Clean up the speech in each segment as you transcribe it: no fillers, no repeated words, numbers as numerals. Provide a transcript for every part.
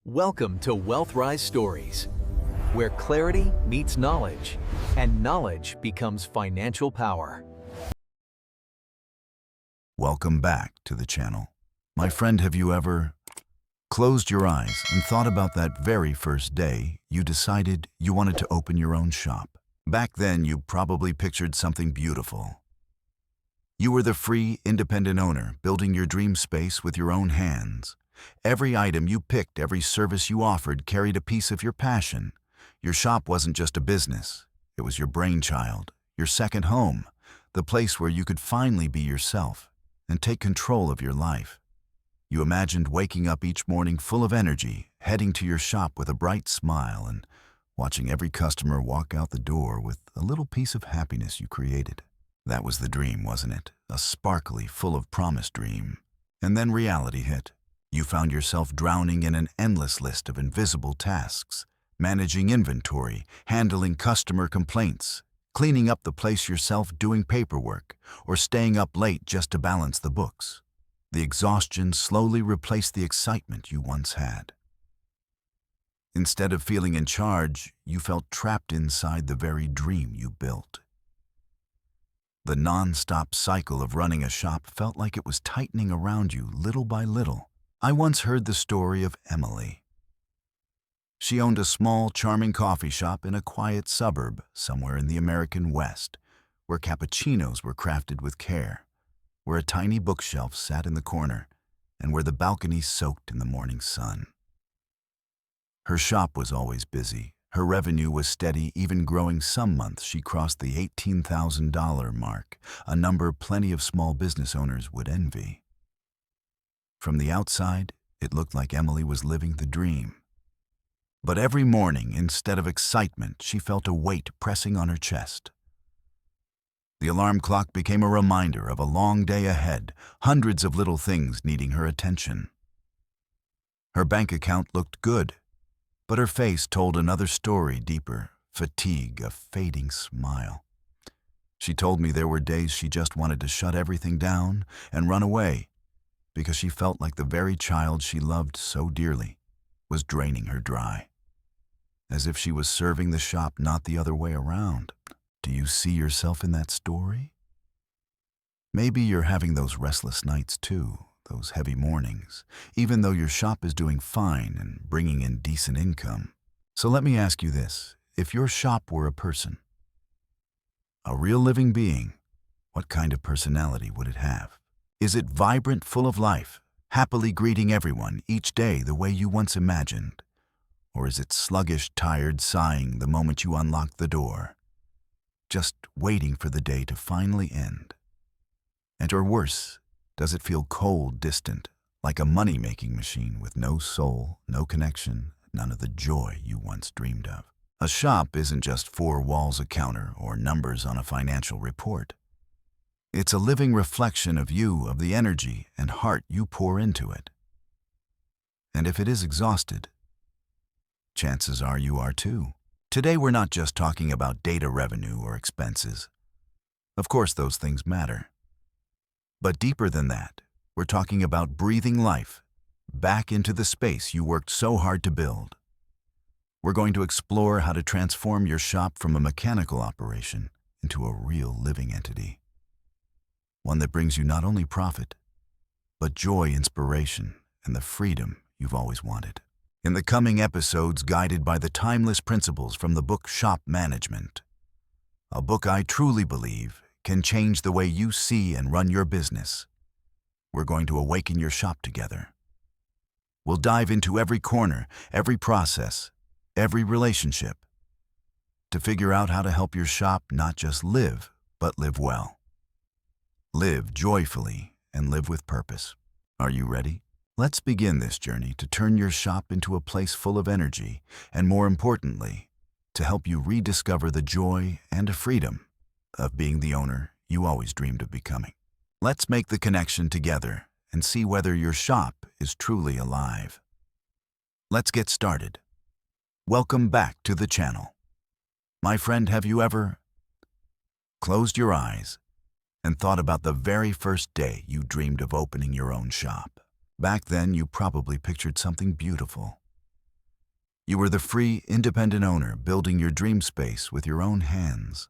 Welcome to Wealthrise Stories, where clarity meets knowledge, and knowledge becomes financial power. Welcome back to the channel. My friend, have you ever closed your eyes and thought about that very first day you decided you wanted to open your own shop? Back then, you probably pictured something beautiful. You were the free, independent owner, building your dream space with your own hands. Every item you picked, every service you offered carried a piece of your passion. Your shop wasn't just a business. It was your brainchild, your second home, the place where you could finally be yourself and take control of your life. You imagined waking up each morning full of energy, heading to your shop with a bright smile, and watching every customer walk out the door with a little piece of happiness you created. That was the dream, wasn't it? A sparkly, full of promise dream. And then reality hit. You found yourself drowning in an endless list of invisible tasks, managing inventory, handling customer complaints, cleaning up the place yourself, doing paperwork, or staying up late just to balance the books. The exhaustion slowly replaced the excitement you once had. Instead of feeling in charge, you felt trapped inside the very dream you built. The non-stop cycle of running a shop felt like it was tightening around you little by little. I once heard the story of Emily. She owned a small, charming coffee shop in a quiet suburb somewhere in the American West, where cappuccinos were crafted with care, where a tiny bookshelf sat in the corner, and where the balcony soaked in the morning sun. Her shop was always busy. Her revenue was steady, even growing. Some months she crossed the $18,000 mark, a number plenty of small business owners would envy. From the outside, it looked like Emily was living the dream. But every morning, instead of excitement, she felt a weight pressing on her chest. The alarm clock became a reminder of a long day ahead, hundreds of little things needing her attention. Her bank account looked good, but her face told another story deeper: fatigue, a fading smile. She told me there were days she just wanted to shut everything down and run away, because she felt like the very child she loved so dearly was draining her dry. As if she was serving the shop, not the other way around. Do you see yourself in that story? Maybe you're having those restless nights too, those heavy mornings, even though your shop is doing fine and bringing in decent income. So let me ask you this: if your shop were a person, a real living being, what kind of personality would it have? Is it vibrant, full of life, happily greeting everyone each day the way you once imagined? Or is it sluggish, tired, sighing the moment you unlock the door, just waiting for the day to finally end? And or worse, does it feel cold, distant, like a money-making machine with no soul, no connection, none of the joy you once dreamed of? A shop isn't just four walls, a counter, or numbers on a financial report. It's a living reflection of you, of the energy and heart you pour into it. And if it is exhausted, chances are you are too. Today we're not just talking about data, revenue, or expenses. Of course those things matter. But deeper than that, we're talking about breathing life back into the space you worked so hard to build. We're going to explore how to transform your shop from a mechanical operation into a real living entity. One that brings you not only profit, but joy, inspiration, and the freedom you've always wanted. In the coming episodes, guided by the timeless principles from the book Shop Management, a book I truly believe can change the way you see and run your business, we're going to awaken your shop together. We'll dive into every corner, every process, every relationship, to figure out how to help your shop not just live, but live well. Live joyfully and live with purpose. Are you ready? Let's begin this journey to turn your shop into a place full of energy, and more importantly, to help you rediscover the joy and freedom of being the owner you always dreamed of becoming. Let's make the connection together and see whether your shop is truly alive. Let's get started. Welcome back to the channel. My friend, have you ever closed your eyes and thought about the very first day you dreamed of opening your own shop? Back then, you probably pictured something beautiful. You were the free, independent owner building your dream space with your own hands.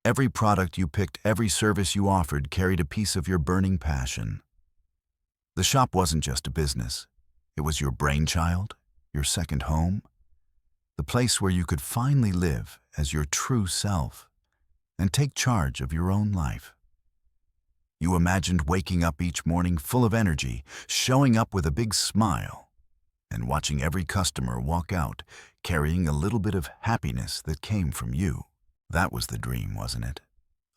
Every product you picked, every service you offered carried a piece of your burning passion. The shop wasn't just a business. It was your brainchild, your second home, the place where you could finally live as your true self and take charge of your own life. You imagined waking up each morning full of energy, showing up with a big smile, and watching every customer walk out carrying a little bit of happiness that came from you. That was the dream, wasn't it?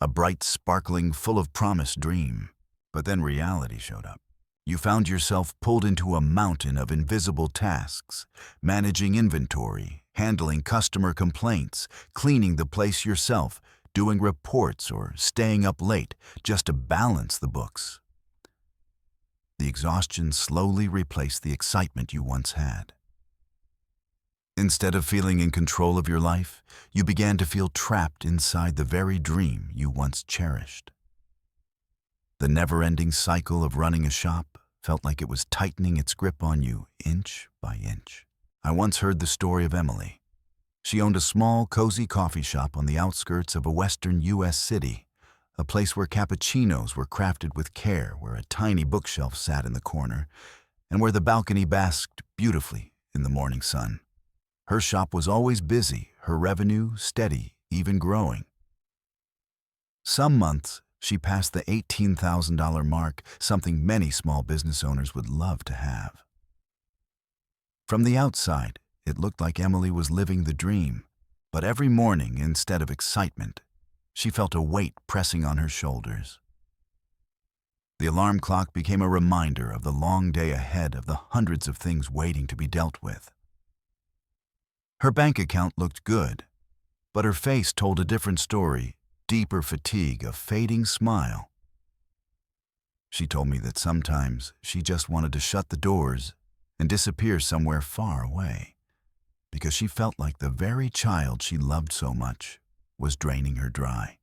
A bright, sparkling, full of promise dream. But then reality showed up. You found yourself pulled into a mountain of invisible tasks, managing inventory, handling customer complaints, cleaning the place yourself, doing reports, or staying up late just to balance the books. The exhaustion slowly replaced the excitement you once had. Instead of feeling in control of your life, you began to feel trapped inside the very dream you once cherished. The never-ending cycle of running a shop felt like it was tightening its grip on you inch by inch. I once heard the story of Emily. She owned a small, cozy coffee shop on the outskirts of a western U.S. city, a place where cappuccinos were crafted with care, where a tiny bookshelf sat in the corner, and where the balcony basked beautifully in the morning sun. Her shop was always busy, her revenue steady, even growing. Some months, she passed the $18,000 mark, something many small business owners would love to have. From the outside, it looked like Emily was living the dream, but every morning, instead of excitement, she felt a weight pressing on her shoulders. The alarm clock became a reminder of the long day ahead, of the hundreds of things waiting to be dealt with. Her bank account looked good, but her face told a different story, deeper fatigue, a fading smile. She told me that sometimes she just wanted to shut the doors and disappear somewhere far away, because she felt like the very child she loved so much was draining her dry.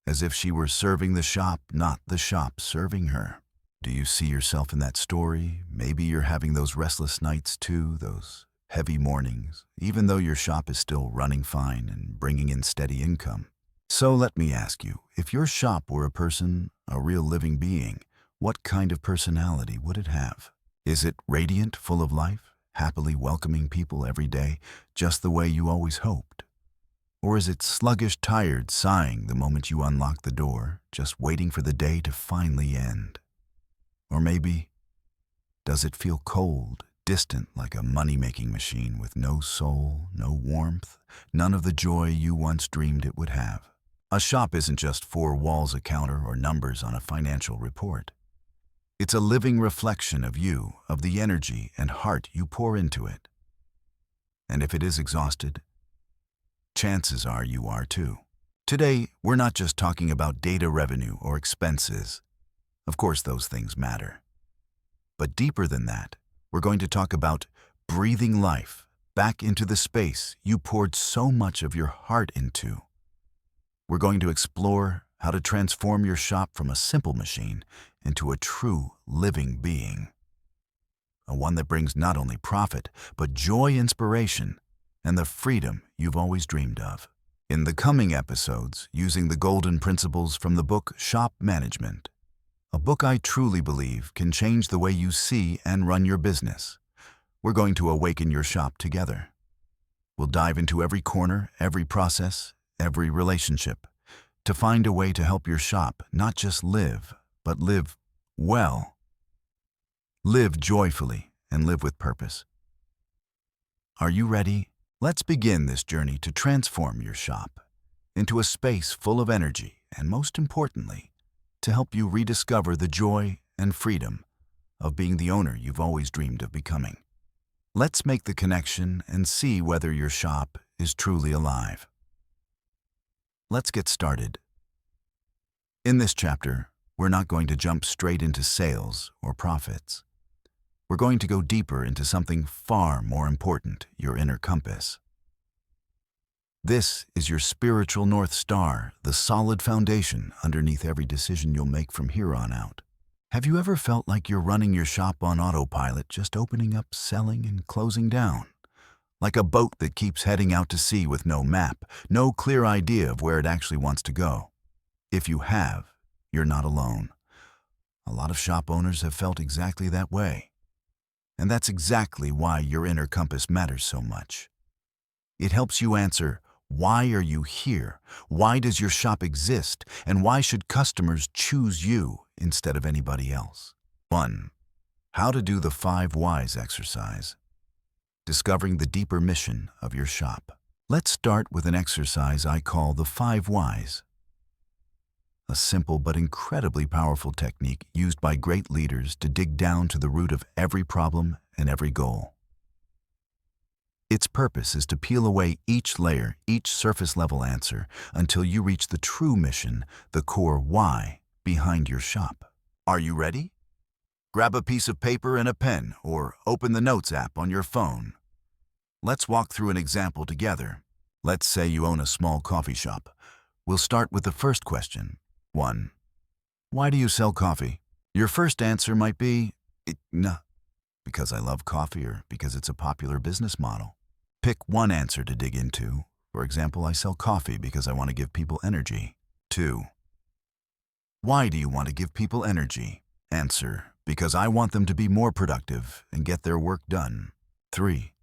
As if she were serving the shop, not the shop serving her. Do you see yourself in that story? Maybe you're having those restless nights too, those heavy mornings, even though your shop is still running fine and bringing in steady income. So let me ask you, if your shop were a person, a real living being, what kind of personality would it have? Is it radiant, full of life, happily welcoming people every day, just the way you always hoped? Or is it sluggish, tired, sighing the moment you unlock the door, just waiting for the day to finally end? Or maybe, does it feel cold, distant, like a money-making machine with no soul, no warmth, none of the joy you once dreamed it would have? A shop isn't just four walls, a counter, or numbers on a financial report. It's a living reflection of you, of the energy and heart you pour into it. And if it is exhausted, chances are you are too. Today, we're not just talking about data, revenue, or expenses. Of course, those things matter. But deeper than that, we're going to talk about breathing life back into the space you poured so much of your heart into. We're going to explore how to transform your shop from a simple machine into a true living being. A one that brings not only profit, but joy, inspiration, and the freedom you've always dreamed of. In the coming episodes, using the golden principles from the book Shop Management, a book I truly believe can change the way you see and run your business, we're going to awaken your shop together. We'll dive into every corner, every process, every relationship, to find a way to help your shop not just live, but live well. Live joyfully and live with purpose. Are you ready? Let's begin this journey to transform your shop into a space full of energy and, most importantly, to help you rediscover the joy and freedom of being the owner you've always dreamed of becoming. Let's make the connection and see whether your shop is truly alive. Let's get started. In this chapter, we're not going to jump straight into sales or profits. We're going to go deeper into something far more important, your inner compass. This is your spiritual North Star, the solid foundation underneath every decision you'll make from here on out. Have you ever felt like you're running your shop on autopilot, just opening up, selling, and closing down? Like a boat that keeps heading out to sea with no map, no clear idea of where it actually wants to go? If you have, you're not alone. A lot of shop owners have felt exactly that way. And that's exactly why your inner compass matters so much. It helps you answer, why are you here? Why does your shop exist? And why should customers choose you instead of anybody else? 1. How to do the 5 whys exercise. Discovering the deeper mission of your shop. Let's start with an exercise I call the 5 whys. A simple but incredibly powerful technique used by great leaders to dig down to the root of every problem and every goal. Its purpose is to peel away each layer, each surface-level answer, until you reach the true mission, the core why, behind your shop. Are you ready? Grab a piece of paper and a pen, or open the Notes app on your phone. Let's walk through an example together. Let's say you own a small coffee shop. We'll start with the first question. 1. Why do you sell coffee? Your first answer might be, no, because I love coffee or because it's a popular business model. Pick one answer to dig into. For example, I sell coffee because I want to give people energy. 2. Why do you want to give people energy? Answer, because I want them to be more productive and get their work done. 3.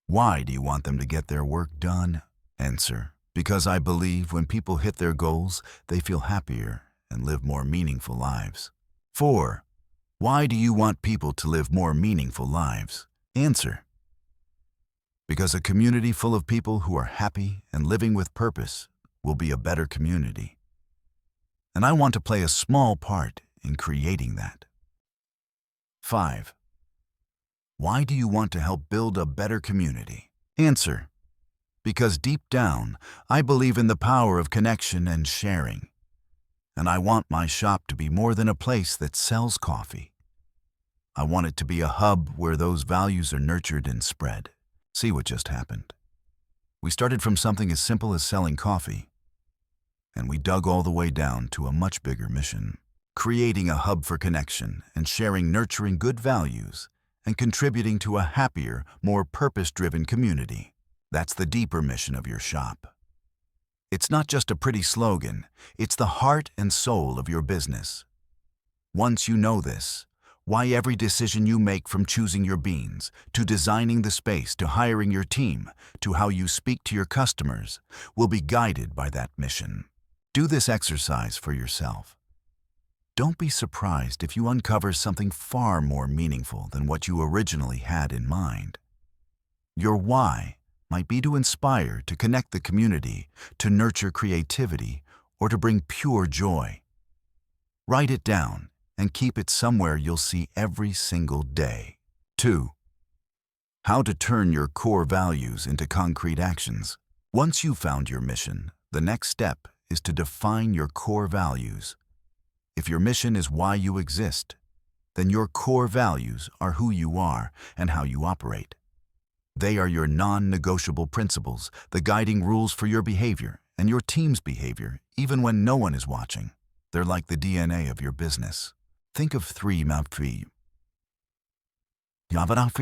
Why do you want them to get their work done? Answer, because I believe when people hit their goals, they feel happier and live more meaningful lives. 4. Why do you want people to live more meaningful lives? Answer, because a community full of people who are happy and living with purpose will be a better community. And I want to play a small part in creating that. 5. Why do you want to help build a better community? Answer, because deep down, I believe in the power of connection and sharing. And I want my shop to be more than a place that sells coffee. I want it to be a hub where those values are nurtured and spread. See what just happened. We started from something as simple as selling coffee, and we dug all the way down to a much bigger mission, creating a hub for connection and sharing nurturing good values and contributing to a happier, more purpose-driven community. That's the deeper mission of your shop. It's not just a pretty slogan, it's the heart and soul of your business. Once you know this, why every decision you make, from choosing your beans, to designing the space, to hiring your team, to how you speak to your customers, will be guided by that mission. Do this exercise for yourself. Don't be surprised if you uncover something far more meaningful than what you originally had in mind. Your why might be to inspire, to connect the community, to nurture creativity, or to bring pure joy. Write it down and keep it somewhere you'll see every single day. 2. How to turn your core values into concrete actions. Once you've found your mission, the next step is to define your core values. If your mission is why you exist, then your core values are who you are and how you operate. They are your non-negotiable principles, the guiding rules for your behavior and your team's behavior, even when no one is watching. They're like the DNA of your business. Think of 3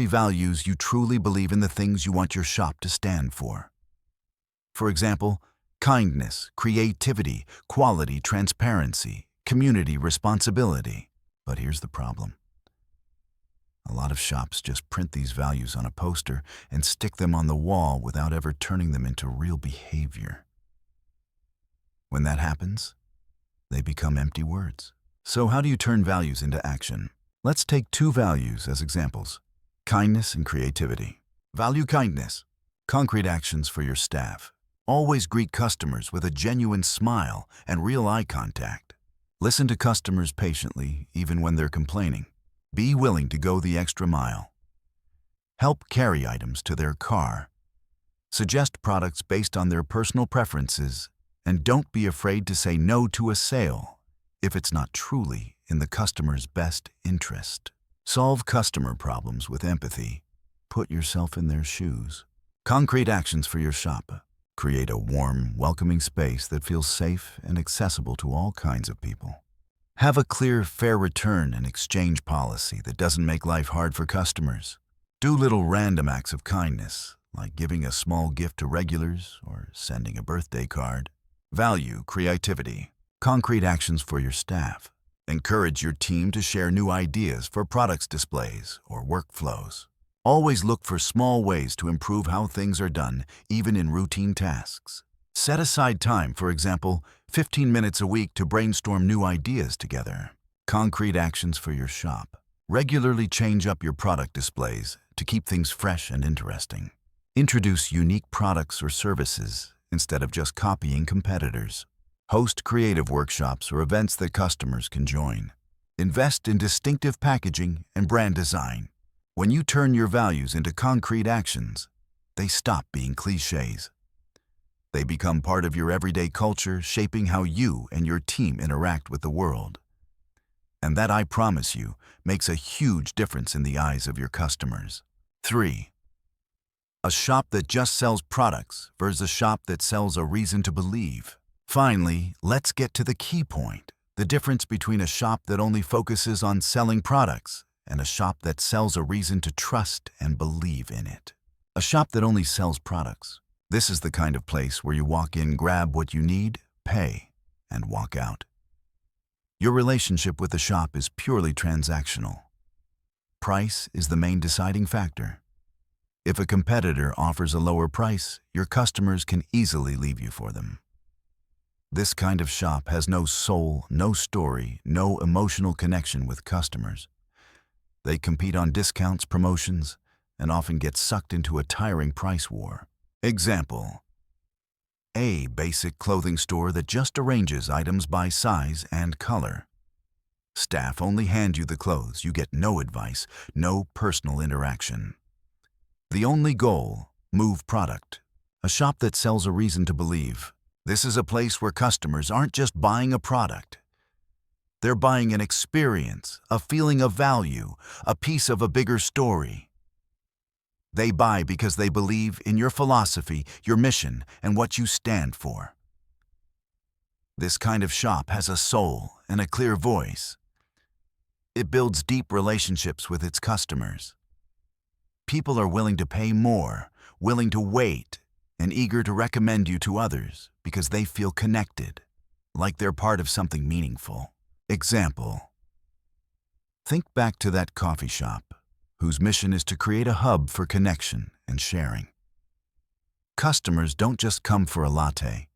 values you truly believe in, the things you want your shop to stand for. For example, kindness, creativity, quality, transparency, community, responsibility. But here's the problem. A lot of shops just print these values on a poster and stick them on the wall without ever turning them into real behavior. When that happens, they become empty words. So how do you turn values into action? Let's take 2 values as examples: kindness and creativity. Value kindness. Concrete actions for your staff. Always greet customers with a genuine smile and real eye contact. Listen to customers patiently, even when they're complaining. Be willing to go the extra mile. Help carry items to their car. Suggest products based on their personal preferences, and don't be afraid to say no to a sale if it's not truly in the customer's best interest. Solve customer problems with empathy. Put yourself in their shoes. Concrete actions for your shop. Create a warm, welcoming space that feels safe and accessible to all kinds of people. Have a clear, fair return and exchange policy that doesn't make life hard for customers. Do little random acts of kindness, like giving a small gift to regulars or sending a birthday card. Value creativity. Concrete actions for your staff. Encourage your team to share new ideas for products displays or workflows. Always look for small ways to improve how things are done, even in routine tasks. Set aside time, for example, 15 minutes a week to brainstorm new ideas together. Concrete actions for your shop. Regularly change up your product displays to keep things fresh and interesting. Introduce unique products or services instead of just copying competitors. Host creative workshops or events that customers can join. Invest in distinctive packaging and brand design. When you turn your values into concrete actions, they stop being cliches. They become part of your everyday culture, shaping how you and your team interact with the world. And that, I promise you, makes a huge difference in the eyes of your customers. 3. A shop that just sells products versus a shop that sells a reason to believe. Finally, let's get to the key point, the difference between a shop that only focuses on selling products and a shop that sells a reason to trust and believe in it. A shop that only sells products. This is the kind of place where you walk in, grab what you need, pay, and walk out. Your relationship with the shop is purely transactional. Price is the main deciding factor. If a competitor offers a lower price, your customers can easily leave you for them. This kind of shop has no soul, no story, no emotional connection with customers. They compete on discounts, promotions, and often get sucked into a tiring price war. Example: a basic clothing store that just arranges items by size and color. Staff only hand you the clothes. You get no advice, no personal interaction. The only goal: move product. A shop that sells a reason to believe. This is a place where customers aren't just buying a product. They're buying an experience, a feeling of value, a piece of a bigger story. They buy because they believe in your philosophy, your mission, and what you stand for. This kind of shop has a soul and a clear voice. It builds deep relationships with its customers. People are willing to pay more, willing to wait, and eager to recommend you to others because they feel connected, like they're part of something meaningful. Example: think back to that coffee shop whose mission is to create a hub for connection and sharing. Customers don't just come for a latte.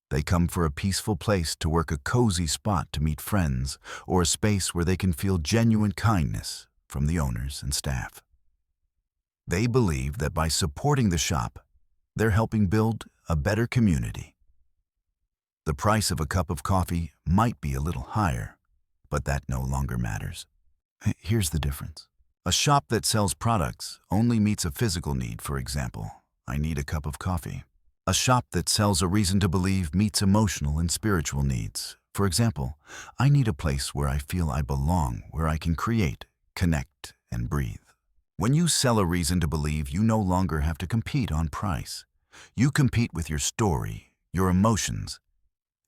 They come for a peaceful place to work, a cozy spot to meet friends, or a space where they can feel genuine kindness from the owners and staff. They believe that by supporting the shop, they're helping build a better community. The price of a cup of coffee might be a little higher, but that no longer matters. Here's the difference. A shop that sells products only meets a physical need, for example, I need a cup of coffee. A shop that sells a reason to believe meets emotional and spiritual needs. For example, I need a place where I feel I belong, where I can create, connect, and breathe. When you sell a reason to believe, you no longer have to compete on price. You compete with your story, your emotions,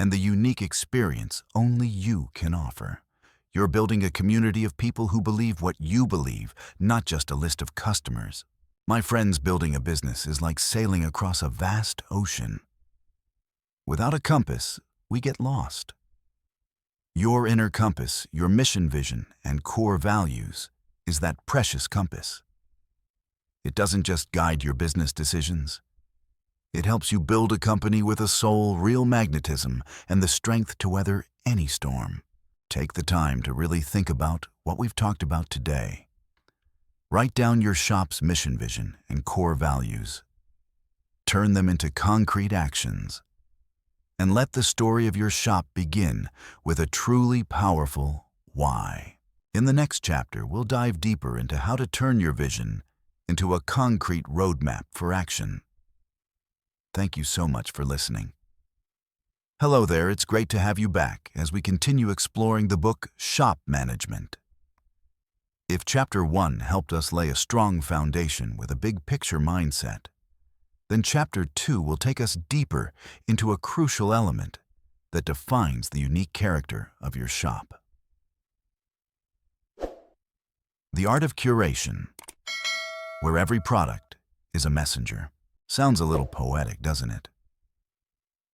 and the unique experience only you can offer. You're building a community of people who believe what you believe, not just a list of customers. My friends, building a business is like sailing across a vast ocean. Without a compass, we get lost. Your inner compass, your mission, vision, and core values is that precious compass. It doesn't just guide your business decisions. It helps you build a company with a soul, real magnetism, and the strength to weather any storm. Take the time to really think about what we've talked about today. Write down your shop's mission, vision, and core values. Turn them into concrete actions. And let the story of your shop begin with a truly powerful why. In the next chapter, we'll dive deeper into how to turn your vision into a concrete roadmap for action. Thank you so much for listening. Hello there, it's great to have you back as we continue exploring the book Shop Management. If Chapter 1 helped us lay a strong foundation with a big picture mindset, then Chapter 2 will take us deeper into a crucial element, that defines the unique character of your shop. The art of curation, where every product is a messenger. Sounds a little poetic, doesn't it?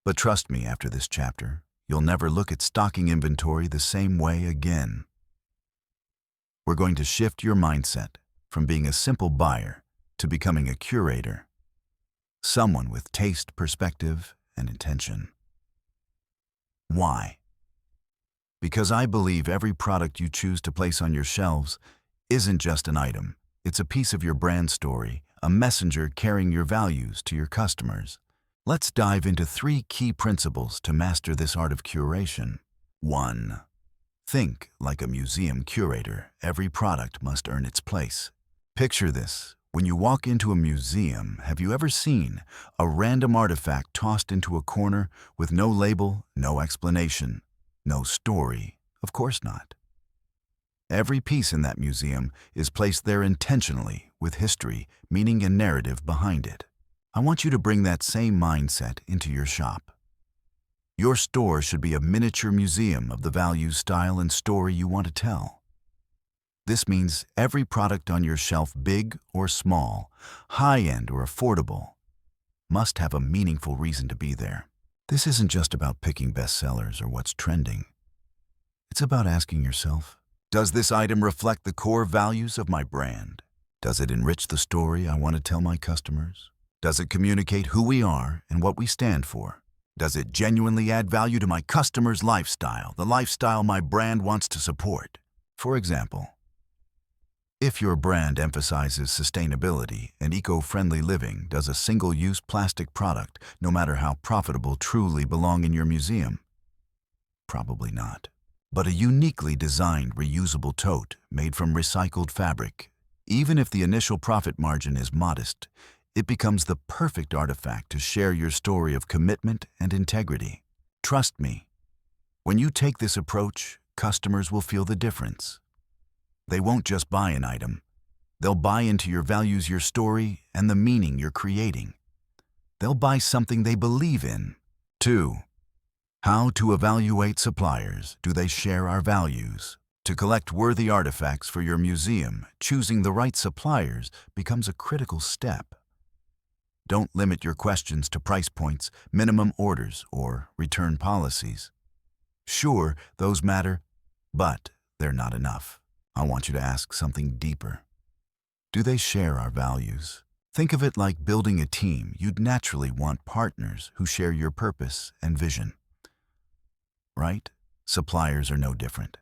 But trust me, after this chapter, you'll never look at stocking inventory the same way again. We're going to shift your mindset from being a simple buyer to becoming a curator, someone with taste, perspective, and intention. Why? Because I believe every product you choose to place on your shelves isn't just an item. It's a piece of your brand story, a messenger carrying your values to your customers. Let's dive into 3 key principles to master this art of curation. 1. Think like a museum curator. Every product must earn its place. Picture this. When you walk into a museum, have you ever seen a random artifact tossed into a corner with no label, no explanation, no story? Of course not. Every piece in that museum is placed there intentionally with history, meaning, and narrative behind it. I want you to bring that same mindset into your shop. Your store should be a miniature museum of the values, style, and story you want to tell. This means every product on your shelf, big or small, high-end or affordable, must have a meaningful reason to be there. This isn't just about picking bestsellers or what's trending. It's about asking yourself, does this item reflect the core values of my brand? Does it enrich the story I want to tell my customers? Does it communicate who we are and what we stand for? Does it genuinely add value to my customer's lifestyle, the lifestyle my brand wants to support? For example, if your brand emphasizes sustainability and eco-friendly living, does a single-use plastic product, no matter how profitable, truly belong in your museum? Probably not. But a uniquely designed reusable tote made from recycled fabric, even if the initial profit margin is modest, it becomes the perfect artifact to share your story of commitment and integrity. Trust me, when you take this approach, customers will feel the difference. They won't just buy an item. They'll buy into your values, your story, and the meaning you're creating. They'll buy something they believe in. 2. How to evaluate suppliers. Do they share our values? To collect worthy artifacts for your museum, choosing the right suppliers becomes a critical step. Don't limit your questions to price points, minimum orders, or return policies. Sure, those matter, but they're not enough. I want you to ask something deeper. Do they share our values? Think of it like building a team. You'd naturally want partners who share your purpose and vision. Right? Suppliers are no different.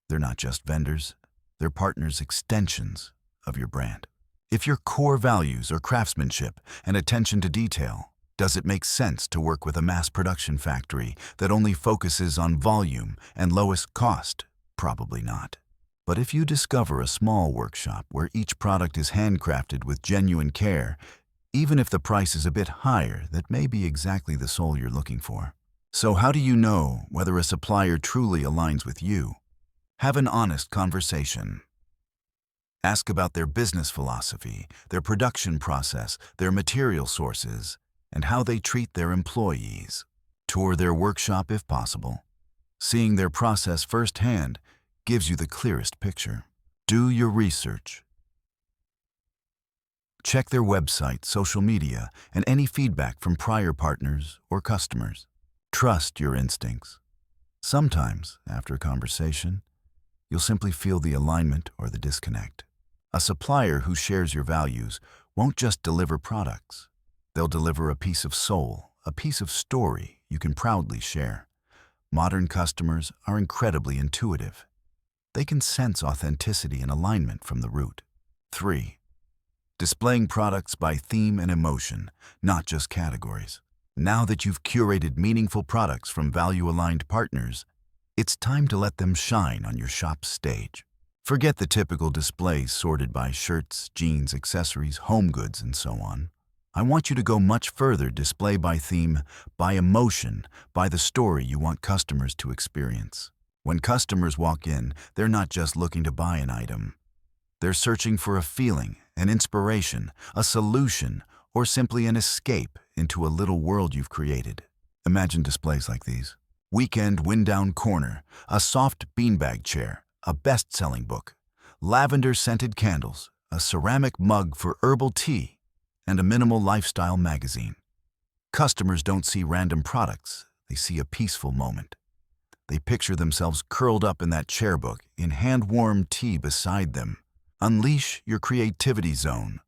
They're not just vendors, they're partners, extensions of your brand. If your core values are craftsmanship and attention to detail, does it make sense to work with a mass production factory that only focuses on volume and lowest cost? Probably not. But if you discover a small workshop where each product is handcrafted with genuine care, even if the price is a bit higher, that may be exactly the soul you're looking for. So how do you know whether a supplier truly aligns with you? Have an honest conversation. Ask about their business philosophy, their production process, their material sources, and how they treat their employees. Tour their workshop if possible. Seeing their process firsthand gives you the clearest picture. Do your research. Check their website, social media, and any feedback from prior partners or customers. Trust your instincts. Sometimes, after a conversation, you'll simply feel the alignment or the disconnect. A supplier who shares your values won't just deliver products. They'll deliver a piece of soul, a piece of story you can proudly share. Modern customers are incredibly intuitive. They can sense authenticity and alignment from the root. 3. Displaying products by theme and emotion, not just categories. Now that you've curated meaningful products from value-aligned partners, it's time to let them shine on your shop's stage. Forget the typical displays sorted by shirts, jeans, accessories, home goods, and so on. I want you to go much further. Display by theme, by emotion, by the story you want customers to experience. When customers walk in, they're not just looking to buy an item. They're searching for a feeling, an inspiration, a solution, or simply an escape into a little world you've created. Imagine displays like these. Weekend wind-down corner, a soft beanbag chair, a best-selling book, lavender-scented candles, a ceramic mug for herbal tea, and a minimal lifestyle magazine. Customers don't see random products, they see a peaceful moment. They picture themselves curled up in that chair book, in hand-warmed tea beside them. Unleash your creativity zone.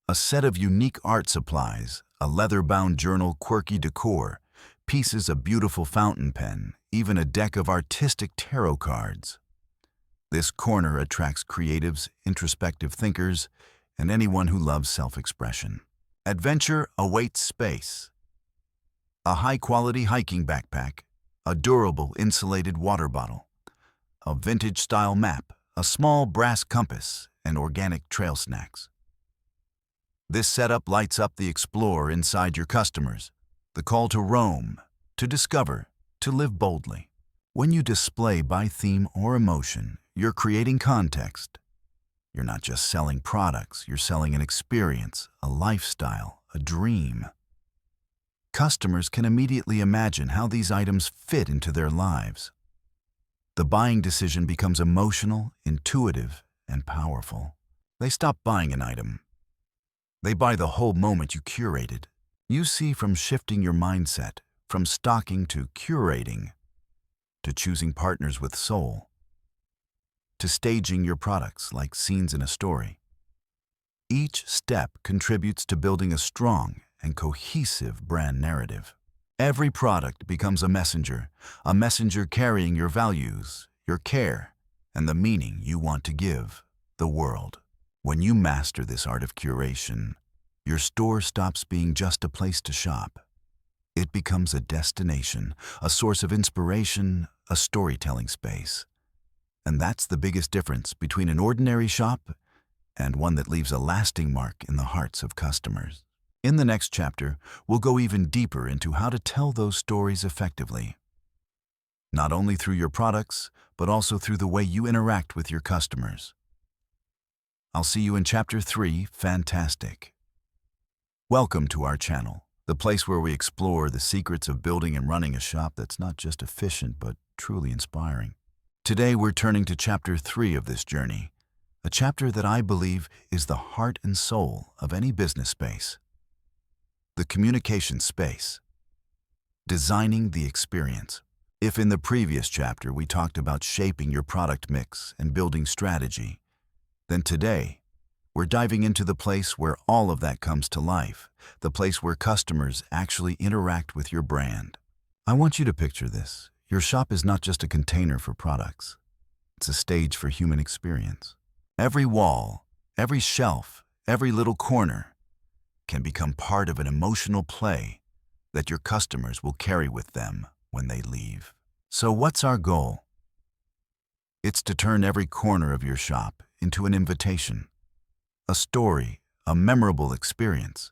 A set of unique art supplies, a leather-bound journal, quirky decor, pieces of beautiful fountain pen, even a deck of artistic tarot cards. This corner attracts creatives, introspective thinkers, and anyone who loves self-expression. Adventure awaits space. A high-quality hiking backpack, a durable insulated water bottle, a vintage-style map, a small brass compass, and organic trail snacks. This setup lights up the explorer inside your customers, the call to roam, to discover, to live boldly. When you display by theme or emotion, you're creating context. You're not just selling products, you're selling an experience, a lifestyle, a dream. Customers can immediately imagine how these items fit into their lives. The buying decision becomes emotional, intuitive, and powerful. They stop buying an item. They buy the whole moment you curated. You see, from shifting your mindset, from stocking to curating, to choosing partners with soul, to staging your products like scenes in a story. Each step contributes to building a strong and cohesive brand narrative. Every product becomes a messenger carrying your values, your care, and the meaning you want to give the world. When you master this art of curation, your store stops being just a place to shop. It becomes a destination, a source of inspiration, a storytelling space. And that's the biggest difference between an ordinary shop and one that leaves a lasting mark in the hearts of customers. In the next chapter, we'll go even deeper into how to tell those stories effectively. Not only through your products, but also through the way you interact with your customers. I'll see you in Chapter 3, Fantastic. Welcome to our channel, the place where we explore the secrets of building and running a shop that's not just efficient, but truly inspiring. Today, we're turning to Chapter 3 of this journey, a chapter that I believe is the heart and soul of any business space. The communication space. Designing the experience. If in the previous chapter we talked about shaping your product mix and building strategy, then today we're diving into the place where all of that comes to life, the place where customers actually interact with your brand. I want you to picture this. Your shop is not just a container for products. It's a stage for human experience. Every wall, every shelf, every little corner can become part of an emotional play that your customers will carry with them when they leave. So what's our goal? It's to turn every corner of your shop into an invitation, a story, a memorable experience,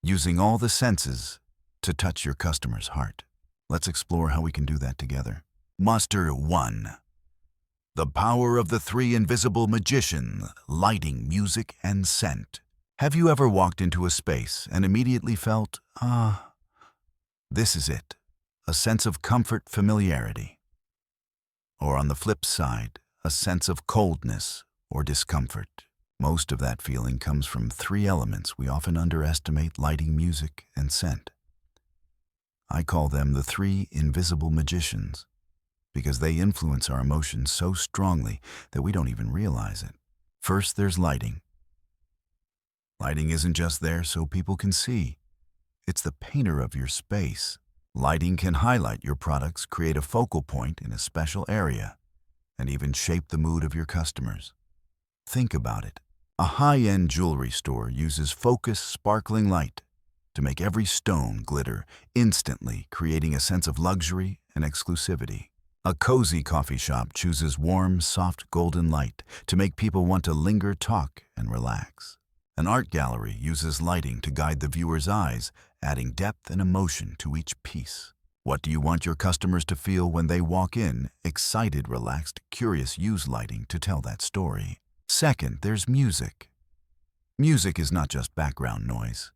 using all the senses to touch your customer's heart. Let's explore how we can do that together. Muster 1. The power of the 3 invisible magicians: lighting, music, and scent. Have you ever walked into a space and immediately felt, this is it, a sense of comfort, familiarity? Or on the flip side, a sense of coldness or discomfort? Most of that feeling comes from 3 elements we often underestimate: lighting, music, and scent. I call them the 3 invisible magicians because they influence our emotions so strongly that we don't even realize it. First, there's lighting. Lighting isn't just there so people can see. It's the painter of your space. Lighting can highlight your products, create a focal point in a special area, and even shape the mood of your customers. Think about it. A high-end jewelry store uses focused, sparkling light to make every stone glitter, instantly creating a sense of luxury and exclusivity. A cozy coffee shop chooses warm, soft golden light to make people want to linger, talk, and relax. An art gallery uses lighting to guide the viewer's eyes, adding depth and emotion to each piece. What do you want your customers to feel when they walk in? Excited, relaxed, curious. Use lighting to tell that story. Second, there's music. Music is not just background noise.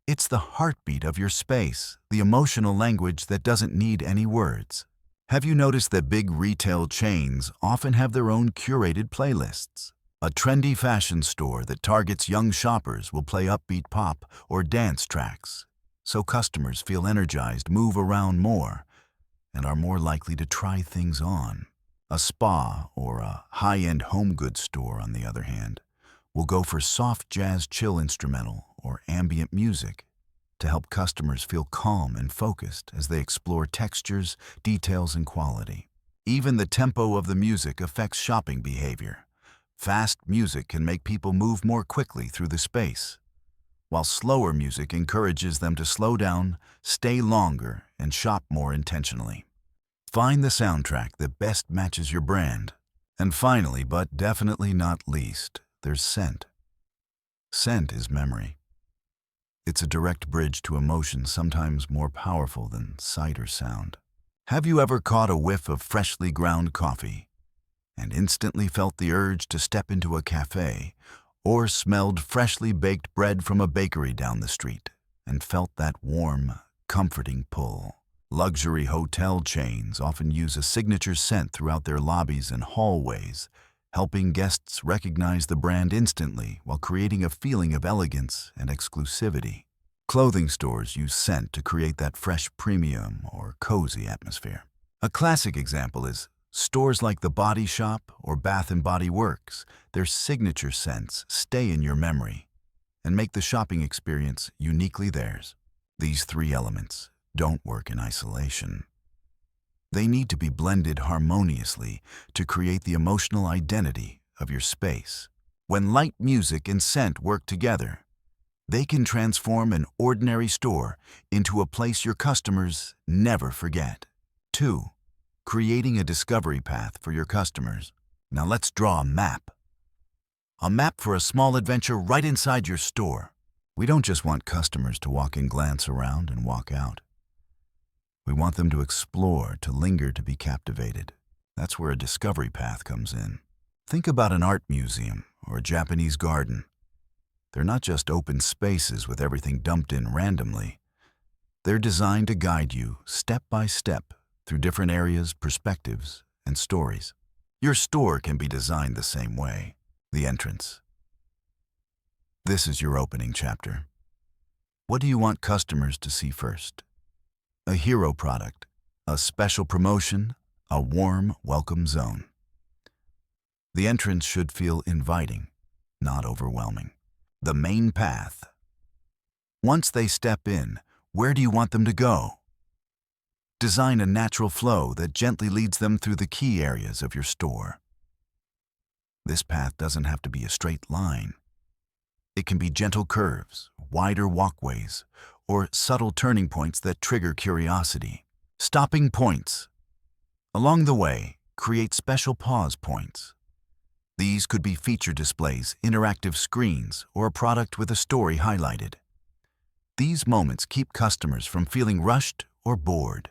It's the heartbeat of your space, the emotional language that doesn't need any words. Have you noticed that big retail chains often have their own curated playlists? A trendy fashion store that targets young shoppers will play upbeat pop or dance tracks, so customers feel energized, move around more, and are more likely to try things on. A spa or a high-end home goods store, on the other hand, will go for soft jazz chill instrumental or ambient music to help customers feel calm and focused as they explore textures, details, and quality. Even the tempo of the music affects shopping behavior. Fast music can make people move more quickly through the space, while slower music encourages them to slow down, stay longer, and shop more intentionally. Find the soundtrack that best matches your brand. And finally, but definitely not least, there's scent. Scent is memory. It's a direct bridge to emotion, sometimes more powerful than sight or sound. Have you ever caught a whiff of freshly ground coffee and instantly felt the urge to step into a cafe, or smelled freshly baked bread from a bakery down the street and felt that warm, comforting pull? Luxury hotel chains often use a signature scent throughout their lobbies and hallways, helping guests recognize the brand instantly while creating a feeling of elegance and exclusivity. Clothing stores use scent to create that fresh premium or cozy atmosphere. A classic example is stores like The Body Shop or Bath & Body Works. Their signature scents stay in your memory and make the shopping experience uniquely theirs. These three elements don't work in isolation. They need to be blended harmoniously to create the emotional identity of your space. When light music and scent work together, they can transform an ordinary store into a place your customers never forget. 2. Creating a discovery path for your customers. Now let's draw a map. A map for a small adventure right inside your store. We don't just want customers to walk in, glance around, and walk out. We want them to explore, to linger, to be captivated. That's where a discovery path comes in. Think about an art museum or a Japanese garden. They're not just open spaces with everything dumped in randomly. They're designed to guide you step by step through different areas, perspectives, and stories. Your store can be designed the same way. The entrance. This is your opening chapter. What do you want customers to see first? A hero product, a special promotion, a warm, welcome zone. The entrance should feel inviting, not overwhelming. The main path. Once they step in, where do you want them to go? Design a natural flow that gently leads them through the key areas of your store. This path doesn't have to be a straight line. It can be gentle curves, wider walkways, or subtle turning points that trigger curiosity. Stopping points. Along the way, create special pause points. These could be feature displays, interactive screens, or a product with a story highlighted. These moments keep customers from feeling rushed or bored.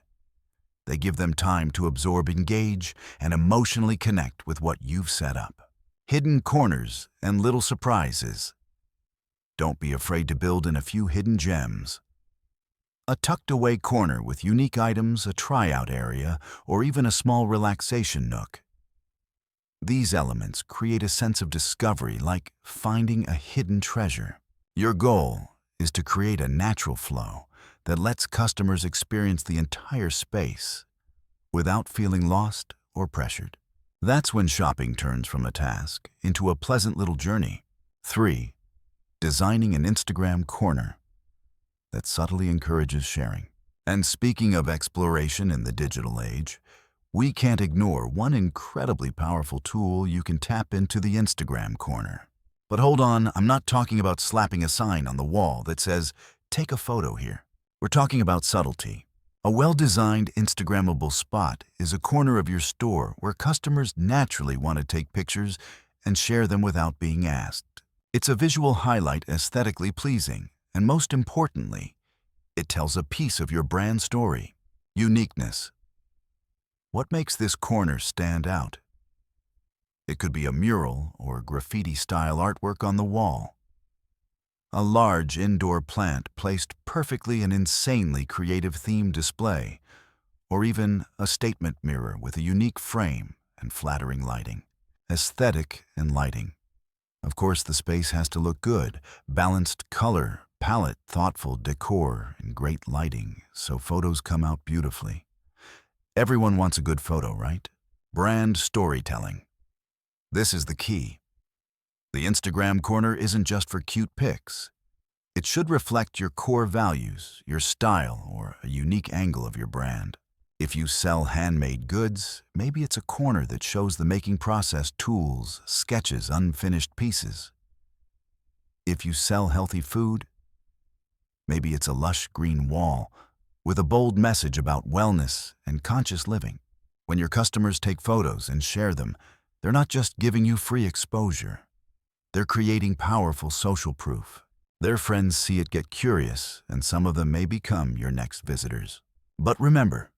They give them time to absorb, engage, and emotionally connect with what you've set up. Hidden corners and little surprises. Don't be afraid to build in a few hidden gems. A tucked-away corner with unique items, a tryout area, or even a small relaxation nook. These elements create a sense of discovery, like finding a hidden treasure. Your goal is to create a natural flow that lets customers experience the entire space without feeling lost or pressured. That's when shopping turns from a task into a pleasant little journey. 3. Designing an Instagram corner that subtly encourages sharing. And speaking of exploration in the digital age, we can't ignore one incredibly powerful tool you can tap into: the Instagram corner. But hold on, I'm not talking about slapping a sign on the wall that says, "Take a photo here." We're talking about subtlety. A well-designed Instagrammable spot is a corner of your store where customers naturally want to take pictures and share them without being asked. It's a visual highlight, aesthetically pleasing, and most importantly, it tells a piece of your brand story. Uniqueness. What makes this corner stand out? It could be a mural or graffiti-style artwork on the wall, A large indoor plant placed perfectly in insanely creative theme display, or even a statement mirror with a unique frame and flattering lighting. Aesthetic and lighting. Of course, the space has to look good. Balanced color, palette, thoughtful decor, and great lighting, so photos come out beautifully. Everyone wants a good photo, right? Brand storytelling. This is the key. The Instagram corner isn't just for cute pics. It should reflect your core values, your style, or a unique angle of your brand. If you sell handmade goods, maybe it's a corner that shows the making process, tools, sketches, unfinished pieces. If you sell healthy food, maybe it's a lush green wall with a bold message about wellness and conscious living. When your customers take photos and share them, they're not just giving you free exposure. They're creating powerful social proof. Their friends see it, get curious, and some of them may become your next visitors. But remember,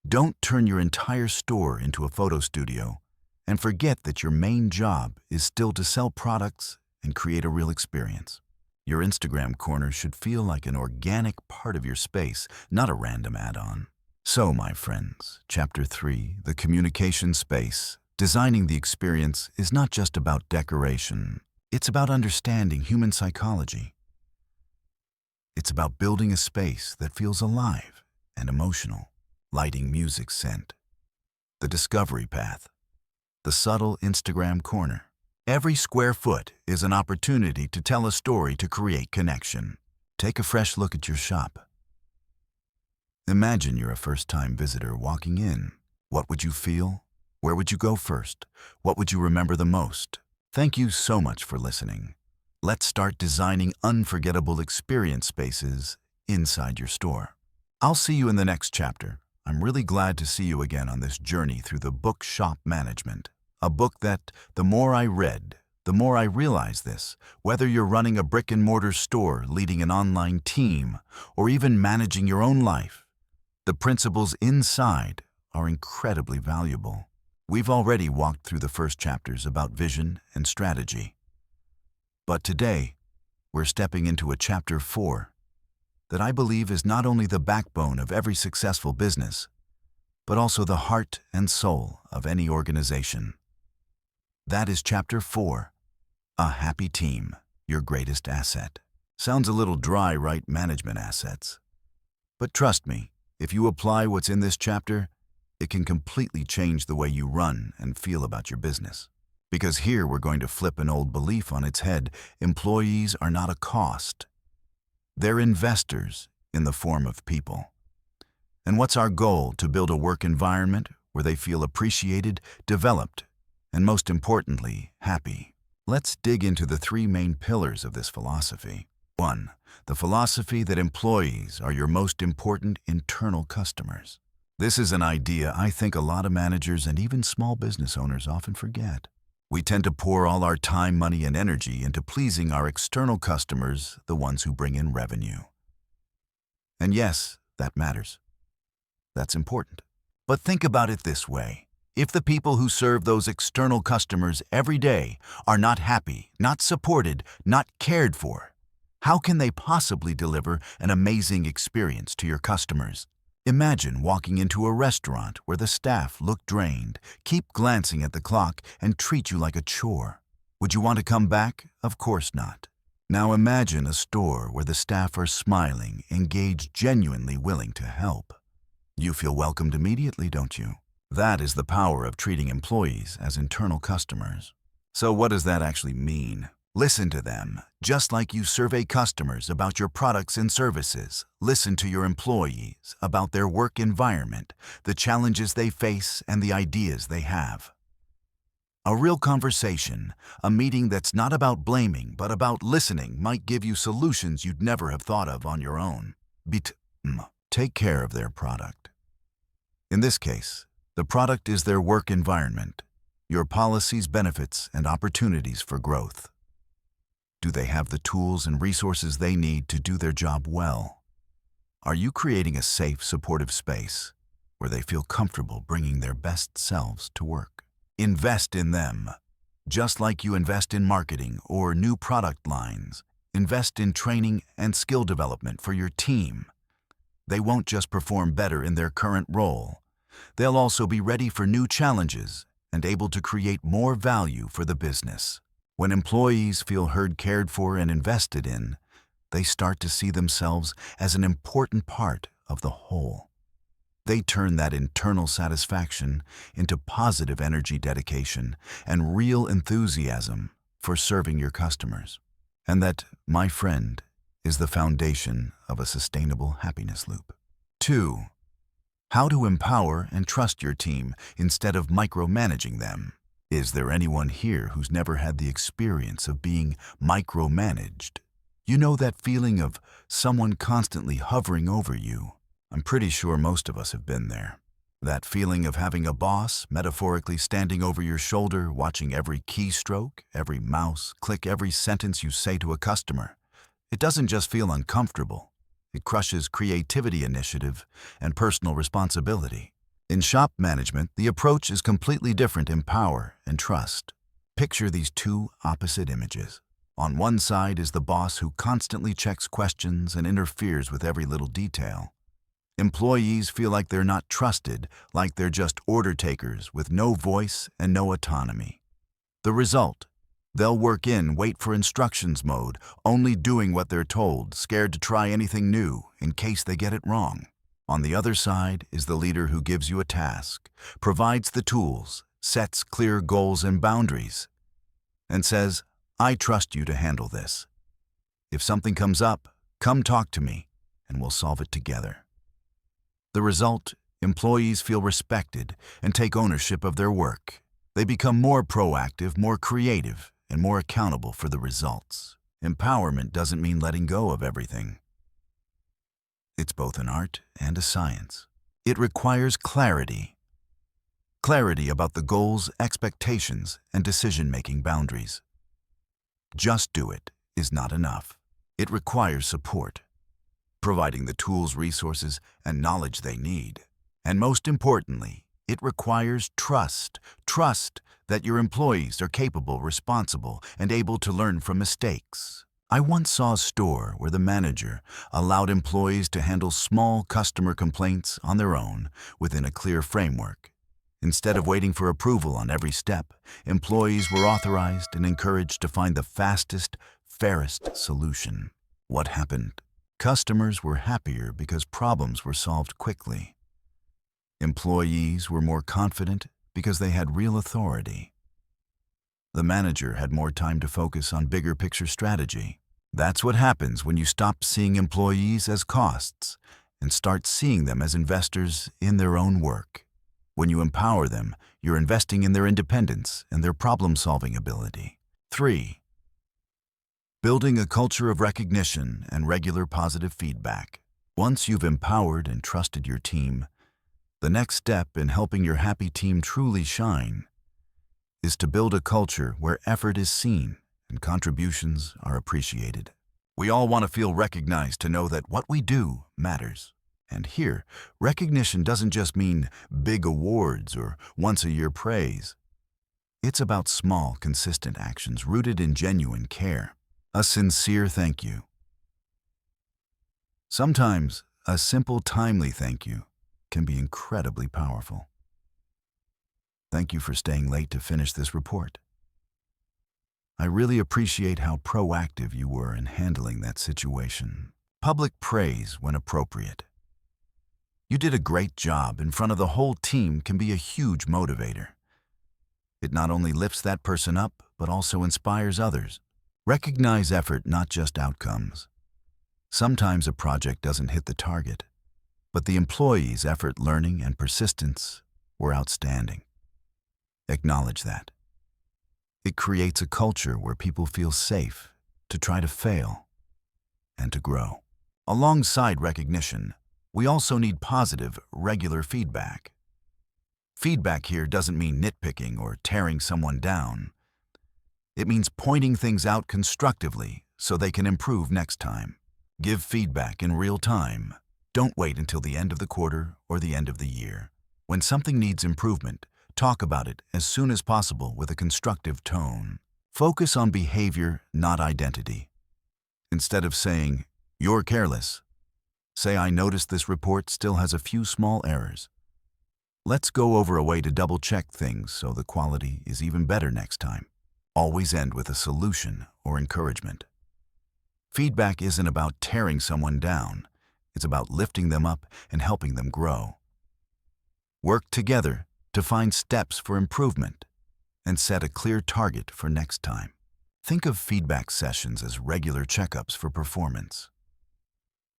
don't turn your entire store into a photo studio and forget that your main job is still to sell products and create a real experience. Your Instagram corner should feel like an organic part of your space, not a random add-on. So, my friends, Chapter 3, the communication space. Designing the experience is not just about decoration. It's about understanding human psychology. It's about building a space that feels alive and emotional. Lighting, music, scent. The discovery path. The subtle Instagram corner. Every square foot is an opportunity to tell a story, to create connection. Take a fresh look at your shop. Imagine you're a first-time visitor walking in. What would you feel? Where would you go first? What would you remember the most? Thank you so much for listening. Let's start designing unforgettable experience spaces inside your store. I'll see you in the next chapter. I'm really glad to see you again on this journey through the book Shop Management. A book that, the more I read, the more I realized this. Whether you're running a brick-and-mortar store, leading an online team, or even managing your own life, the principles inside are incredibly valuable. We've already walked through the first chapters about vision and strategy. But today, we're stepping into a Chapter 4 that I believe is not only the backbone of every successful business, but also the heart and soul of any organization. That is Chapter 4, A Happy Team, Your Greatest Asset. Sounds a little dry, right? Management assets. But trust me, if you apply what's in this chapter, it can completely change the way you run and feel about your business. Because here we're going to flip an old belief on its head. Employees are not a cost. They're investors in the form of people. And what's our goal? To build a work environment where they feel appreciated, developed, and most importantly, happy. Let's dig into the 3 main pillars of this philosophy. 1. The philosophy that employees are your most important internal customers. This is an idea I think a lot of managers and even small business owners often forget. We tend to pour all our time, money, and energy into pleasing our external customers, the ones who bring in revenue. And yes, that matters. That's important. But think about it this way. If the people who serve those external customers every day are not happy, not supported, not cared for, how can they possibly deliver an amazing experience to your customers? Imagine walking into a restaurant where the staff look drained, keep glancing at the clock, and treat you like a chore. Would you want to come back? Of course not. Now imagine a store where the staff are smiling, engaged, genuinely willing to help. You feel welcomed immediately, don't you? That is the power of treating employees as internal customers. So what does that actually mean? Listen to them. Just like you survey customers about your products and services, listen to your employees about their work environment, the challenges they face, and the ideas they have. A real conversation, a meeting that's not about blaming but about listening, might give you solutions you'd never have thought of on your own. Take care of their product. In this case, the product is their work environment, your policies, benefits, and opportunities for growth. Do they have the tools and resources they need to do their job well? Are you creating a safe, supportive space where they feel comfortable bringing their best selves to work? Invest in them. Just like you invest in marketing or new product lines, Invest in training and skill development for your team. They won't just perform better in their current role. They'll also be ready for new challenges and able to create more value for the business. When employees feel heard, cared for, and invested in, they start to see themselves as an important part of the whole. They turn that internal satisfaction into positive energy, dedication, and real enthusiasm for serving your customers. And that, my friend, is the foundation of a sustainable happiness loop. 2. How to empower and trust your team instead of micromanaging them. Is there anyone here who's never had the experience of being micromanaged? You know that feeling of someone constantly hovering over you? I'm pretty sure most of us have been there. That feeling of having a boss metaphorically standing over your shoulder, watching every keystroke, every mouse click, every sentence you say to a customer. It doesn't just feel uncomfortable. It crushes creativity, initiative, and personal responsibility. In shop management, the approach is completely different in power and trust. Picture these two opposite images. On one side is the boss who constantly checks questions and interferes with every little detail. Employees feel like they're not trusted, like they're just order takers with no voice and no autonomy. The result? They'll work in wait for instructions mode, only doing what they're told, scared to try anything new in case they get it wrong. On the other side is the leader who gives you a task, provides the tools, sets clear goals and boundaries, and says, "I trust you to handle this. If something comes up, come talk to me, and we'll solve it together." The result? Employees feel respected and take ownership of their work. They become more proactive, more creative, and more accountable for the results. Empowerment doesn't mean letting go of everything. It's both an art and a science. It requires clarity. Clarity about the goals, expectations, and decision-making boundaries. Just do it is not enough. It requires support, providing the tools, resources, and knowledge they need. And most importantly, it requires trust. Trust that your employees are capable, responsible, and able to learn from mistakes. I once saw a store where the manager allowed employees to handle small customer complaints on their own within a clear framework. Instead of waiting for approval on every step, employees were authorized and encouraged to find the fastest, fairest solution. What happened? Customers were happier because problems were solved quickly. Employees were more confident because they had real authority. The manager had more time to focus on bigger picture strategy. That's what happens when you stop seeing employees as costs and start seeing them as investors in their own work. When you empower them, you're investing in their independence and their problem-solving ability. 3. Building a culture of recognition and regular positive feedback. Once you've empowered and trusted your team, the next step in helping your happy team truly shine is to build a culture where effort is seen and contributions are appreciated. We all want to feel recognized, to know that what we do matters. And here, recognition doesn't just mean big awards or once-a-year praise. It's about small, consistent actions rooted in genuine care. A sincere thank you. Sometimes, a simple, timely thank you can be incredibly powerful. Thank you for staying late to finish this report. I really appreciate how proactive you were in handling that situation. Public praise when appropriate. You did a great job in front of the whole team can be a huge motivator. It not only lifts that person up, but also inspires others. Recognize effort, not just outcomes. Sometimes a project doesn't hit the target, but the employees' effort, learning, and persistence were outstanding. Acknowledge that. It creates a culture where people feel safe to try to fail and to grow. Alongside recognition, we also need positive, regular feedback. Feedback here doesn't mean nitpicking or tearing someone down. It means pointing things out constructively so they can improve next time. Give feedback in real time. Don't wait until the end of the quarter or the end of the year. When something needs improvement, talk about it as soon as possible with a constructive tone. Focus on behavior, not identity. Instead of saying, "You're careless," say, "I noticed this report still has a few small errors. Let's go over a way to double-check things so the quality is even better next time." Always end with a solution or encouragement. Feedback isn't about tearing someone down. It's about lifting them up and helping them grow. Work together to find steps for improvement and set a clear target for next time. Think of feedback sessions as regular checkups for performance.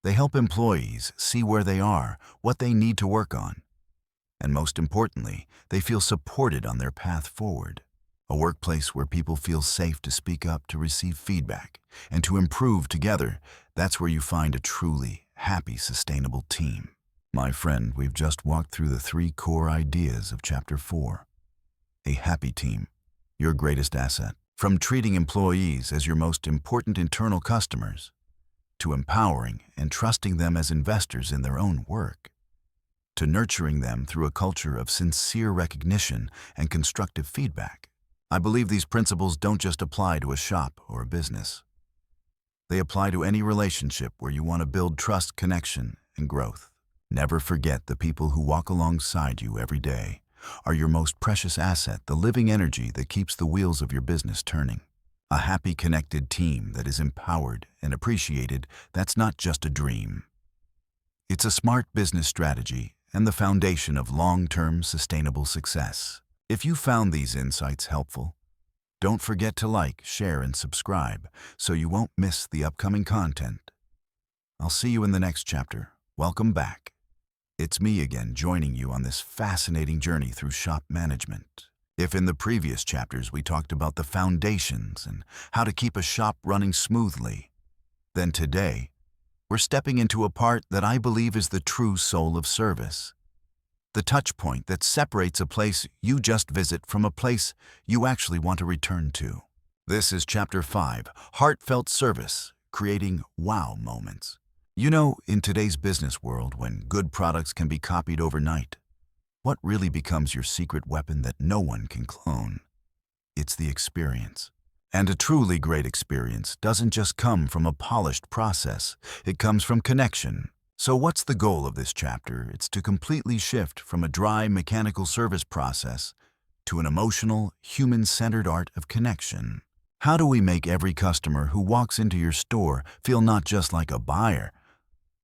They help employees see where they are, what they need to work on, and most importantly, they feel supported on their path forward. A workplace where people feel safe to speak up, to receive feedback, and to improve together, that's where you find a truly happy, sustainable team. My friend, we've just walked through the 3 core ideas of Chapter 4. A happy team, your greatest asset. From treating employees as your most important internal customers, to empowering and trusting them as investors in their own work, to nurturing them through a culture of sincere recognition and constructive feedback. I believe these principles don't just apply to a shop or a business. They apply to any relationship where you want to build trust, connection, and growth. Never forget the people who walk alongside you every day are your most precious asset, the living energy that keeps the wheels of your business turning. A happy, connected team that is empowered and appreciated, that's not just a dream. It's a smart business strategy and the foundation of long-term sustainable success. If you found these insights helpful, don't forget to like, share, and subscribe so you won't miss the upcoming content. I'll see you in the next chapter. Welcome back. It's me again joining you on this fascinating journey through shop management. If in the previous chapters we talked about the foundations and how to keep a shop running smoothly, then today we're stepping into a part that I believe is the true soul of service. The touch point that separates a place you just visit from a place you actually want to return to. This is Chapter 5, Heartfelt Service, Creating Wow Moments. You know, in today's business world, when good products can be copied overnight, what really becomes your secret weapon that no one can clone? It's the experience. And a truly great experience doesn't just come from a polished process, it comes from connection. So what's the goal of this chapter? It's to completely shift from a dry mechanical service process to an emotional, human-centered art of connection. How do we make every customer who walks into your store feel not just like a buyer,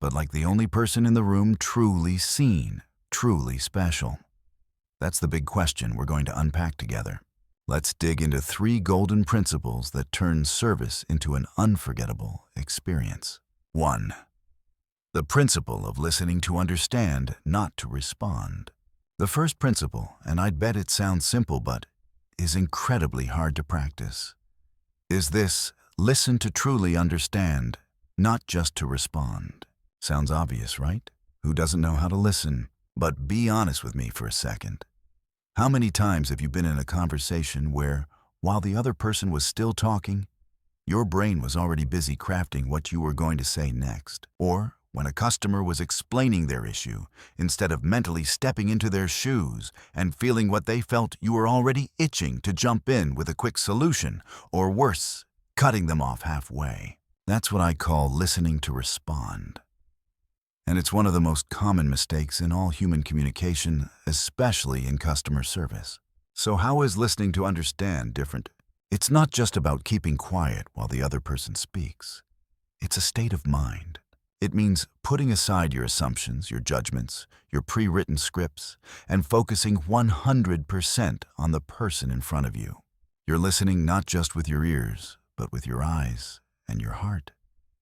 but like the only person in the room truly seen, truly special? That's the big question we're going to unpack together. Let's dig into 3 golden principles that turn service into an unforgettable experience. 1. The principle of listening to understand, not to respond. The first principle, and I'd bet it sounds simple but is incredibly hard to practice, is this: listen to truly understand, not just to respond. Sounds obvious, right? Who doesn't know how to listen? But be honest with me for a second. How many times have you been in a conversation where, while the other person was still talking, your brain was already busy crafting what you were going to say next? Or when a customer was explaining their issue, instead of mentally stepping into their shoes and feeling what they felt, you were already itching to jump in with a quick solution, or worse, cutting them off halfway. That's what I call listening to respond. And it's one of the most common mistakes in all human communication, especially in customer service. So how is listening to understand different? It's not just about keeping quiet while the other person speaks. It's a state of mind. It means putting aside your assumptions, your judgments, your pre-written scripts, and focusing 100% on the person in front of you. You're listening not just with your ears, but with your eyes and your heart.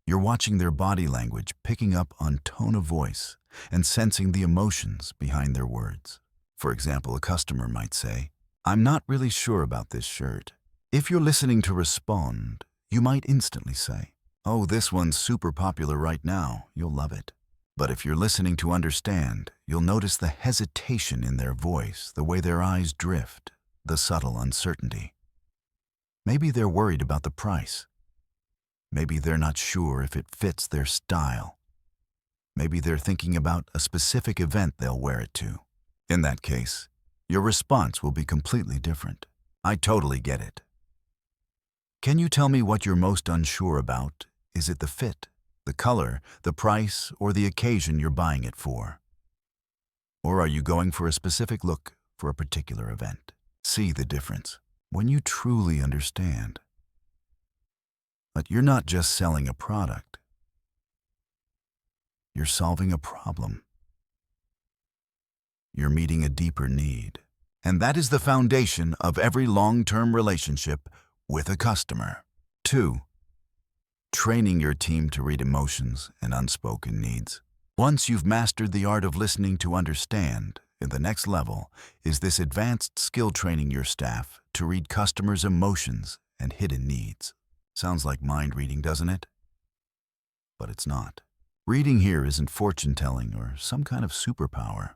You're watching their body language, picking up on tone of voice, and sensing the emotions behind their words. For example, a customer might say, "I'm not really sure about this shirt." If you're listening to respond, you might instantly say, "Oh, this one's super popular right now, you'll love it." But if you're listening to understand, you'll notice the hesitation in their voice, the way their eyes drift, the subtle uncertainty. Maybe they're worried about the price. Maybe they're not sure if it fits their style. Maybe they're thinking about a specific event they'll wear it to. In that case, your response will be completely different. "I totally get it. Can you tell me what you're most unsure about?" Is it the fit, the color, the price, or the occasion you're buying it for? Or are you going for a specific look for a particular event? See the difference when you truly understand. But you're not just selling a product. You're solving a problem. You're meeting a deeper need. And that is the foundation of every long-term relationship with a customer. 2. Training your team to read emotions and unspoken needs. Once you've mastered the art of listening to understand, the next level is this advanced skill training your staff to read customers' emotions and hidden needs. Sounds like mind reading, doesn't it? But it's not. Reading here isn't fortune-telling or some kind of superpower.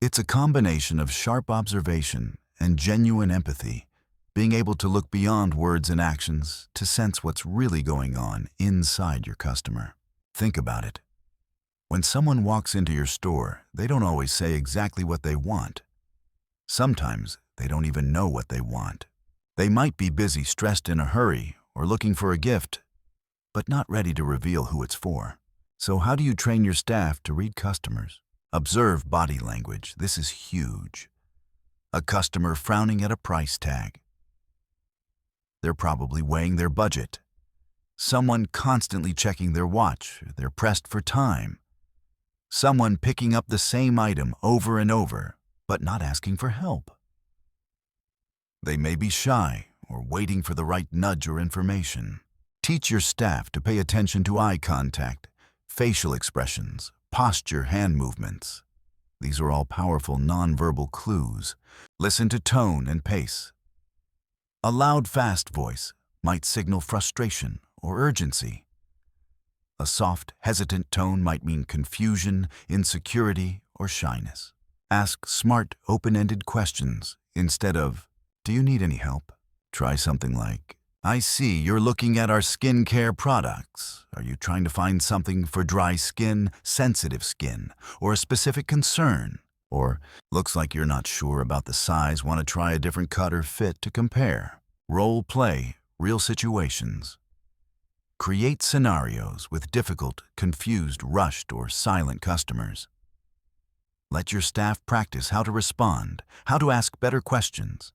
It's a combination of sharp observation and genuine empathy, being able to look beyond words and actions to sense what's really going on inside your customer. Think about it. When someone walks into your store, they don't always say exactly what they want. Sometimes they don't even know what they want. They might be busy, stressed, in a hurry, or looking for a gift, but not ready to reveal who it's for. So how do you train your staff to read customers? Observe body language. This is huge. A customer frowning at a price tag. They're probably weighing their budget. Someone constantly checking their watch. They're pressed for time. Someone picking up the same item over and over, but not asking for help. They may be shy or waiting for the right nudge or information. Teach your staff to pay attention to eye contact, facial expressions, posture, hand movements. These are all powerful nonverbal clues. Listen to tone and pace. A loud, fast voice might signal frustration or urgency. A soft, hesitant tone might mean confusion, insecurity, or shyness. Ask smart, open-ended questions instead of, "Do you need any help?" Try something like, "I see you're looking at our skincare products. Are you trying to find something for dry skin, sensitive skin, or a specific concern?" Or, "Looks like you're not sure about the size, want to try a different cut or fit to compare." Role play, real situations. Create scenarios with difficult, confused, rushed, or silent customers. Let your staff practice how to respond, how to ask better questions,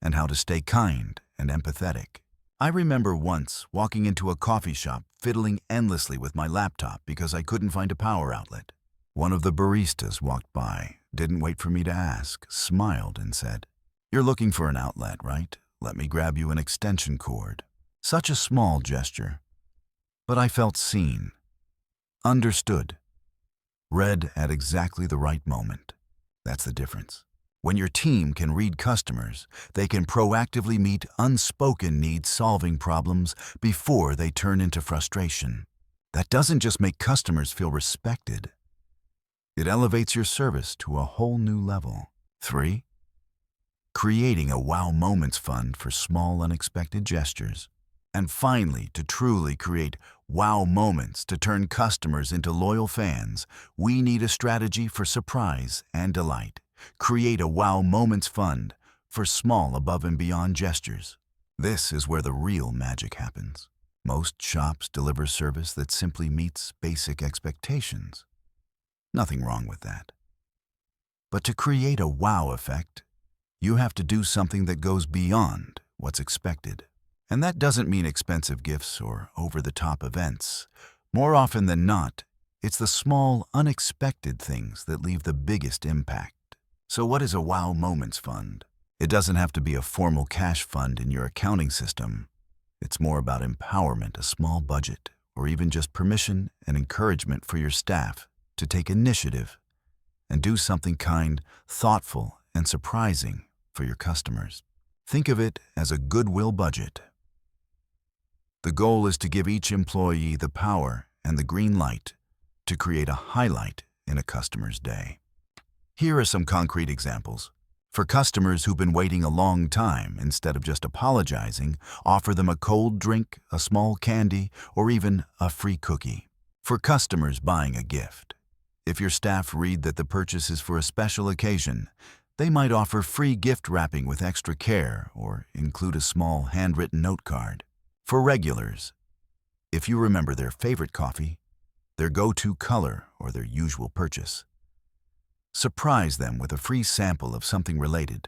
and how to stay kind and empathetic. I remember once walking into a coffee shop fiddling endlessly with my laptop because I couldn't find a power outlet. One of the baristas walked by, didn't wait for me to ask, smiled and said, "You're looking for an outlet, right? Let me grab you an extension cord." Such a small gesture, but I felt seen, understood, read at exactly the right moment. That's the difference. When your team can read customers, they can proactively meet unspoken needs-solving problems before they turn into frustration. That doesn't just make customers feel respected. It elevates your service to a whole new level. 3. Creating a wow moments fund for small unexpected gestures. And finally, to truly create wow moments to turn customers into loyal fans, we need a strategy for surprise and delight. Create a wow moments fund for small above and beyond gestures. This is where the real magic happens. Most shops deliver service that simply meets basic expectations. Nothing wrong with that. But to create a wow effect, you have to do something that goes beyond what's expected. And that doesn't mean expensive gifts or over-the-top events. More often than not, it's the small, unexpected things that leave the biggest impact. So what is a wow moments fund? It doesn't have to be a formal cash fund in your accounting system. It's more about empowerment, a small budget, or even just permission and encouragement for your staff to take initiative and do something kind, thoughtful, and surprising for your customers. Think of it as a goodwill budget. The goal is to give each employee the power and the green light to create a highlight in a customer's day. Here are some concrete examples. For customers who've been waiting a long time, instead of just apologizing, offer them a cold drink, a small candy, or even a free cookie. For customers buying a gift, if your staff read that the purchase is for a special occasion, they might offer free gift wrapping with extra care or include a small handwritten note card. For regulars, If you remember their favorite coffee, their go-to color, or their usual purchase, surprise them with a free sample of something related,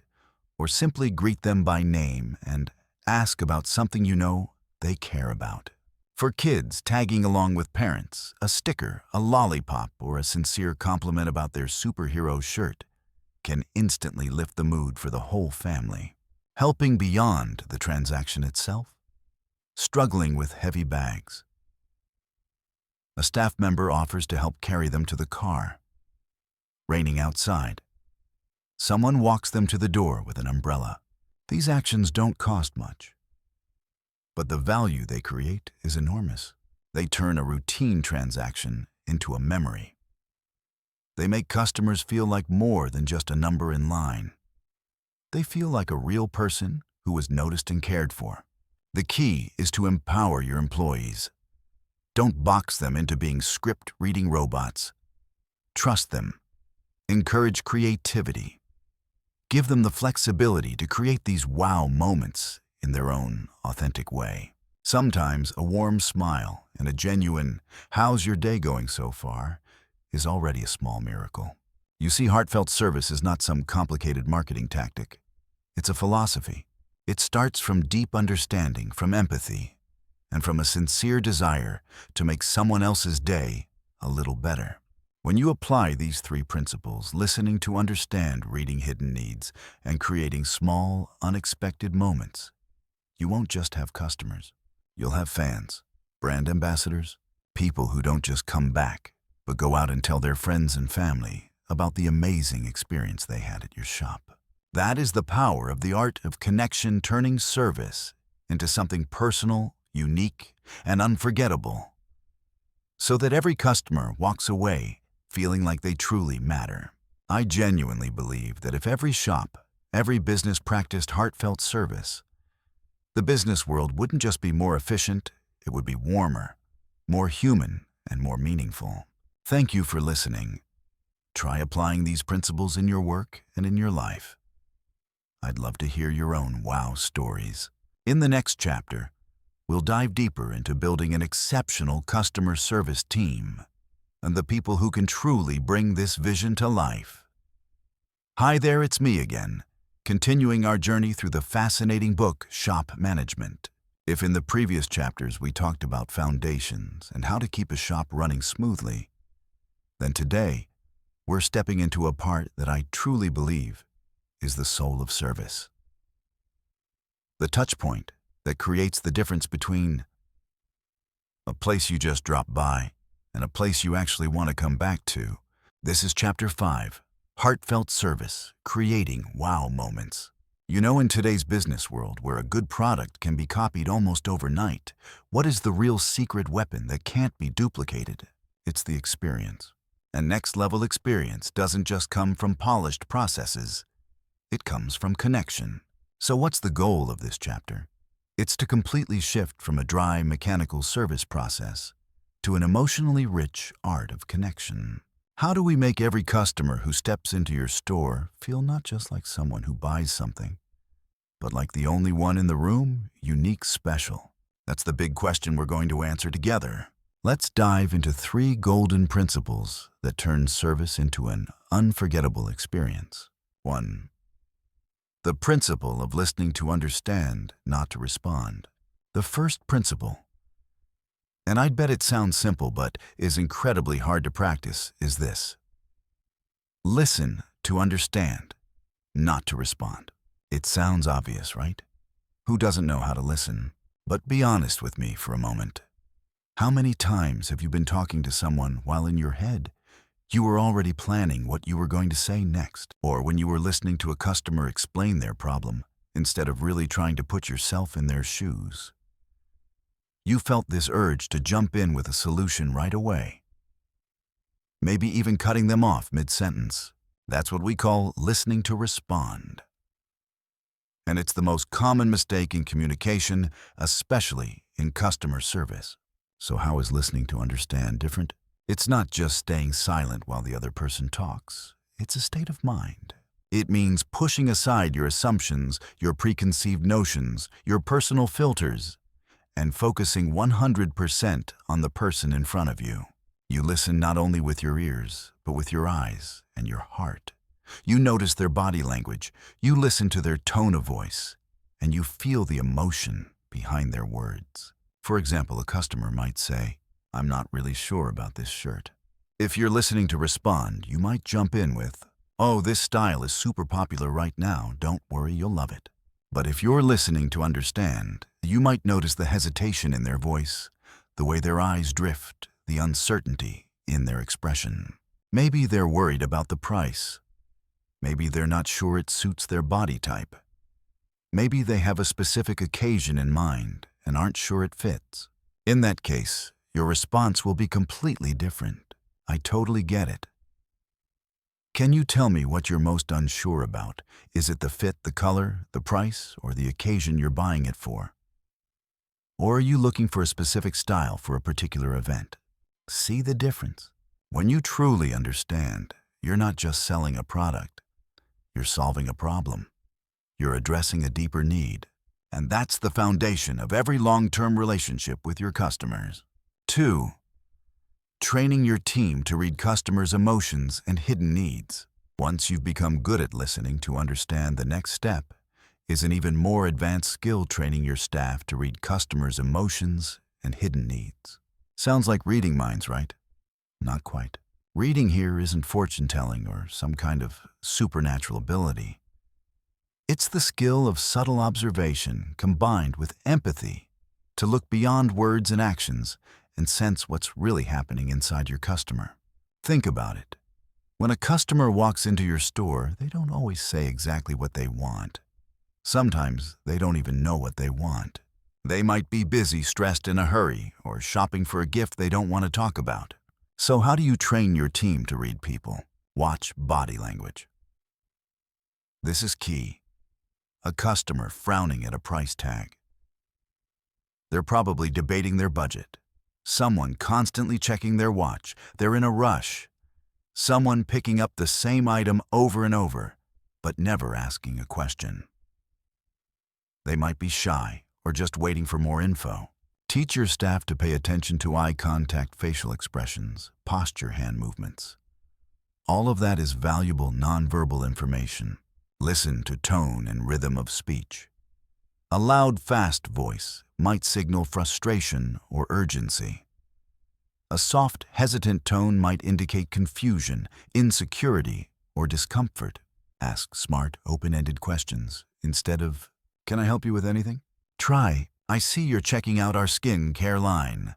or simply greet them by name and ask about something you know they care about. For kids, tagging along with parents, a sticker, a lollipop, or a sincere compliment about their superhero shirt can instantly lift the mood for the whole family. Helping beyond the transaction itself, struggling with heavy bags. A staff member offers to help carry them to the car. Raining outside. Someone walks them to the door with an umbrella. These actions don't cost much, but the value they create is enormous. They turn a routine transaction into a memory. They make customers feel like more than just a number in line. They feel like a real person who was noticed and cared for. The key is to empower your employees. Don't box them into being script-reading robots. Trust them. Encourage creativity. Give them the flexibility to create these wow moments in their own authentic way. Sometimes a warm smile and a genuine, "How's your day going so far?" is already a small miracle. You see, heartfelt service is not some complicated marketing tactic. It's a philosophy. It starts from deep understanding, from empathy, and from a sincere desire to make someone else's day a little better. When you apply these three principles, listening to understand, reading hidden needs, and creating small, unexpected moments, you won't just have customers. You'll have fans, brand ambassadors, people who don't just come back, but go out and tell their friends and family about the amazing experience they had at your shop. That is the power of the art of connection, turning service into something personal, unique, and unforgettable, so that every customer walks away feeling like they truly matter. I genuinely believe that if every shop, every business practiced heartfelt service, the business world wouldn't just be more efficient, it would be warmer, more human, and more meaningful. Thank you for listening. Try applying these principles in your work and in your life. I'd love to hear your own wow stories. In the next chapter, we'll dive deeper into building an exceptional customer service team and the people who can truly bring this vision to life. Hi there, it's me again, continuing our journey through the fascinating book, Shop Management. If in the previous chapters we talked about foundations and how to keep a shop running smoothly, then today we're stepping into a part that I truly believe is the soul of service. The touch point that creates the difference between a place you just drop by and a place you actually want to come back to. This is Chapter 5, Heartfelt Service, Creating Wow Moments. You know, in today's business world, where a good product can be copied almost overnight, what is the real secret weapon that can't be duplicated? It's the experience. And next-level experience doesn't just come from polished processes. It comes from connection. So what's the goal of this chapter? It's to completely shift from a dry, mechanical service process to an emotionally rich art of connection. How do we make every customer who steps into your store feel not just like someone who buys something, but like the only one in the room, unique, special? That's the big question we're going to answer together. Let's dive into 3 golden principles that turn service into an unforgettable experience. 1. The principle of listening to understand, not to respond. The first principle, and I'd bet it sounds simple but is incredibly hard to practice, is this. Listen to understand, not to respond. It sounds obvious, right? Who doesn't know how to listen? But be honest with me for a moment. How many times have you been talking to someone while in your head you were already planning what you were going to say next? Or when you were listening to a customer explain their problem, instead of really trying to put yourself in their shoes, you felt this urge to jump in with a solution right away, maybe even cutting them off mid-sentence. That's what we call listening to respond. And it's the most common mistake in communication, especially in customer service. So how is listening to understand different? It's not just staying silent while the other person talks. It's a state of mind. It means pushing aside your assumptions, your preconceived notions, your personal filters, and focusing 100% on the person in front of you. You listen not only with your ears, but with your eyes and your heart. You notice their body language, you listen to their tone of voice, and you feel the emotion behind their words. For example, a customer might say, "I'm not really sure about this shirt." If you're listening to respond, you might jump in with, "Oh, this style is super popular right now. Don't worry, you'll love it." But if you're listening to understand, you might notice the hesitation in their voice, the way their eyes drift, the uncertainty in their expression. Maybe they're worried about the price. Maybe they're not sure it suits their body type. Maybe they have a specific occasion in mind and aren't sure it fits. In that case, your response will be completely different. "I totally get it. Can you tell me what you're most unsure about? Is it the fit, the color, the price, or the occasion you're buying it for? Or are you looking for a specific style for a particular event?" See the difference? When you truly understand, you're not just selling a product. You're solving a problem. You're addressing a deeper need. And that's the foundation of every long-term relationship with your customers. 2. Training your team to read customers' emotions and hidden needs. Once you've become good at listening to understand, the next step is an even more advanced skill: training your staff to read customers' emotions and hidden needs. Sounds like reading minds, right? Not quite. Reading here isn't fortune-telling or some kind of supernatural ability. It's the skill of subtle observation combined with empathy to look beyond words and actions and sense what's really happening inside your customer. Think about it. When a customer walks into your store, they don't always say exactly what they want. Sometimes they don't even know what they want. They might be busy, stressed, in a hurry, or shopping for a gift they don't want to talk about. So how do you train your team to read people? Watch body language. This is key. A customer frowning at a price tag. They're probably debating their budget. Someone constantly checking their watch. They're in a rush. Someone picking up the same item over and over, but never asking a question. They might be shy or just waiting for more info. Teach your staff to pay attention to eye contact, facial expressions, posture, hand movements. All of that is valuable nonverbal information. Listen to tone and rhythm of speech. A loud, fast voice might signal frustration or urgency. A soft, hesitant tone might indicate confusion, insecurity, or discomfort. Ask smart, open-ended questions instead of, "Can I help you with anything?" Try, "I see you're checking out our skin care line.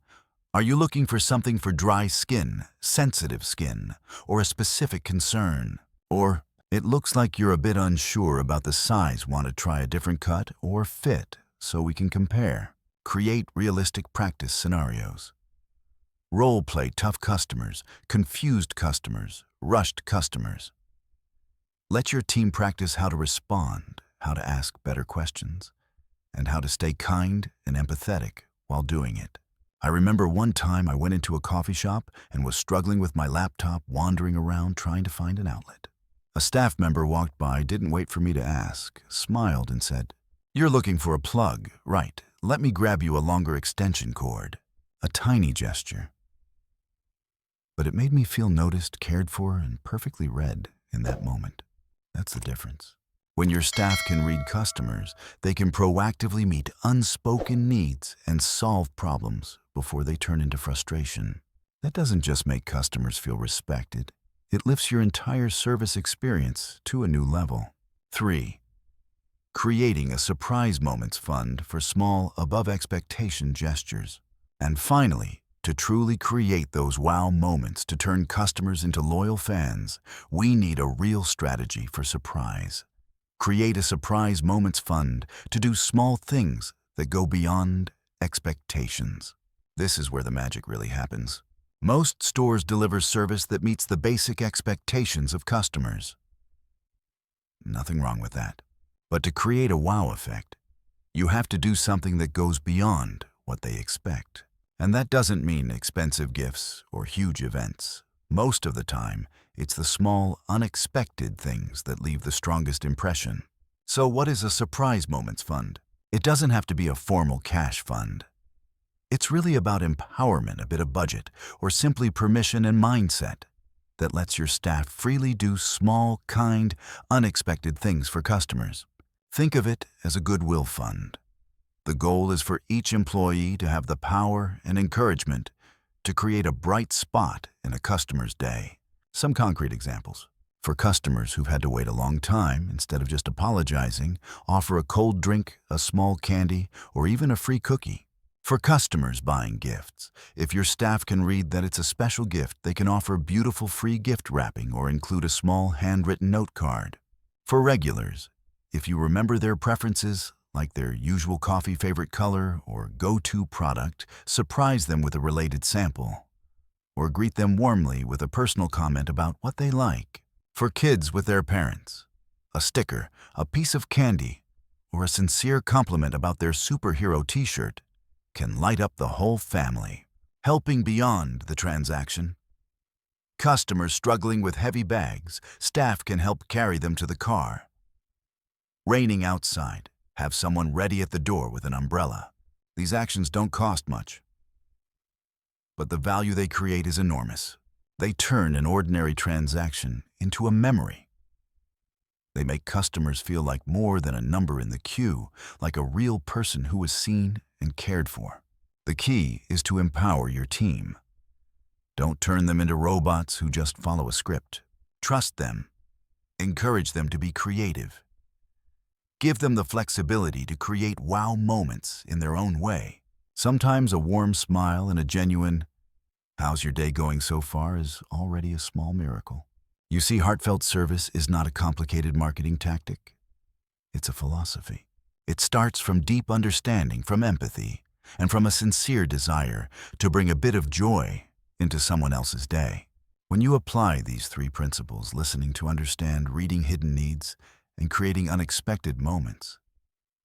Are you looking for something for dry skin, sensitive skin, or a specific concern?" Or, "It looks like you're a bit unsure about the size. Want to try a different cut or fit so we can compare?" Create realistic practice scenarios. Role-play tough customers, confused customers, rushed customers. Let your team practice how to respond, how to ask better questions, and how to stay kind and empathetic while doing it. I remember one time I went into a coffee shop and was struggling with my laptop, wandering around trying to find an outlet. A staff member walked by, didn't wait for me to ask, smiled and said, "You're looking for a plug, right? Let me grab you a longer extension cord." A tiny gesture. But it made me feel noticed, cared for, and perfectly read in that moment. That's the difference. When your staff can read customers, they can proactively meet unspoken needs and solve problems before they turn into frustration. That doesn't just make customers feel respected. It lifts your entire service experience to a new level. 3. Creating a surprise moments fund for small, above-expectation gestures. And finally, to truly create those wow moments to turn customers into loyal fans, we need a real strategy for surprise. Create a surprise moments fund to do small things that go beyond expectations. This is where the magic really happens. Most stores deliver service that meets the basic expectations of customers. Nothing wrong with that. But to create a wow effect, you have to do something that goes beyond what they expect. And that doesn't mean expensive gifts or huge events. Most of the time, it's the small, unexpected things that leave the strongest impression. So what is a surprise moments fund? It doesn't have to be a formal cash fund. It's really about empowerment, a bit of budget, or simply permission and mindset that lets your staff freely do small, kind, unexpected things for customers. Think of it as a goodwill fund. The goal is for each employee to have the power and encouragement to create a bright spot in a customer's day. Some concrete examples. For customers who've had to wait a long time, instead of just apologizing, offer a cold drink, a small candy, or even a free cookie. For customers buying gifts, if your staff can read that it's a special gift, they can offer beautiful free gift wrapping or include a small handwritten note card. For regulars, if you remember their preferences, like their usual coffee favorite color or go-to product, surprise them with a related sample. Or greet them warmly with a personal comment about what they like. For kids with their parents, a sticker, a piece of candy, or a sincere compliment about their superhero t-shirt can light up the whole family. Helping beyond the transaction. Customers struggling with heavy bags, staff can help carry them to the car. Raining outside, have someone ready at the door with an umbrella. These actions don't cost much, but the value they create is enormous. They turn an ordinary transaction into a memory. They make customers feel like more than a number in the queue, like a real person who was seen and cared for. The key is to empower your team. Don't turn them into robots who just follow a script. Trust them. Encourage them to be creative. Give them the flexibility to create wow moments in their own way. Sometimes a warm smile and a genuine, "How's your day going so far?" is already a small miracle. You see, heartfelt service is not a complicated marketing tactic. It's a philosophy. It starts from deep understanding, from empathy, and from a sincere desire to bring a bit of joy into someone else's day. When you apply these three principles, listening to understand, reading hidden needs, and creating unexpected moments,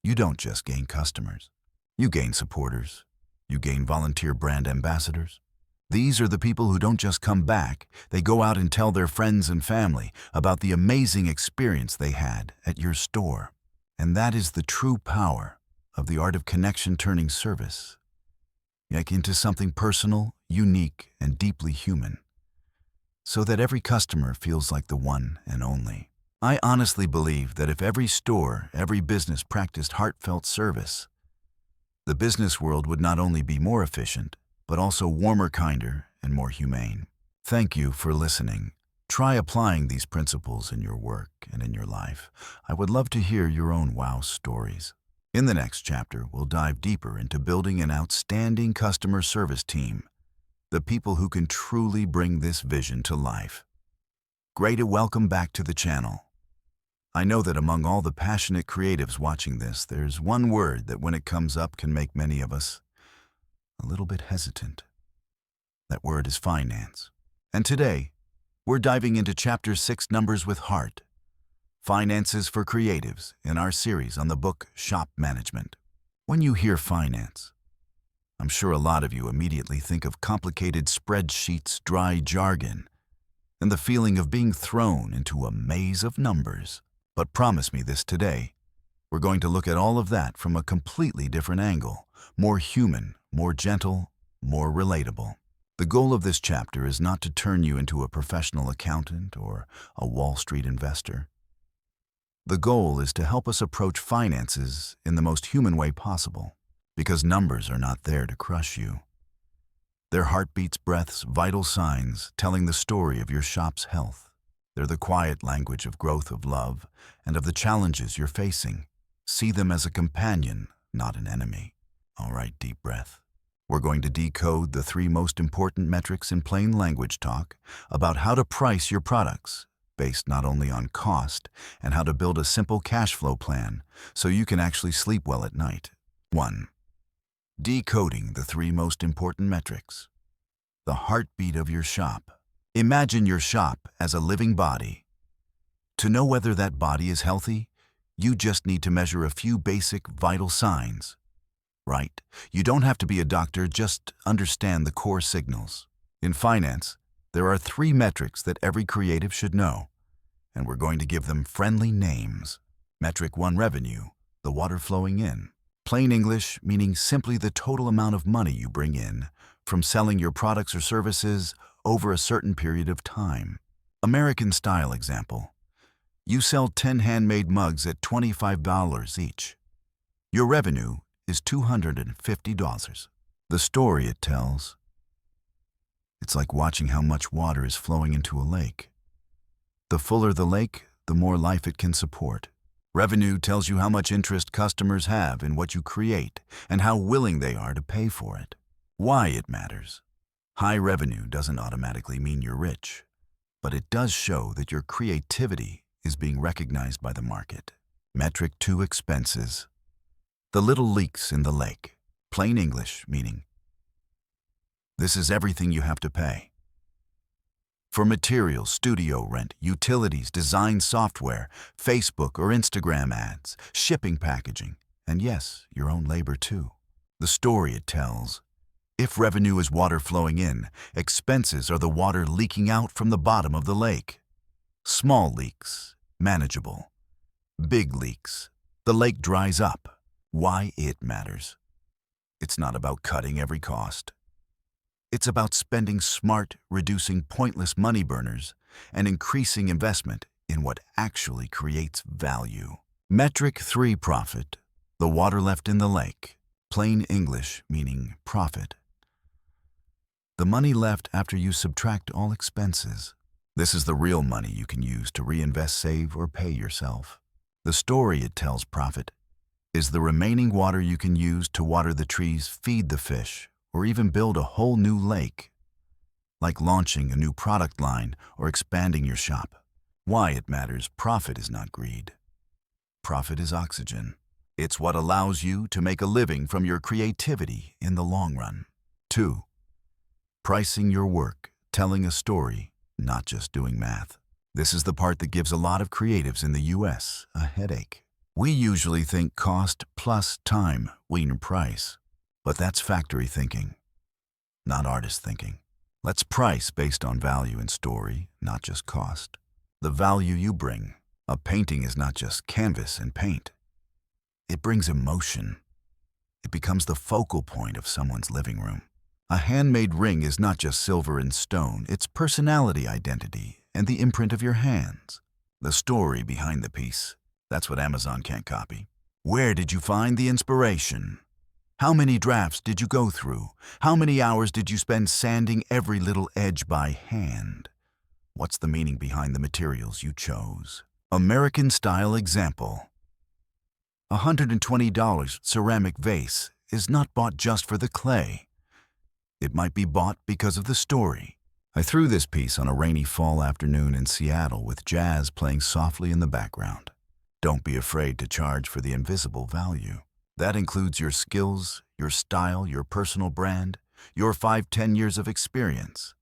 you don't just gain customers. You gain supporters. You gain volunteer brand ambassadors. These are the people who don't just come back, they go out and tell their friends and family about the amazing experience they had at your store. And that is the true power of the art of connection, turning service into something personal, unique, and deeply human, so that every customer feels like the one and only. I honestly believe that if every store, every business practiced heartfelt service, the business world would not only be more efficient, but also warmer, kinder, and more humane. Thank you for listening. Try applying these principles in your work and in your life. I would love to hear your own wow stories. In the next chapter, we'll dive deeper into building an outstanding customer service team, the people who can truly bring this vision to life. Great, welcome back to the channel. I know that among all the passionate creatives watching this, there's one word that when it comes up can make many of us a little bit hesitant. That word is finance. And today, we're diving into Chapter 6, Numbers with Heart, Finances for Creatives, in our series on the book Shop Management. When you hear finance, I'm sure a lot of you immediately think of complicated spreadsheets, dry jargon, and the feeling of being thrown into a maze of numbers. But promise me this today, we're going to look at all of that from a completely different angle, more human, more gentle, more relatable. The goal of this chapter is not to turn you into a professional accountant or a Wall Street investor. The goal is to help us approach finances in the most human way possible, because numbers are not there to crush you. They're heartbeats, breaths, vital signs telling the story of your shop's health. They're the quiet language of growth, of love, and of the challenges you're facing. See them as a companion, not an enemy. All right, deep breath. We're going to decode the 3 most important metrics in plain language talk about how to price your products, based not only on cost, and how to build a simple cash flow plan so you can actually sleep well at night. 1. Decoding the 3 most important metrics. The heartbeat of your shop. Imagine your shop as a living body. To know whether that body is healthy, you just need to measure a few basic vital signs. Right? You don't have to be a doctor, just understand the core signals. In finance, there are 3 metrics that every creative should know, and we're going to give them friendly names. Metric 1, revenue, the water flowing in. Plain English meaning simply the total amount of money you bring in from selling your products or services over a certain period of time. American style example. You sell 10 handmade mugs at $25 each. Your revenue is $250. The story it tells. It's like watching how much water is flowing into a lake. The fuller the lake, the more life it can support. Revenue tells you how much interest customers have in what you create and how willing they are to pay for it. Why it matters. High revenue doesn't automatically mean you're rich, but it does show that your creativity is being recognized by the market. Metric 2 expenses. The little leaks in the lake. Plain English meaning this is everything you have to pay. For materials, studio rent, utilities, design software, Facebook or Instagram ads, shipping, packaging, and yes, your own labor too. The story it tells. If revenue is water flowing in, expenses are the water leaking out from the bottom of the lake. Small leaks, manageable. Big leaks, the lake dries up. Why it matters. It's not about cutting every cost. It's about spending smart, reducing pointless money burners, and increasing investment in what actually creates value. Metric 3 profit. The water left in the lake. Plain English meaning profit. The money left after you subtract all expenses. This is the real money you can use to reinvest, save, or pay yourself. The story it tells profit is the remaining water you can use to water the trees, feed the fish, or even build a whole new lake. Like launching a new product line or expanding your shop. Why it matters. Profit is not greed. Profit is oxygen. It's what allows you to make a living from your creativity in the long run. 2. Pricing your work, telling a story, not just doing math. This is the part that gives a lot of creatives in the US a headache. We usually think cost plus time, win price. But that's factory thinking, not artist thinking. Let's price based on value and story, not just cost. The value you bring. A painting is not just canvas and paint. It brings emotion. It becomes the focal point of someone's living room. A handmade ring is not just silver and stone, it's personality, identity, and the imprint of your hands. The story behind the piece. That's what Amazon can't copy. Where did you find the inspiration? How many drafts did you go through? How many hours did you spend sanding every little edge by hand? What's the meaning behind the materials you chose? American style example. $120 ceramic vase is not bought just for the clay. It might be bought because of the story. I threw this piece on a rainy fall afternoon in Seattle with jazz playing softly in the background. Don't be afraid to charge for the invisible value. That includes your skills, your style, your personal brand, your 5-10 years of experience.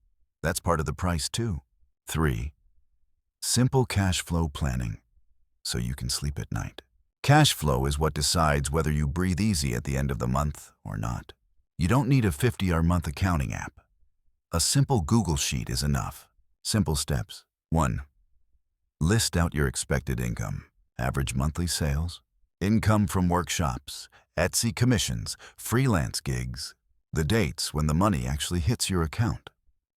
That's part of the price too. 3. Simple cash flow planning, so you can sleep at night. Cash flow is what decides whether you breathe easy at the end of the month or not. You don't need a 50-month accounting app. A simple Google sheet is enough. Simple steps. 1. List out your expected income, average monthly sales, income from workshops, Etsy commissions, freelance gigs, the dates when the money actually hits your account.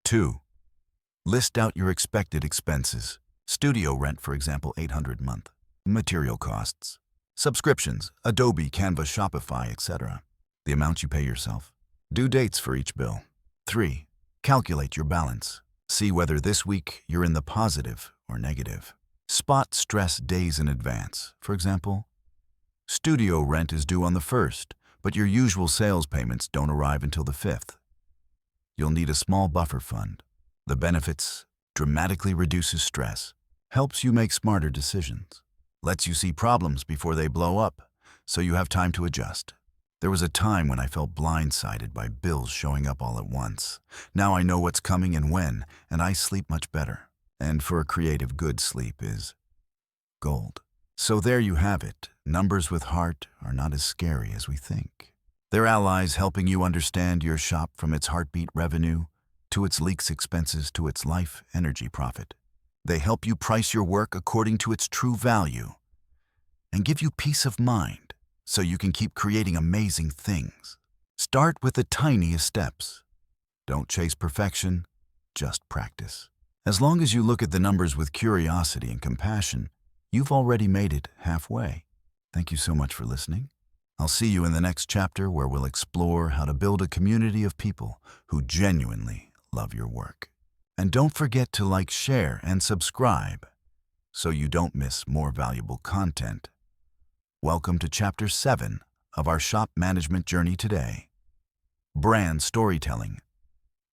2. List out your expected expenses. Studio rent, for example, $800 a month. Material costs. Subscriptions, Adobe, Canva, Shopify, etc. The amount you pay yourself. Due dates for each bill. 3. Calculate your balance. See whether this week you're in the positive or negative. Spot stress days in advance. For example, studio rent is due on the 1st, but your usual sales payments don't arrive until the 5th. You'll need a small buffer fund. The benefits: dramatically reduces stress, helps you make smarter decisions, lets you see problems before they blow up, so you have time to adjust. There was a time when I felt blindsided by bills showing up all at once. Now I know what's coming and when, and I sleep much better. And for a creative, good sleep is gold. So there you have it. Numbers with heart are not as scary as we think. They're allies helping you understand your shop from its heartbeat revenue to its leaks expenses to its life energy profit. They help you price your work according to its true value and give you peace of mind so you can keep creating amazing things. Start with the tiniest steps. Don't chase perfection, just practice. As long as you look at the numbers with curiosity and compassion, you've already made it halfway. Thank you so much for listening. I'll see you in the next chapter where we'll explore how to build a community of people who genuinely love your work. And don't forget to like, share, and subscribe so you don't miss more valuable content. Welcome to Chapter 7 of our shop management journey today. Brand storytelling.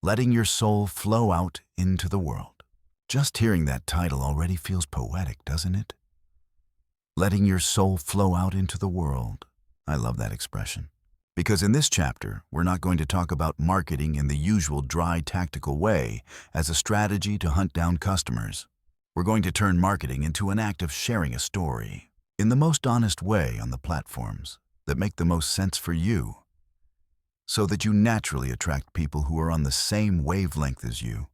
Letting your soul flow out into the world. Just hearing that title already feels poetic, doesn't it? Letting your soul flow out into the world. I love that expression. Because in this chapter, we're not going to talk about marketing in the usual dry, tactical way as a strategy to hunt down customers. We're going to turn marketing into an act of sharing a story in the most honest way on the platforms that make the most sense for you, so that you naturally attract people who are on the same wavelength as you,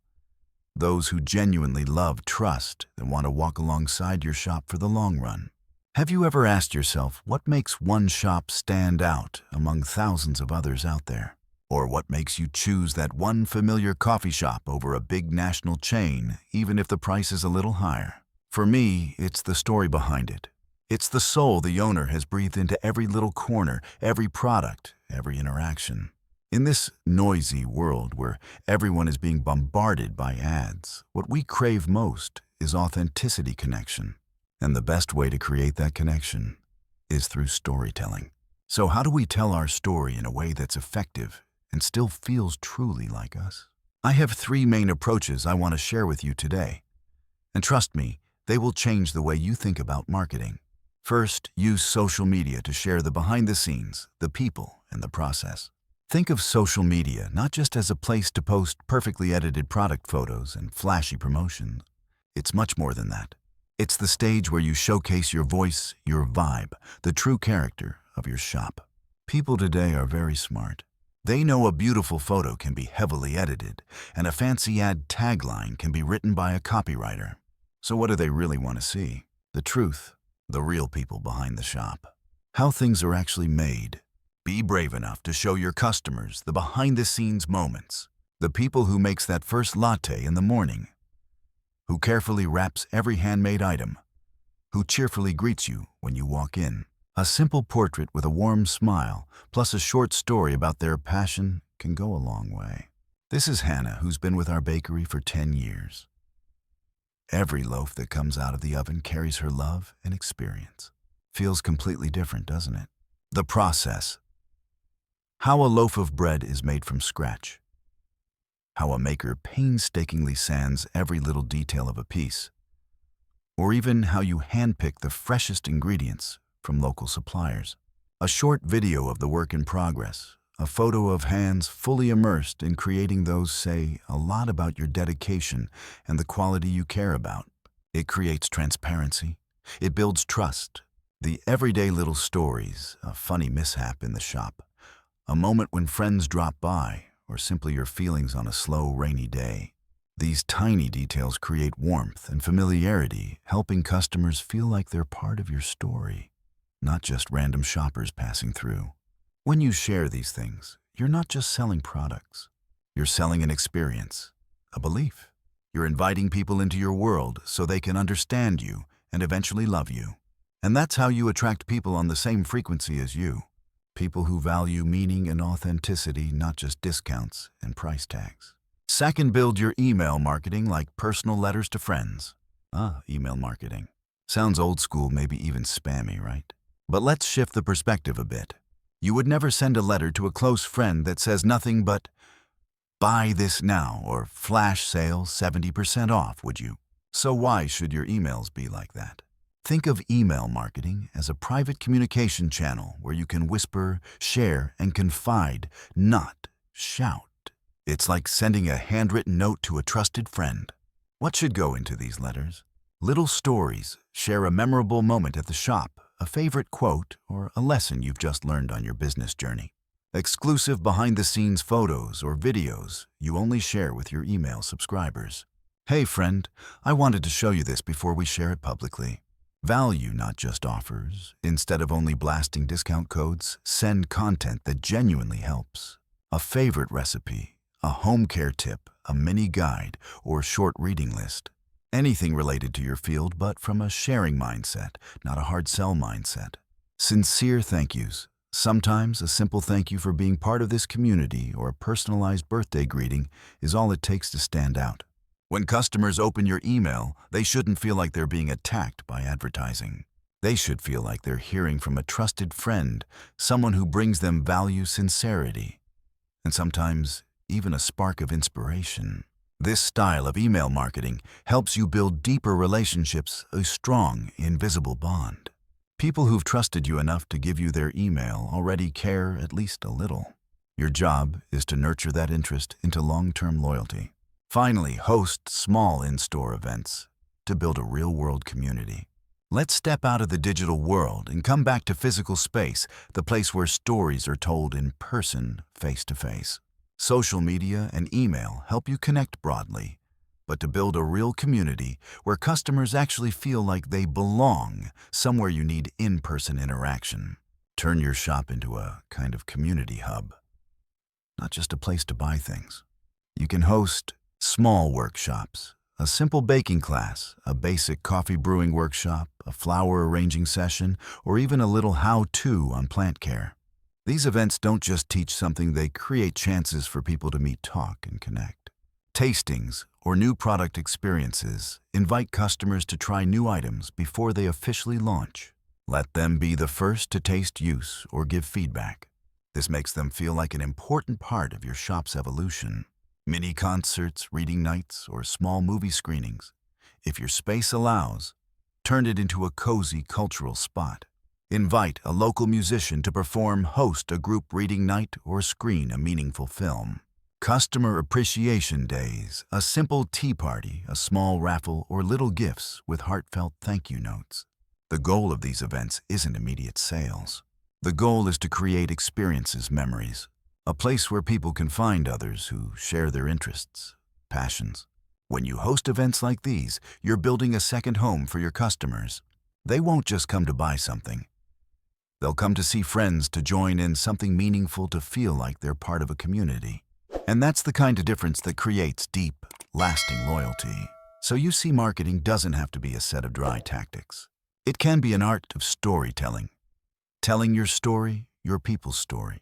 those who genuinely love, trust, and want to walk alongside your shop for the long run. Have you ever asked yourself what makes one shop stand out among thousands of others out there? Or what makes you choose that one familiar coffee shop over a big national chain, even if the price is a little higher? For me, it's the story behind it. It's the soul the owner has breathed into every little corner, every product, every interaction. In this noisy world where everyone is being bombarded by ads, what we crave most is authenticity connection. And the best way to create that connection is through storytelling. So how do we tell our story in a way that's effective and still feels truly like us? I have 3 main approaches I want to share with you today. And trust me, they will change the way you think about marketing. First, use social media to share the behind the scenes, the people, and the process. Think of social media not just as a place to post perfectly edited product photos and flashy promotions. It's much more than that. It's the stage where you showcase your voice, your vibe, the true character of your shop. People today are very smart. They know a beautiful photo can be heavily edited, and a fancy ad tagline can be written by a copywriter. So what do they really want to see? The truth. The real people behind the shop. How things are actually made. Be brave enough to show your customers the behind-the-scenes moments. The people who makes that first latte in the morning. Who carefully wraps every handmade item. Who cheerfully greets you when you walk in. A simple portrait with a warm smile, plus a short story about their passion, can go a long way. This is Hannah, who's been with our bakery for 10 years. Every loaf that comes out of the oven carries her love and experience. Feels completely different, doesn't it? The process. How a loaf of bread is made from scratch. How a maker painstakingly sands every little detail of a piece. Or even how you handpick the freshest ingredients from local suppliers. A short video of the work in progress. A photo of hands fully immersed in creating those say a lot about your dedication and the quality you care about. It creates transparency. It builds trust. The everyday little stories, a funny mishap in the shop, a moment when friends drop by, or simply your feelings on a slow, rainy day. These tiny details create warmth and familiarity, helping customers feel like they're part of your story, not just random shoppers passing through. When you share these things, you're not just selling products. You're selling an experience, a belief. You're inviting people into your world so they can understand you and eventually love you. And that's how you attract people on the same frequency as you. People who value meaning and authenticity, not just discounts and price tags. Second, build your email marketing like personal letters to friends. Email marketing. Sounds old school, maybe even spammy, right? But let's shift the perspective a bit. You would never send a letter to a close friend that says nothing but, "Buy this now," or "Flash sale 70% off," would you? So why should your emails be like that? Think of email marketing as a private communication channel where you can whisper, share, and confide, not shout. It's like sending a handwritten note to a trusted friend. What should go into these letters? Little stories. Share a memorable moment at the shop, a favorite quote, or a lesson you've just learned on your business journey. Exclusive behind-the-scenes photos or videos you only share with your email subscribers. Hey friend, I wanted to show you this before we share it publicly. Value, not just offers. Instead of only blasting discount codes, send content that genuinely helps. A favorite recipe, a home care tip, a mini guide, or short reading list. Anything related to your field, but from a sharing mindset, not a hard sell mindset. Sincere thank yous. Sometimes a simple thank you for being part of this community or a personalized birthday greeting is all it takes to stand out. When customers open your email, they shouldn't feel like they're being attacked by advertising. They should feel like they're hearing from a trusted friend, someone who brings them value, sincerity, and sometimes even a spark of inspiration. This style of email marketing helps you build deeper relationships, a strong, invisible bond. People who've trusted you enough to give you their email already care at least a little. Your job is to nurture that interest into long-term loyalty. Finally, host small in-store events to build a real-world community. Let's step out of the digital world and come back to physical space, the place where stories are told in person, face-to-face. Social media and email help you connect broadly, but to build a real community where customers actually feel like they belong, somewhere you need in-person interaction. Turn your shop into a kind of community hub, not just a place to buy things. You can host small workshops, a simple baking class, a basic coffee brewing workshop, a flower arranging session, or even a little how-to on plant care. These events don't just teach something, they create chances for people to meet, talk, and connect. Tastings, or new product experiences, invite customers to try new items before they officially launch. Let them be the first to taste use or give feedback. This makes them feel like an important part of your shop's evolution. Mini concerts, reading nights, or small movie screenings. If your space allows, turn it into a cozy cultural spot. Invite a local musician to perform, host a group reading night, or screen a meaningful film. Customer appreciation days, a simple tea party, a small raffle, or little gifts with heartfelt thank you notes. The goal of these events isn't immediate sales. The goal is to create experiences, memories. A place where people can find others who share their interests, passions. When you host events like these, you're building a second home for your customers. They won't just come to buy something. They'll come to see friends, to join in something meaningful, to feel like they're part of a community. And that's the kind of difference that creates deep, lasting loyalty. So you see, marketing doesn't have to be a set of dry tactics. It can be an art of storytelling. Telling your story, your people's story.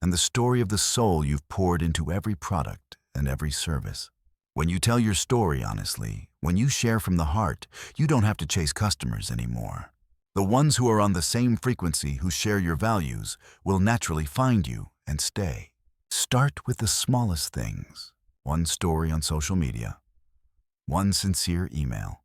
And the story of the soul you've poured into every product and every service. When you tell your story honestly, when you share from the heart, you don't have to chase customers anymore. The ones who are on the same frequency, who share your values, will naturally find you and stay. Start with the smallest things. One story on social media. One sincere email.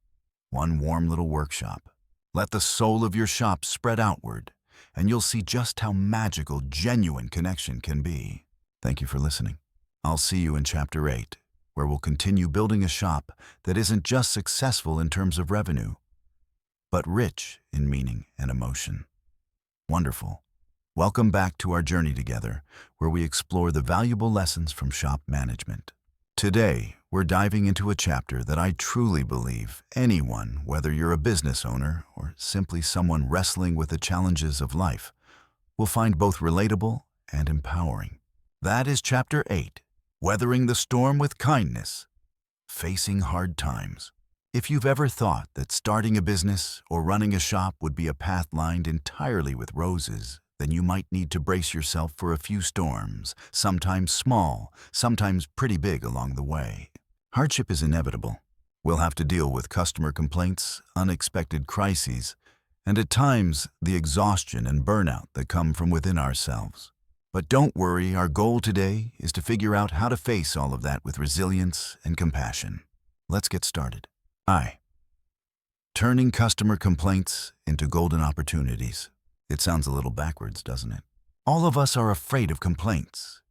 One warm little workshop. Let the soul of your shop spread outward, and you'll see just how magical genuine connection can be. Thank you for listening. I'll see you in Chapter 8, where we'll continue building a shop that isn't just successful in terms of revenue, but rich in meaning and emotion. Wonderful. Welcome back to our journey together, where we explore the valuable lessons from shop management. Today, we're diving into a chapter that I truly believe anyone, whether you're a business owner or simply someone wrestling with the challenges of life, will find both relatable and empowering. That is Chapter 8, Weathering the Storm with Kindness, Facing Hard Times. If you've ever thought that starting a business or running a shop would be a path lined entirely with roses, then you might need to brace yourself for a few storms, sometimes small, sometimes pretty big along the way. Hardship is inevitable. We'll have to deal with customer complaints, unexpected crises, and at times the exhaustion and burnout that come from within ourselves. But don't worry, our goal today is to figure out how to face all of that with resilience and compassion. Let's get started. Turning customer complaints into golden opportunities. It sounds a little backwards, doesn't it? All of us are afraid of complaints.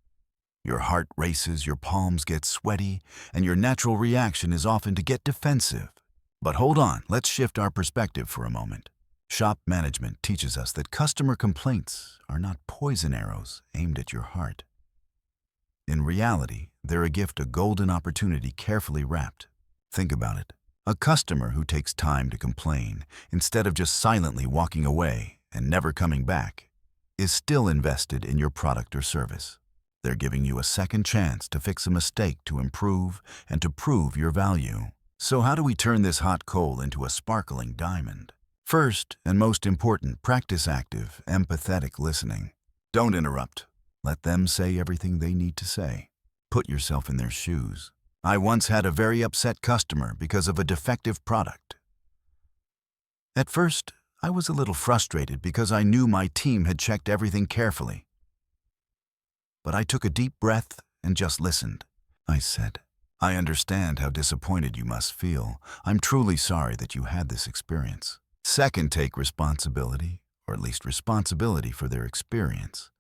Your heart races, your palms get sweaty, and your natural reaction is often to get defensive. But hold on, let's shift our perspective for a moment. Shop management teaches us that customer complaints are not poison arrows aimed at your heart. In reality, they're a gift, a golden opportunity carefully wrapped. Think about it. A customer who takes time to complain, instead of just silently walking away and never coming back, is still invested in your product or service. They're giving you a second chance to fix a mistake, to improve, and to prove your value. So how do we turn this hot coal into a sparkling diamond? First, and most important, practice active, empathetic listening. Don't interrupt. Let them say everything they need to say. Put yourself in their shoes. I once had a very upset customer because of a defective product. At first, I was a little frustrated because I knew my team had checked everything carefully. But I took a deep breath and just listened. I said, "I understand how disappointed you must feel. I'm truly sorry that you had this experience." Second, take responsibility, or at least responsibility for their experience,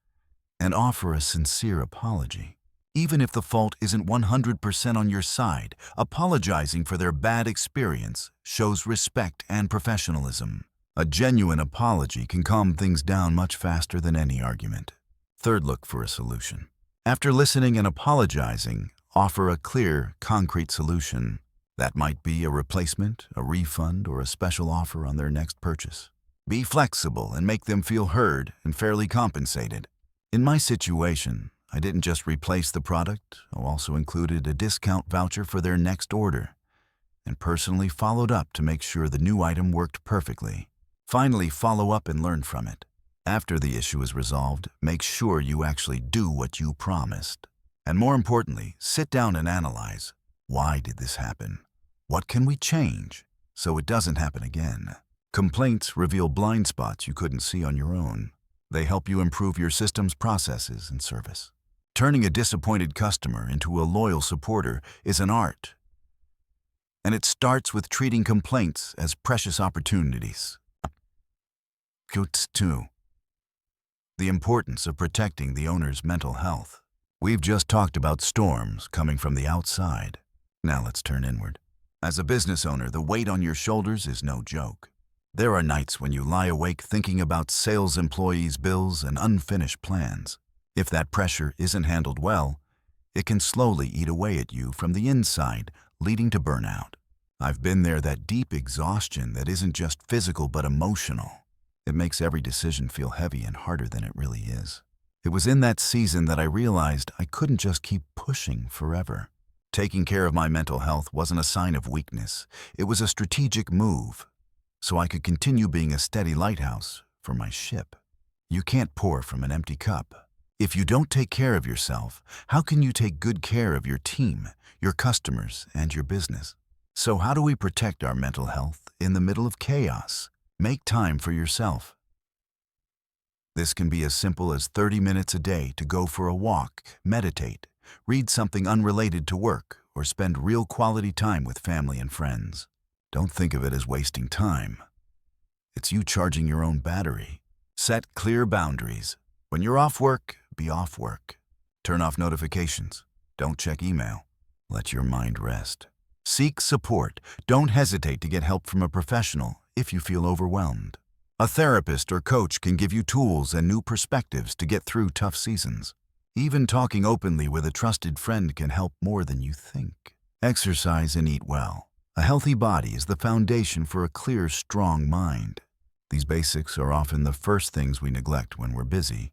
and offer a sincere apology. Even if the fault isn't 100% on your side, apologizing for their bad experience shows respect and professionalism. A genuine apology can calm things down much faster than any argument. Third, look for a solution. After listening and apologizing, offer a clear, concrete solution. That might be a replacement, a refund, or a special offer on their next purchase. Be flexible and make them feel heard and fairly compensated. In my situation, I didn't just replace the product, I also included a discount voucher for their next order, and personally followed up to make sure the new item worked perfectly. Finally, follow up and learn from it. After the issue is resolved, make sure you actually do what you promised. And more importantly, sit down and analyze. Why did this happen? What can we change so it doesn't happen again? Complaints reveal blind spots you couldn't see on your own. They help you improve your system's processes and service. Turning a disappointed customer into a loyal supporter is an art. And it starts with treating complaints as precious opportunities. 2. The importance of protecting the owner's mental health. We've just talked about storms coming from the outside. Now let's turn inward. As a business owner, the weight on your shoulders is no joke. There are nights when you lie awake thinking about sales employees' bills and unfinished plans. If that pressure isn't handled well, it can slowly eat away at you from the inside, leading to burnout. I've been there, that deep exhaustion that isn't just physical but emotional. It makes every decision feel heavy and harder than it really is. It was in that season that I realized I couldn't just keep pushing forever. Taking care of my mental health wasn't a sign of weakness. It was a strategic move, so I could continue being a steady lighthouse for my ship. You can't pour from an empty cup. If you don't take care of yourself, how can you take good care of your team, your customers, and your business? So how do we protect our mental health in the middle of chaos? Make time for yourself. This can be as simple as 30 minutes a day to go for a walk, meditate, read something unrelated to work, or spend real quality time with family and friends. Don't think of it as wasting time. It's you charging your own battery. Set clear boundaries. When you're off work, be off work. Turn off notifications. Don't check email. Let your mind rest. Seek support. Don't hesitate to get help from a professional if you feel overwhelmed. A therapist or coach can give you tools and new perspectives to get through tough seasons. Even talking openly with a trusted friend can help more than you think. Exercise and eat well. A healthy body is the foundation for a clear, strong mind. These basics are often the first things we neglect when we're busy,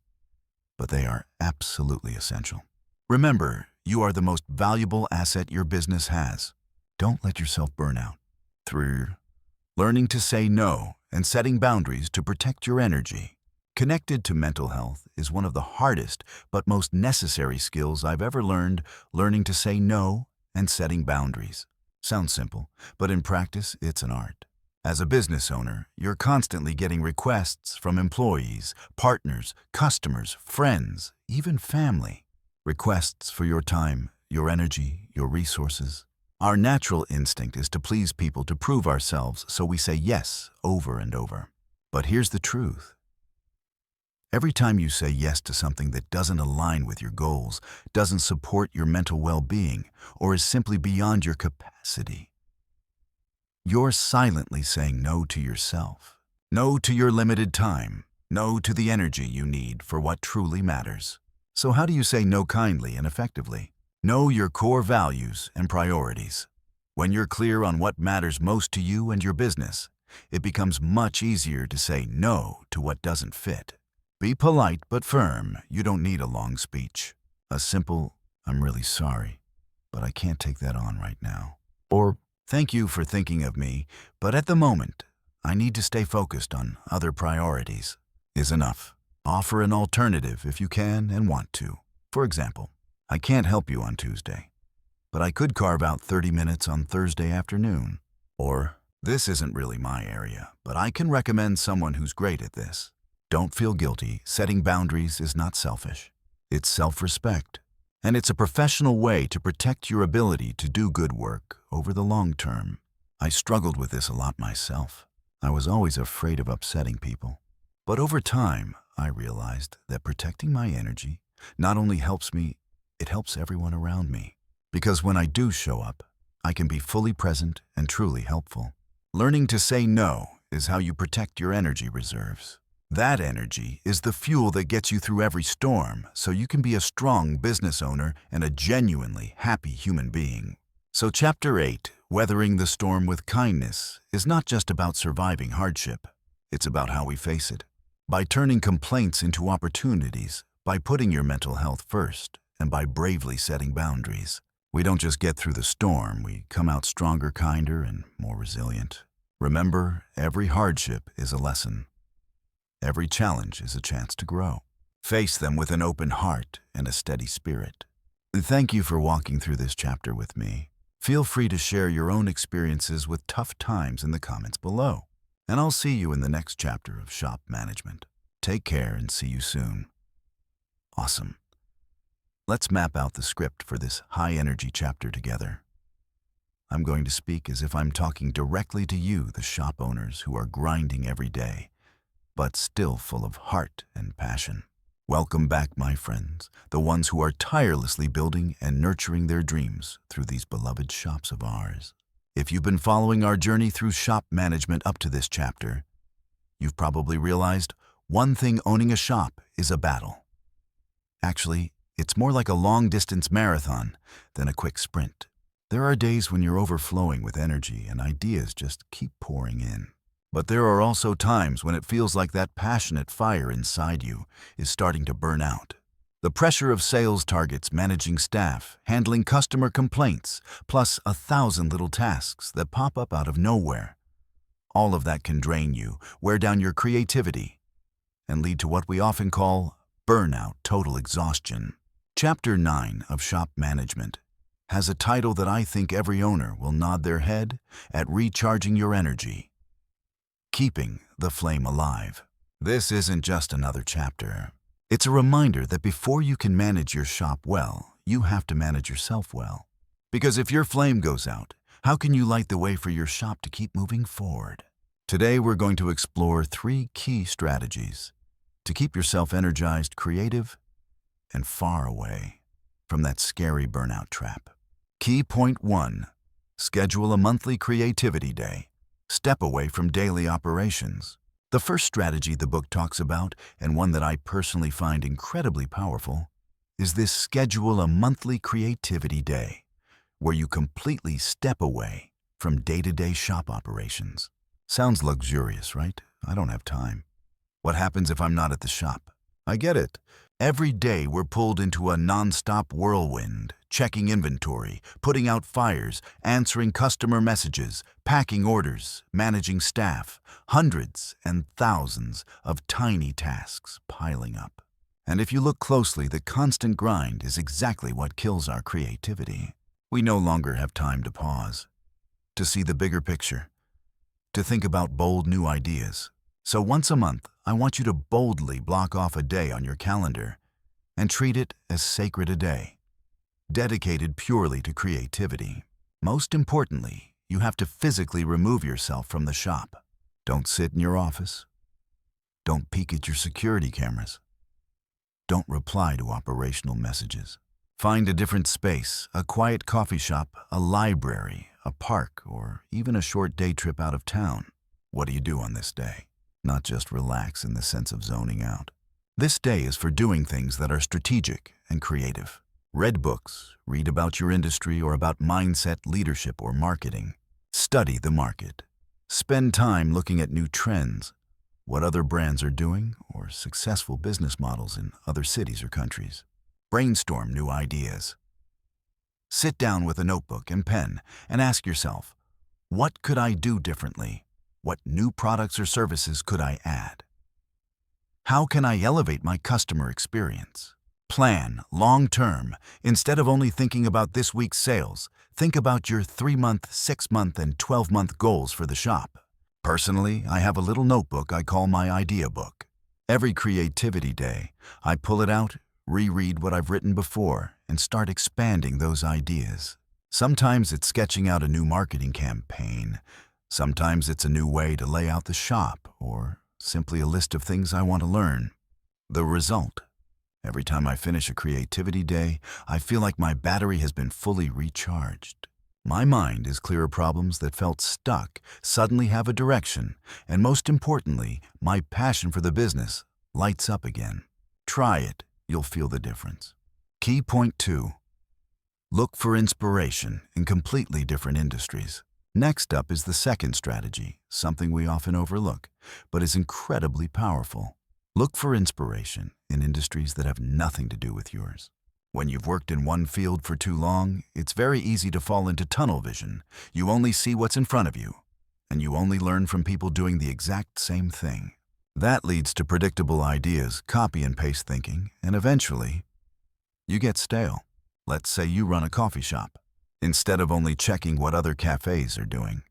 but they are absolutely essential. Remember, you are the most valuable asset your business has. Don't let yourself burn out. 3. Learning to say no and setting boundaries to protect your energy. Connected to mental health is one of the hardest but most necessary skills I've ever learned, learning to say no and setting boundaries. Sounds simple, but in practice, it's an art. As a business owner, you're constantly getting requests from employees, partners, customers, friends, even family. Requests for your time, your energy, your resources. Our natural instinct is to please people, to prove ourselves, so we say yes over and over. But here's the truth. Every time you say yes to something that doesn't align with your goals, doesn't support your mental well-being, or is simply beyond your capacity, you're silently saying no to yourself. No to your limited time. No to the energy you need for what truly matters. So how do you say no kindly and effectively? Know your core values and priorities. When you're clear on what matters most to you and your business, it becomes much easier to say no to what doesn't fit. Be polite but firm. You don't need a long speech. A simple, "I'm really sorry, but I can't take that on right now." Or, "Thank you for thinking of me, but at the moment, I need to stay focused on other priorities," is enough. Offer an alternative if you can and want to. For example, "I can't help you on Tuesday, but I could carve out 30 minutes on Thursday afternoon." Or, "This isn't really my area, but I can recommend someone who's great at this." Don't feel guilty. Setting boundaries is not selfish. It's self-respect. And it's a professional way to protect your ability to do good work over the long term. I struggled with this a lot myself. I was always afraid of upsetting people. But over time, I realized that protecting my energy not only helps me, it helps everyone around me. Because when I do show up, I can be fully present and truly helpful. Learning to say no is how you protect your energy reserves. That energy is the fuel that gets you through every storm, so you can be a strong business owner and a genuinely happy human being. So Chapter 8, Weathering the Storm with Kindness, is not just about surviving hardship. It's about how we face it. By turning complaints into opportunities, by putting your mental health first, and by bravely setting boundaries. We don't just get through the storm, we come out stronger, kinder, and more resilient. Remember, every hardship is a lesson. Every challenge is a chance to grow. Face them with an open heart and a steady spirit. Thank you for walking through this chapter with me. Feel free to share your own experiences with tough times in the comments below. And I'll see you in the next chapter of Shop Management. Take care and see you soon. Awesome. Let's map out the script for this high-energy chapter together. I'm going to speak as if I'm talking directly to you, the shop owners who are grinding every day, but still full of heart and passion. Welcome back, my friends, the ones who are tirelessly building and nurturing their dreams through these beloved shops of ours. If you've been following our journey through shop management up to this chapter, you've probably realized one thing: owning a shop is a battle. Actually, it's more like a long-distance marathon than a quick sprint. There are days when you're overflowing with energy and ideas just keep pouring in. But there are also times when it feels like that passionate fire inside you is starting to burn out. The pressure of sales targets, managing staff, handling customer complaints, plus 1,000 little tasks that pop up out of nowhere. All of that can drain you, wear down your creativity, and lead to what we often call burnout, total exhaustion. Chapter 9 of Shop Management has a title that I think every owner will nod their head at: Recharging Your Energy. Keeping the Flame Alive. This isn't just another chapter. It's a reminder that before you can manage your shop well, you have to manage yourself well. Because if your flame goes out, how can you light the way for your shop to keep moving forward? Today we're going to explore 3 key strategies to keep yourself energized, creative, and far away from that scary burnout trap. Key point 1. Schedule a monthly creativity day. Step away from daily operations. The first strategy the book talks about, and one that I personally find incredibly powerful, is this: schedule a monthly creativity day, where you completely step away from day-to-day shop operations. Sounds luxurious, right? I don't have time. What happens if I'm not at the shop? I get it. Every day we're pulled into a non-stop whirlwind, checking inventory, putting out fires, answering customer messages, packing orders, managing staff, hundreds and thousands of tiny tasks piling up. And if you look closely, the constant grind is exactly what kills our creativity. We no longer have time to pause, to see the bigger picture, to think about bold new ideas. So once a month, I want you to boldly block off a day on your calendar and treat it as sacred a day, dedicated purely to creativity. Most importantly, you have to physically remove yourself from the shop. Don't sit in your office. Don't peek at your security cameras. Don't reply to operational messages. Find a different space, a quiet coffee shop, a library, a park, or even a short day trip out of town. What do you do on this day? Not just relax in the sense of zoning out. This day is for doing things that are strategic and creative. Read books, read about your industry or about mindset, leadership, or marketing. Study the market. Spend time looking at new trends, what other brands are doing, or successful business models in other cities or countries. Brainstorm new ideas. Sit down with a notebook and pen and ask yourself, what could I do differently? What new products or services could I add? How can I elevate my customer experience? Plan long-term. Instead of only thinking about this week's sales, think about your 3-month, 6-month, and 12-month goals for the shop. Personally, I have a little notebook I call my idea book. Every creativity day, I pull it out, reread what I've written before, and start expanding those ideas. Sometimes it's sketching out a new marketing campaign. Sometimes it's a new way to lay out the shop, or simply a list of things I want to learn. The result: every time I finish a creativity day, I feel like my battery has been fully recharged. My mind is clear of problems that felt stuck, suddenly have a direction, and most importantly, my passion for the business lights up again. Try it, you'll feel the difference. Key point 2. Look for inspiration in completely different industries. Next up is the second strategy, something we often overlook, but is incredibly powerful. Look for inspiration in industries that have nothing to do with yours. When you've worked in one field for too long, it's very easy to fall into tunnel vision. You only see what's in front of you, and you only learn from people doing the exact same thing. That leads to predictable ideas, copy and paste thinking, and eventually, you get stale. Let's say you run a coffee shop. Instead of only checking what other cafes are doing,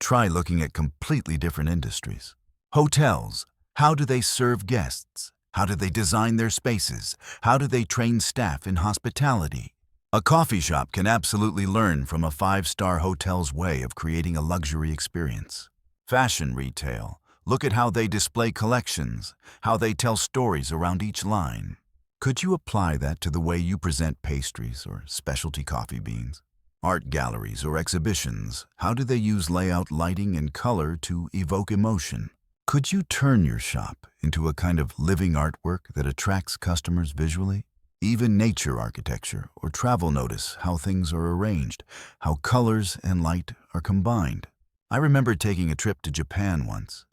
try looking at completely different industries. Hotels. How do they serve guests? How do they design their spaces? How do they train staff in hospitality? A coffee shop can absolutely learn from a 5-star hotel's way of creating a luxury experience. Fashion retail. Look at how they display collections, how they tell stories around each line. Could you apply that to the way you present pastries or specialty coffee beans? Art galleries or exhibitions. How do they use layout, lighting, and color to evoke emotion? Could you turn your shop into a kind of living artwork that attracts customers visually? Even nature architecture or travel notice how things are arranged, how colors and light are combined. I remember taking a trip to Japan once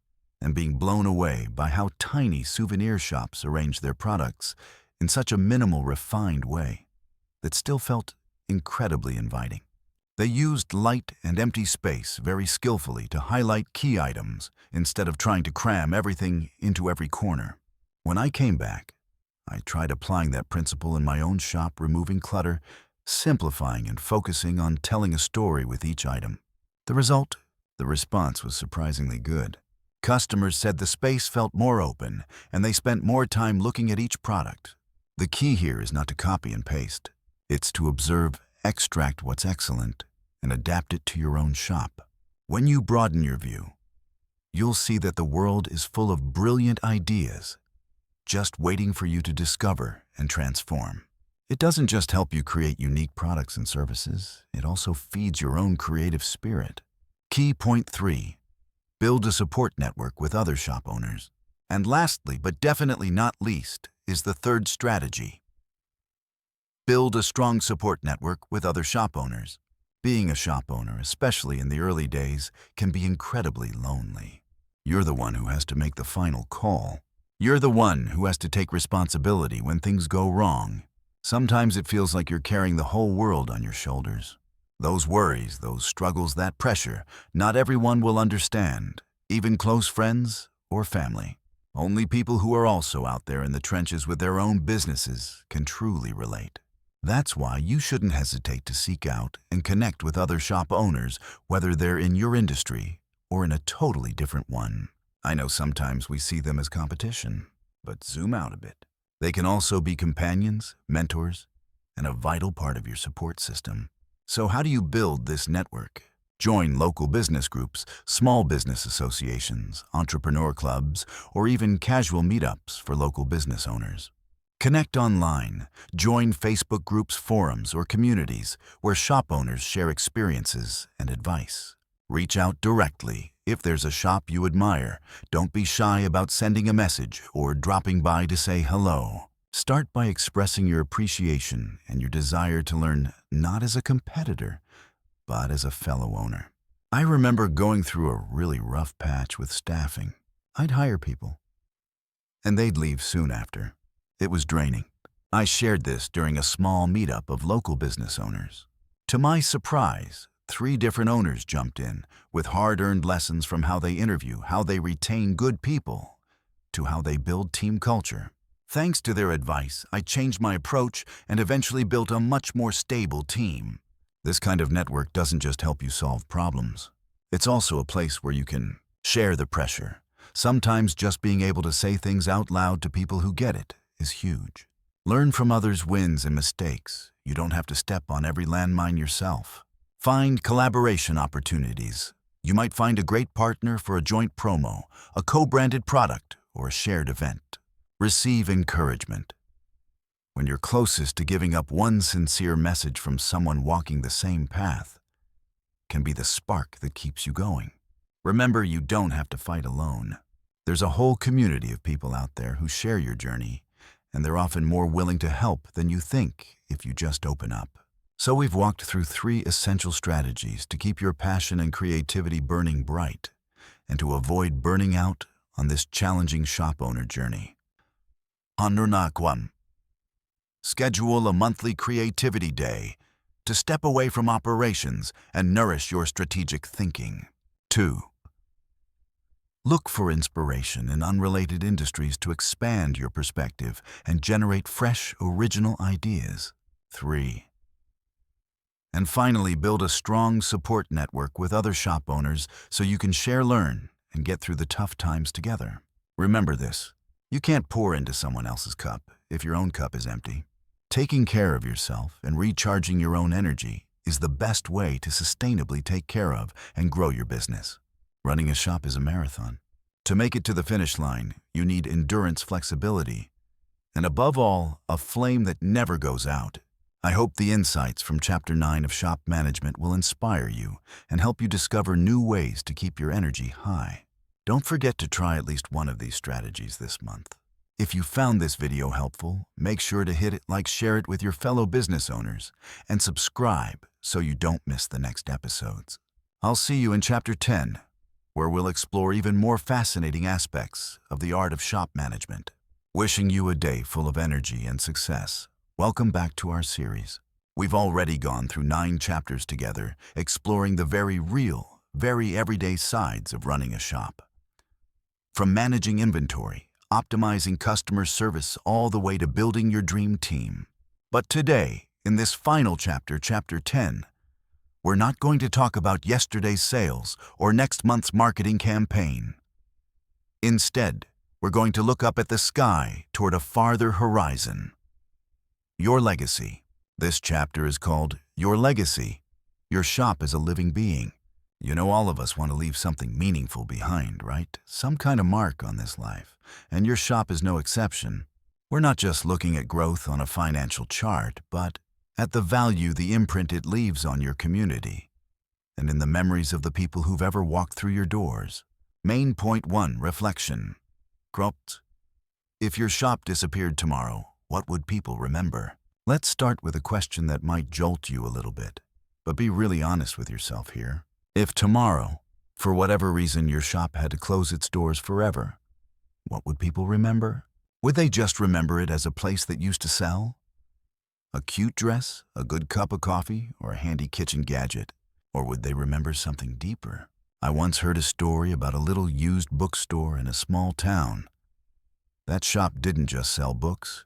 and being blown away by how tiny souvenir shops arrange their products in such a minimal, refined way that still felt incredibly inviting. They used light and empty space very skillfully to highlight key items instead of trying to cram everything into every corner. When I came back, I tried applying that principle in my own shop, removing clutter, simplifying and focusing on telling a story with each item. The response was surprisingly good. Customers said the space felt more open and they spent more time looking at each product. The key here is not to copy and paste. It's to observe, extract what's excellent, and adapt it to your own shop. When you broaden your view, you'll see that the world is full of brilliant ideas, just waiting for you to discover and transform. It doesn't just help you create unique products and services, it also feeds your own creative spirit. Key point 3. Build a support network with other shop owners. And lastly, but definitely not least, is the third strategy. Build a strong support network with other shop owners. Being a shop owner, especially in the early days, can be incredibly lonely. You're the one who has to make the final call. You're the one who has to take responsibility when things go wrong. Sometimes it feels like you're carrying the whole world on your shoulders. Those worries, those struggles, that pressure, not everyone will understand, even close friends or family. Only people who are also out there in the trenches with their own businesses can truly relate. That's why you shouldn't hesitate to seek out and connect with other shop owners, whether they're in your industry or in a totally different one. I know sometimes we see them as competition, but zoom out a bit. They can also be companions, mentors, and a vital part of your support system. So how do you build this network? Join local business groups, small business associations, entrepreneur clubs, or even casual meetups for local business owners. Connect online. Join Facebook groups, forums, or communities where shop owners share experiences and advice. Reach out directly. If there's a shop you admire, don't be shy about sending a message or dropping by to say hello. Start by expressing your appreciation and your desire to learn not as a competitor, but as a fellow owner. I remember going through a really rough patch with staffing. I'd hire people, and they'd leave soon after. It was draining. I shared this during a small meetup of local business owners. To my surprise, 3 different owners jumped in with hard-earned lessons from how they interview, how they retain good people, to how they build team culture. Thanks to their advice, I changed my approach and eventually built a much more stable team. This kind of network doesn't just help you solve problems. It's also a place where you can share the pressure. Sometimes just being able to say things out loud to people who get it is huge. Learn from others' wins and mistakes. You don't have to step on every landmine yourself. Find collaboration opportunities. You might find a great partner for a joint promo, a co-branded product, or a shared event. Receive encouragement. When you're closest to giving up, one sincere message from someone walking the same path can be the spark that keeps you going. Remember, you don't have to fight alone. There's a whole community of people out there who share your journey, and they're often more willing to help than you think if you just open up. So we've walked through 3 essential strategies to keep your passion and creativity burning bright and to avoid burning out on this challenging shop owner journey. Hanurnakwam. Schedule a monthly creativity day to step away from operations and nourish your strategic thinking. 2. Look for inspiration in unrelated industries to expand your perspective and generate fresh, original ideas. 3. And finally, build a strong support network with other shop owners so you can share, learn, and get through the tough times together. Remember this: you can't pour into someone else's cup if your own cup is empty. Taking care of yourself and recharging your own energy is the best way to sustainably take care of and grow your business. Running a shop is a marathon. To make it to the finish line, you need endurance, flexibility, and above all, a flame that never goes out. I hope the insights from Chapter 9 of Shop Management will inspire you and help you discover new ways to keep your energy high. Don't forget to try at least one of these strategies this month. If you found this video helpful, make sure to hit it like, share it with your fellow business owners, and subscribe so you don't miss the next episodes. I'll see you in Chapter 10, where we'll explore even more fascinating aspects of the art of shop management. Wishing you a day full of energy and success. Welcome back to our series. We've already gone through 9 chapters together, exploring the very real, very everyday sides of running a shop. From managing inventory, optimizing customer service, all the way to building your dream team. But today, in this final chapter, Chapter 10, we're not going to talk about yesterday's sales or next month's marketing campaign. Instead, we're going to look up at the sky toward a farther horizon. Your legacy. This chapter is called Your Legacy. Your shop is a living being. You know, all of us want to leave something meaningful behind, right? Some kind of mark on this life, and your shop is no exception. We're not just looking at growth on a financial chart, but at the value, the imprint it leaves on your community, and in the memories of the people who've ever walked through your doors. Main point 1, reflection. Cropt. If your shop disappeared tomorrow, what would people remember? Let's start with a question that might jolt you a little bit, but be really honest with yourself here. If tomorrow, for whatever reason, your shop had to close its doors forever, what would people remember? Would they just remember it as a place that used to sell? A cute dress, a good cup of coffee, or a handy kitchen gadget? Or would they remember something deeper? I once heard a story about a little used bookstore in a small town. That shop didn't just sell books.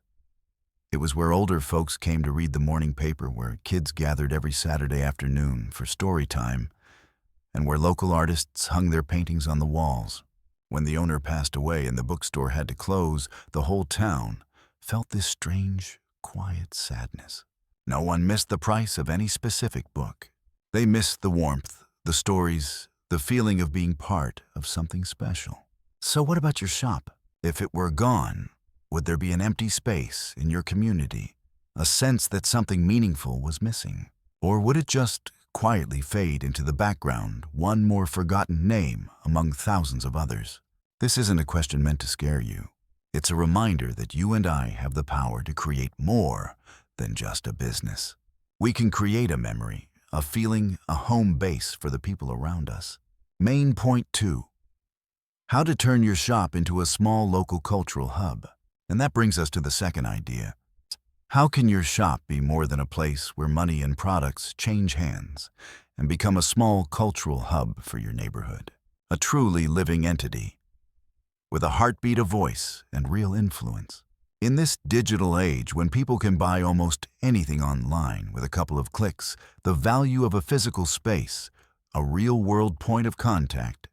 It was where older folks came to read the morning paper, where kids gathered every Saturday afternoon for story time, and where local artists hung their paintings on the walls. When the owner passed away and the bookstore had to close, the whole town felt this strange, quiet sadness. No one missed the price of any specific book. They missed the warmth, the stories, the feeling of being part of something special. So what about your shop? If it were gone, would there be an empty space in your community, a sense that something meaningful was missing? Or would it just quietly fade into the background, one more forgotten name among thousands of others? This isn't a question meant to scare you. It's a reminder that you and I have the power to create more than just a business. We can create a memory, a feeling, a home base for the people around us. Main point 2. How to turn your shop into a small local cultural hub. And that brings us to the second idea. How can your shop be more than a place where money and products change hands and become a small cultural hub for your neighborhood? A truly living entity with a heartbeat, a voice, and real influence. In this digital age, when people can buy almost anything online with a couple of clicks, the value of a physical space, a real-world point of contact,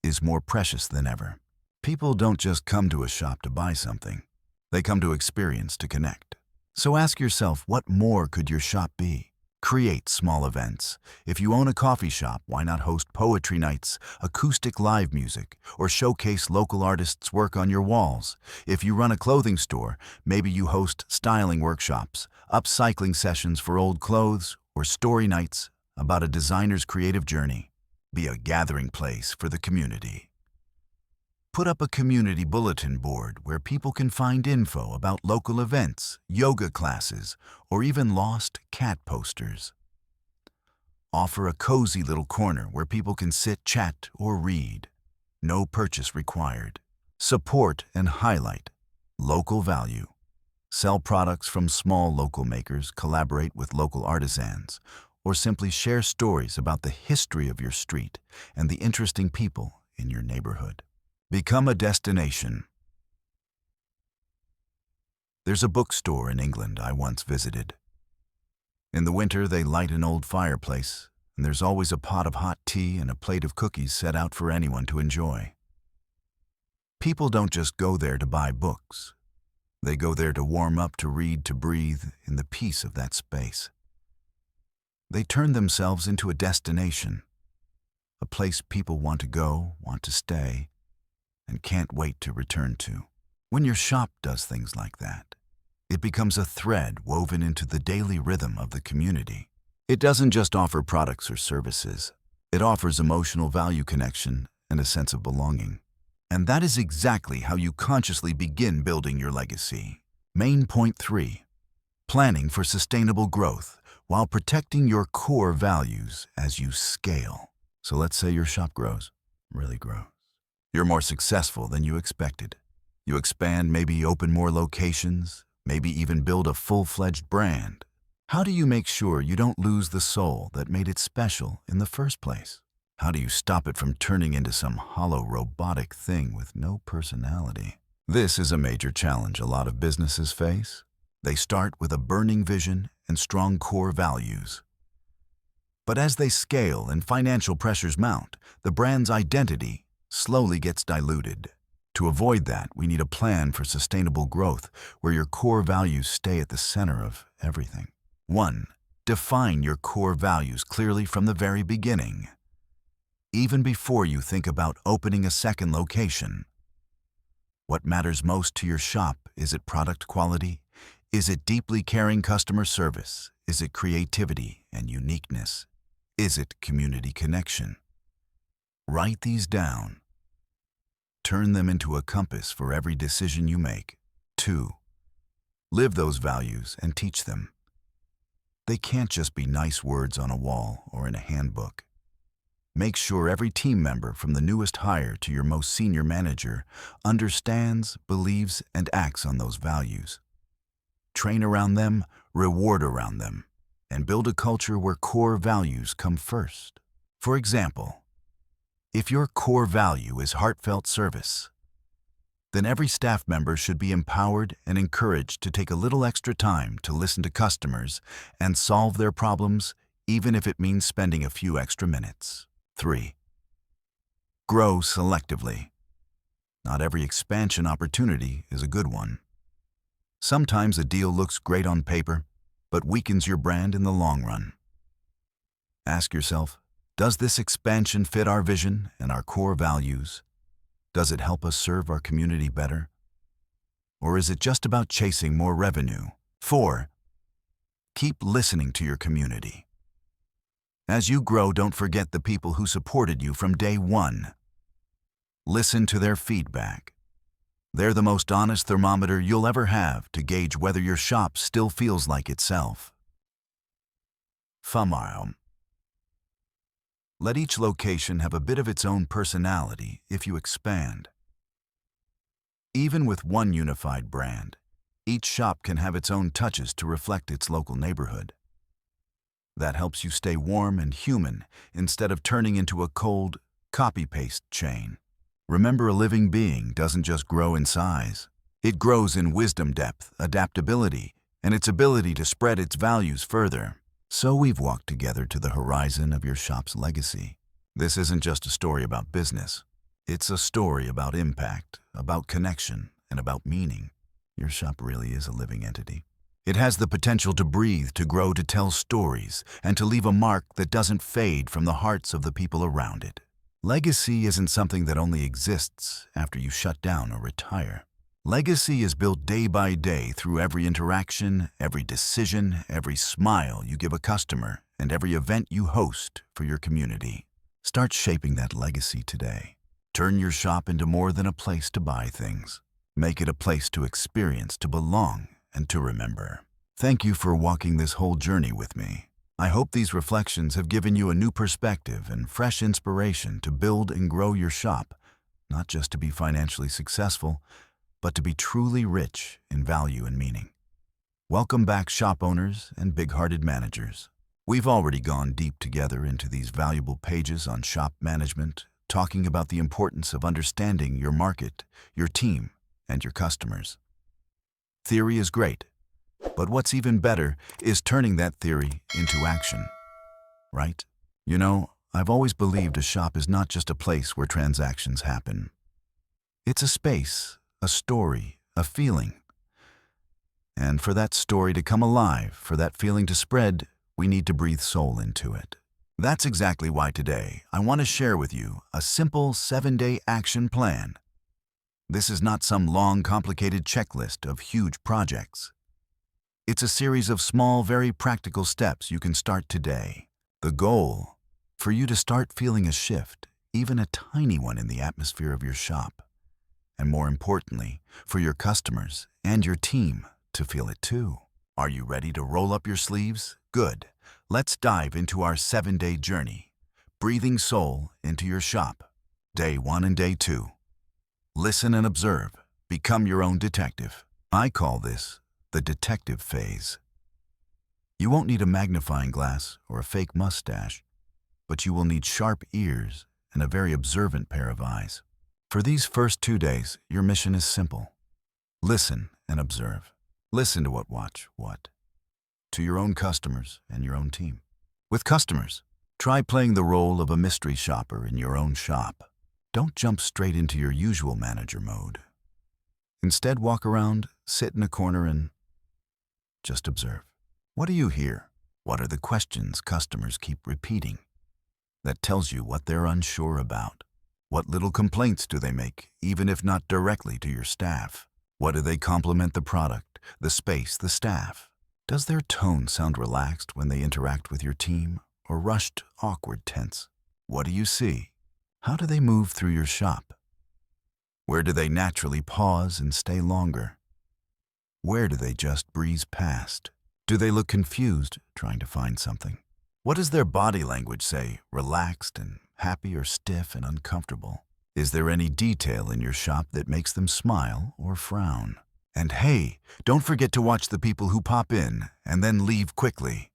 is more precious than ever. People don't just come to a shop to buy something. They come to experience, to connect. So ask yourself, what more could your shop be? Create small events. If you own a coffee shop, why not host poetry nights, acoustic live music, or showcase local artists' work on your walls? If you run a clothing store, maybe you host styling workshops, upcycling sessions for old clothes, or story nights about a designer's creative journey. Be a gathering place for the community. Put up a community bulletin board where people can find info about local events, yoga classes, or even lost cat posters. Offer a cozy little corner where people can sit, chat, or read. No purchase required. Support and highlight local value. Sell products from small local makers, collaborate with local artisans, or simply share stories about the history of your street and the interesting people in your neighborhood. Become a destination. There's a bookstore in England I once visited. In the winter, they light an old fireplace, and there's always a pot of hot tea and a plate of cookies set out for anyone to enjoy. People don't just go there to buy books. They go there to warm up, to read, to breathe in the peace of that space. They turn themselves into a destination, a place people want to go, want to stay, and can't wait to return to. When your shop does things like that, it becomes a thread woven into the daily rhythm of the community. It doesn't just offer products or services. It offers emotional value, connection, and a sense of belonging. And that is exactly how you consciously begin building your legacy. Main point 3. Planning for sustainable growth while protecting your core values as you scale. So let's say your shop grows, really grows. You're more successful than you expected. You expand, maybe open more locations, maybe even build a full-fledged brand. How do you make sure you don't lose the soul that made it special in the first place? How do you stop it from turning into some hollow robotic thing with no personality? This is a major challenge a lot of businesses face. They start with a burning vision and strong core values. But as they scale and financial pressures mount, the brand's identity slowly gets diluted. To avoid that, we need a plan for sustainable growth where your core values stay at the center of everything. 1. Define your core values clearly from the very beginning. Even before you think about opening a second location. What matters most to your shop? Is it product quality? Is it deeply caring customer service? Is it creativity and uniqueness? Is it community connection? Write these down. Turn them into a compass for every decision you make. 2. Live those values and teach them. They can't just be nice words on a wall or in a handbook. Make sure every team member, from the newest hire to your most senior manager, understands, believes, and acts on those values. Train around them, reward around them, and build a culture where core values come first. For example, if your core value is heartfelt service, then every staff member should be empowered and encouraged to take a little extra time to listen to customers and solve their problems, even if it means spending a few extra minutes. 3. Grow selectively. Not every expansion opportunity is a good one. Sometimes a deal looks great on paper, but weakens your brand in the long run. Ask yourself, does this expansion fit our vision and our core values? Does it help us serve our community better? Or is it just about chasing more revenue? 4. Keep listening to your community. As you grow, don't forget the people who supported you from day one. Listen to their feedback. They're the most honest thermometer you'll ever have to gauge whether your shop still feels like itself. Famile. Let each location have a bit of its own personality if you expand. Even with one unified brand, each shop can have its own touches to reflect its local neighborhood. That helps you stay warm and human instead of turning into a cold, copy-paste chain. Remember, a living being doesn't just grow in size. It grows in wisdom, depth, adaptability, and its ability to spread its values further. So we've walked together to the horizon of your shop's legacy. This isn't just a story about business. It's a story about impact, about connection, and about meaning. Your shop really is a living entity. It has the potential to breathe, to grow, to tell stories, and to leave a mark that doesn't fade from the hearts of the people around it. Legacy isn't something that only exists after you shut down or retire. Legacy is built day by day through every interaction, every decision, every smile you give a customer, and every event you host for your community. Start shaping that legacy today. Turn your shop into more than a place to buy things. Make it a place to experience, to belong, and to remember. Thank you for walking this whole journey with me. I hope these reflections have given you a new perspective and fresh inspiration to build and grow your shop, not just to be financially successful, but to be truly rich in value and meaning. Welcome back, shop owners and big-hearted managers. We've already gone deep together into these valuable pages on shop management, talking about the importance of understanding your market, your team, and your customers. Theory is great, but what's even better is turning that theory into action, right? You know, I've always believed a shop is not just a place where transactions happen. It's a space, a story, a feeling. And for that story to come alive, for that feeling to spread, we need to breathe soul into it. That's exactly why today I want to share with you a simple 7-day action plan. This is not some long, complicated checklist of huge projects. It's a series of small, very practical steps you can start today. The goal, for you to start feeling a shift, even a tiny one, in the atmosphere of your shop. And more importantly, for your customers and your team to feel it too. Are you ready to roll up your sleeves? Good. Let's dive into our 7-day journey. Breathing soul into your shop. Day 1 and Day 2. Listen and observe. Become your own detective. I call this the detective phase. You won't need a magnifying glass or a fake mustache, but you will need sharp ears and a very observant pair of eyes. For these first 2 days, your mission is simple. Listen and observe. Listen to watch what? To your own customers and your own team. With customers, try playing the role of a mystery shopper in your own shop. Don't jump straight into your usual manager mode. Instead, walk around, sit in a corner, and just observe. What do you hear? What are the questions customers keep repeating? That tells you what they're unsure about. What little complaints do they make, even if not directly to your staff? What do they compliment the product, the space, the staff? Does their tone sound relaxed when they interact with your team, or rushed, awkward, tense? What do you see? How do they move through your shop? Where do they naturally pause and stay longer? Where do they just breeze past? Do they look confused, trying to find something? What does their body language say, relaxed and happy or stiff and uncomfortable? Is there any detail in your shop that makes them smile or frown? And hey, don't forget to watch the people who pop in and then leave quickly.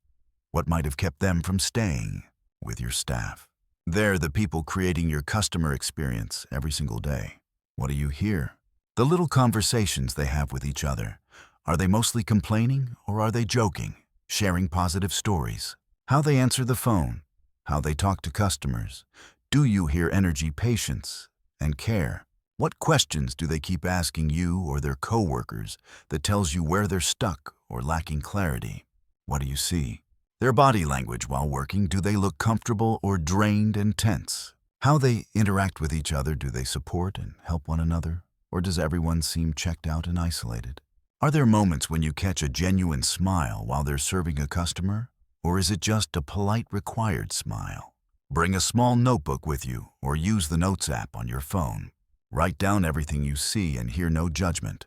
What might have kept them from staying with your staff? They're the people creating your customer experience every single day. What do you hear? The little conversations they have with each other. Are they mostly complaining, or are they joking, sharing positive stories? How they answer the phone, how they talk to customers. Do you hear energy, patience, and care? What questions do they keep asking you or their coworkers that tells you where they're stuck or lacking clarity? What do you see? Their body language while working. Do they look comfortable or drained and tense? How they interact with each other. Do they support and help one another? Or does everyone seem checked out and isolated? Are there moments when you catch a genuine smile while they're serving a customer? Or is it just a polite required smile? Bring a small notebook with you or use the Notes app on your phone. Write down everything you see and hear, no judgment.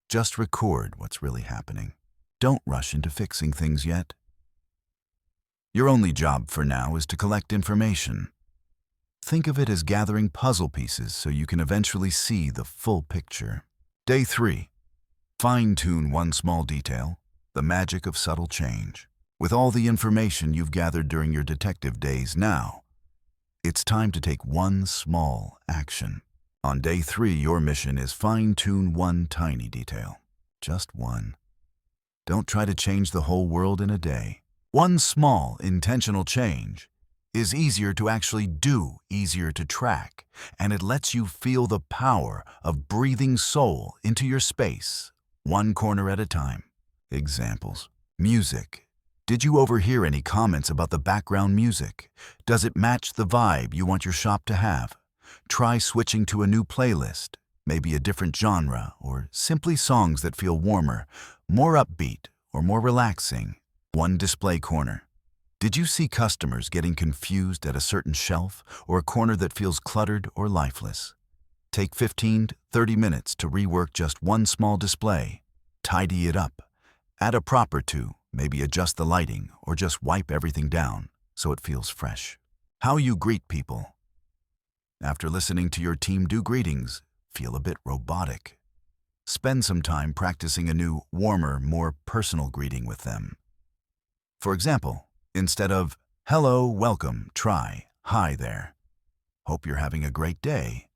Just record what's really happening. Don't rush into fixing things yet. Your only job for now is to collect information. Think of it as gathering puzzle pieces so you can eventually see the full picture. Day 3. Fine-tune one small detail, the magic of subtle change. With all the information you've gathered during your detective days now, it's time to take one small action. On day 3, your mission is fine-tune one tiny detail. Just one. Don't try to change the whole world in a day. One small, intentional change is easier to actually do, easier to track, and it lets you feel the power of breathing soul into your space, one corner at a time. Examples. Music. Did you overhear any comments about the background music? Does it match the vibe you want your shop to have? Try switching to a new playlist, maybe a different genre, or simply songs that feel warmer, more upbeat, or more relaxing. One display corner. Did you see customers getting confused at a certain shelf or a corner that feels cluttered or lifeless? Take 15 to 30 minutes to rework just one small display. Tidy it up. Add a prop or two, maybe adjust the lighting, or just wipe everything down so it feels fresh. How you greet people. After listening to your team do greetings, feel a bit robotic. Spend some time practicing a new, warmer, more personal greeting with them. For example, instead of, "Hello, welcome," try, "Hi there. Hope you're having a great day."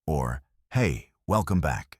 Or, "Hey, welcome back.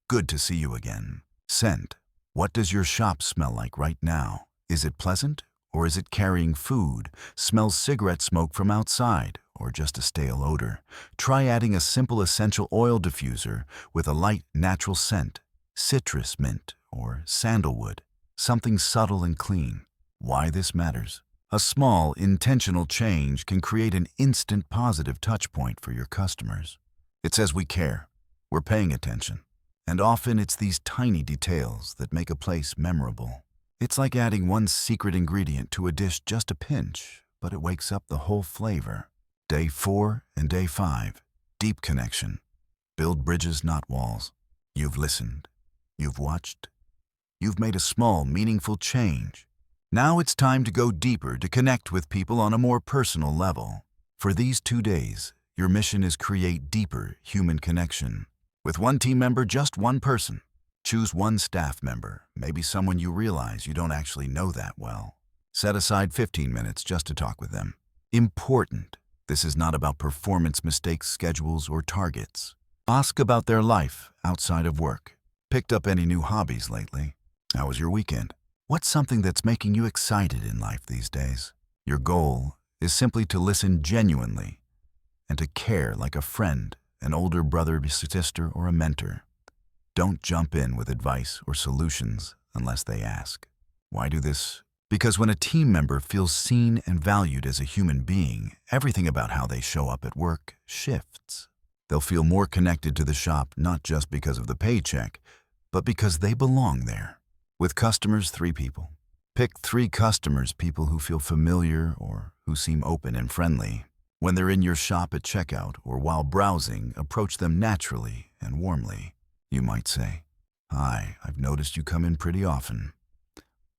Good to see you again." Scent. What does your shop smell like right now? Is it pleasant? Or is it carrying food? Smells cigarette smoke from outside? Or just a stale odor? Try adding a simple essential oil diffuser with a light, natural scent. Citrus mint or sandalwood. Something subtle and clean. Why this matters? A small, intentional change can create an instant positive touch point for your customers. It says we care. We're paying attention. And often it's these tiny details that make a place memorable. It's like adding one secret ingredient to a dish, just a pinch, but it wakes up the whole flavor. Day 4 and day 5. Deep connection. Build bridges, not walls. You've listened. You've watched. You've made a small, meaningful change. Now it's time to go deeper, to connect with people on a more personal level. For these 2 days, your mission is create deeper human connection. With one team member, just one person. Choose one staff member, maybe someone you realize you don't actually know that well. Set aside 15 minutes just to talk with them. Important. This is not about performance mistakes, schedules, or targets. Ask about their life outside of work. Picked up any new hobbies lately? How was your weekend? What's something that's making you excited in life these days? Your goal is simply to listen genuinely and to care like a friend, an older brother, sister, or a mentor. Don't jump in with advice or solutions unless they ask. Why do this? Because when a team member feels seen and valued as a human being, everything about how they show up at work shifts. They'll feel more connected to the shop, not just because of the paycheck, but because they belong there. With customers, 3 people. Pick 3 customers, people who feel familiar or who seem open and friendly. When they're in your shop at checkout or while browsing, approach them naturally and warmly. You might say, "Hi, I've noticed you come in pretty often.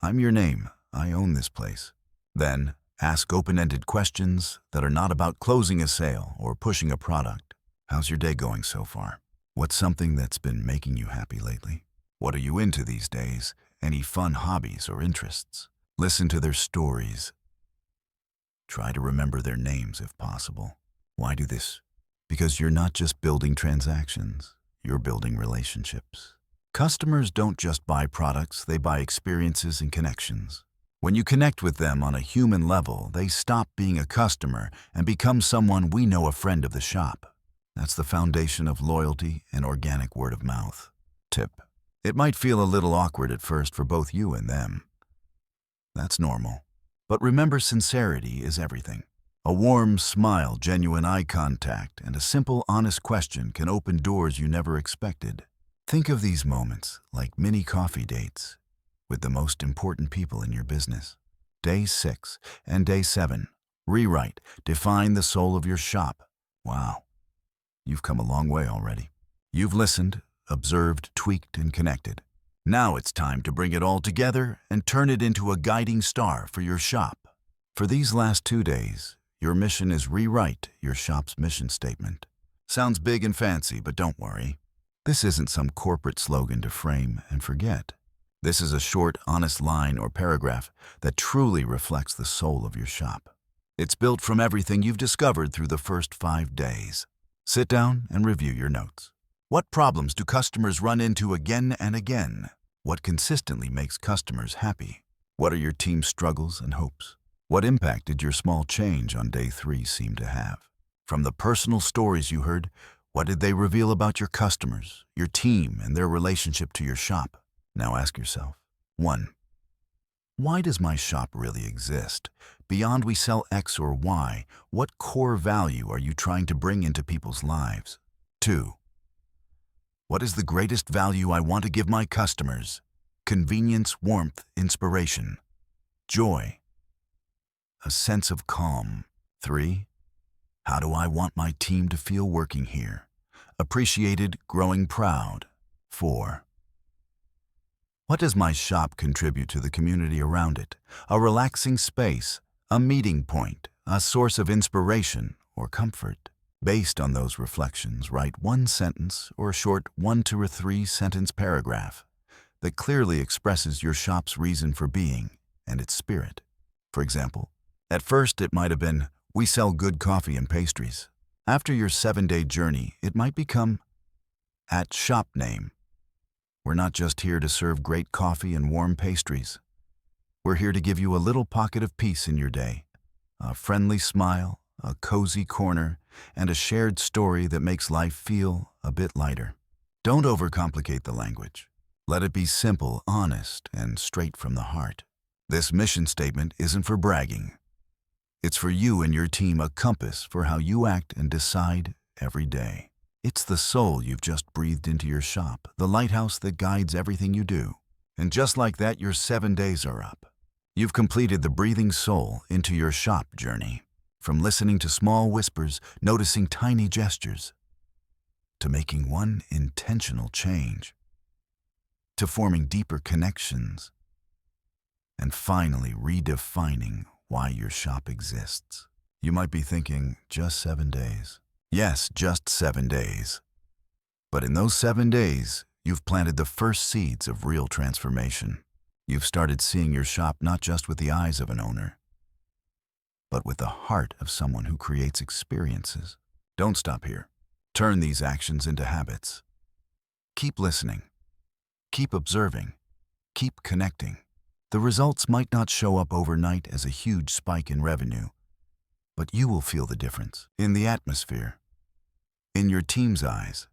I'm your name. I own this place." Then, ask open-ended questions that are not about closing a sale or pushing a product. How's your day going so far? What's something that's been making you happy lately? What are you into these days? Any fun hobbies or interests? Listen to their stories. Try to remember their names if possible. Why do this? Because you're not just building transactions, you're building relationships. Customers don't just buy products, they buy experiences and connections. When you connect with them on a human level, they stop being a customer and become someone we know, a friend of the shop. That's the foundation of loyalty and organic word of mouth. Tip. It might feel a little awkward at first for both you and them. That's normal. But remember, sincerity is everything. A warm smile, genuine eye contact, and a simple, honest question can open doors you never expected. Think of these moments like mini coffee dates with the most important people in your business. Day 6 and day 7. Rewrite. Define the soul of your shop. Wow. You've come a long way already. You've listened, observed, tweaked, and connected. Now it's time to bring it all together and turn it into a guiding star for your shop. For these last 2 days, your mission is rewrite your shop's mission statement. Sounds big and fancy, but don't worry. This isn't some corporate slogan to frame and forget. This is a short, honest line or paragraph that truly reflects the soul of your shop. It's built from everything you've discovered through the first 5 days. Sit down and review your notes. What problems do customers run into again and again? What consistently makes customers happy? What are your team's struggles and hopes? What impact did your small change on day 3 seem to have? From the personal stories you heard, what did they reveal about your customers, your team, and their relationship to your shop? Now ask yourself, 1. Why does my shop really exist? Beyond we sell X or Y, what core value are you trying to bring into people's lives? 2. What is the greatest value I want to give my customers? Convenience, warmth, inspiration, joy, a sense of calm. 3. How do I want my team to feel working here? Appreciated, growing proud. 4. What does my shop contribute to the community around it? A relaxing space, a meeting point, a source of inspiration or comfort. Based on those reflections, write 1 sentence or a short 1 to 3 sentence paragraph that clearly expresses your shop's reason for being and its spirit. For example, at first it might have been, "We sell good coffee and pastries." After your 7-day journey, it might become, "At shop name, we're not just here to serve great coffee and warm pastries. We're here to give you a little pocket of peace in your day, a friendly smile, a cozy corner, and a shared story that makes life feel a bit lighter." Don't overcomplicate the language. Let it be simple, honest, and straight from the heart. This mission statement isn't for bragging. It's for you and your team, a compass for how you act and decide every day. It's the soul you've just breathed into your shop, the lighthouse that guides everything you do. And just like that, your 7 days are up. You've completed the breathing soul into your shop journey. From listening to small whispers, noticing tiny gestures, to making one intentional change, to forming deeper connections, and finally redefining why your shop exists. You might be thinking, just 7 days. Yes, just 7 days. But in those 7 days, you've planted the first seeds of real transformation. You've started seeing your shop not just with the eyes of an owner, but with the heart of someone who creates experiences. Don't stop here. Turn these actions into habits. Keep listening. Keep observing. Keep connecting. The results might not show up overnight as a huge spike in revenue, but you will feel the difference in the atmosphere, in your team's eyes,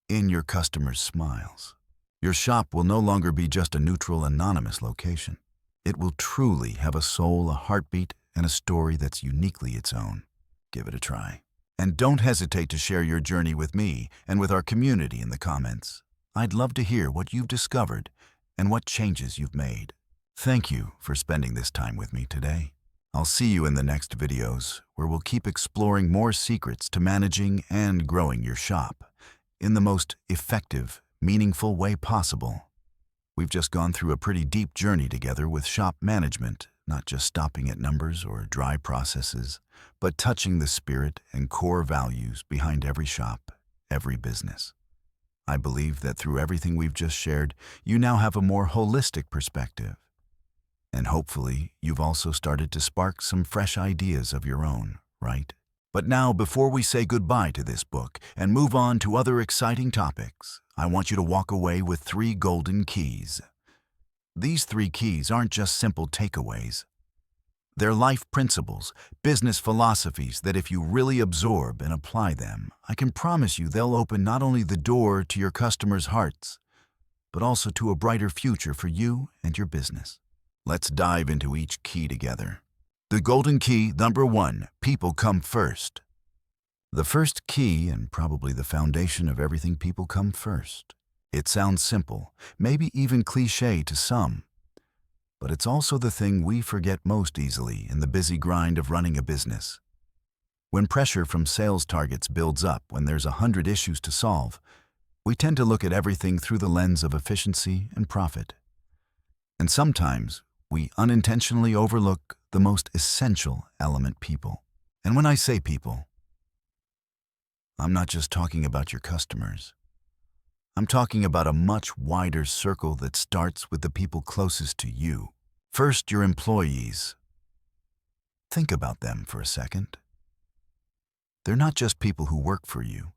in your customers' smiles. Your shop will no longer be just a neutral, anonymous location. It will truly have a soul, a heartbeat, and a story that's uniquely its own. Give it a try. And don't hesitate to share your journey with me and with our community in the comments. I'd love to hear what you've discovered and what changes you've made. Thank you for spending this time with me today. I'll see you in the next videos, where we'll keep exploring more secrets to managing and growing your shop in the most effective, meaningful way possible. We've just gone through a pretty deep journey together with shop management, not just stopping at numbers or dry processes, but touching the spirit and core values behind every shop, every business. I believe that through everything we've just shared, you now have a more holistic perspective. And hopefully, you've also started to spark some fresh ideas of your own, right? But now, before we say goodbye to this book and move on to other exciting topics, I want you to walk away with 3 golden keys. These 3 keys aren't just simple takeaways. They're life principles, business philosophies that if you really absorb and apply them, I can promise you they'll open not only the door to your customers' hearts, but also to a brighter future for you and your business. Let's dive into each key together. The golden key, number 1, people come first. The first key, and probably the foundation of everything, people come first. It sounds simple, maybe even cliché to some, but it's also the thing we forget most easily in the busy grind of running a business. When pressure from sales targets builds up when there's 100 issues to solve, we tend to look at everything through the lens of efficiency and profit. And sometimes we unintentionally overlook the most essential element: people. And when I say people, I'm not just talking about your customers. I'm talking about a much wider circle that starts with the people closest to you. First, your employees. Think about them for a second. They're not just people who work for you.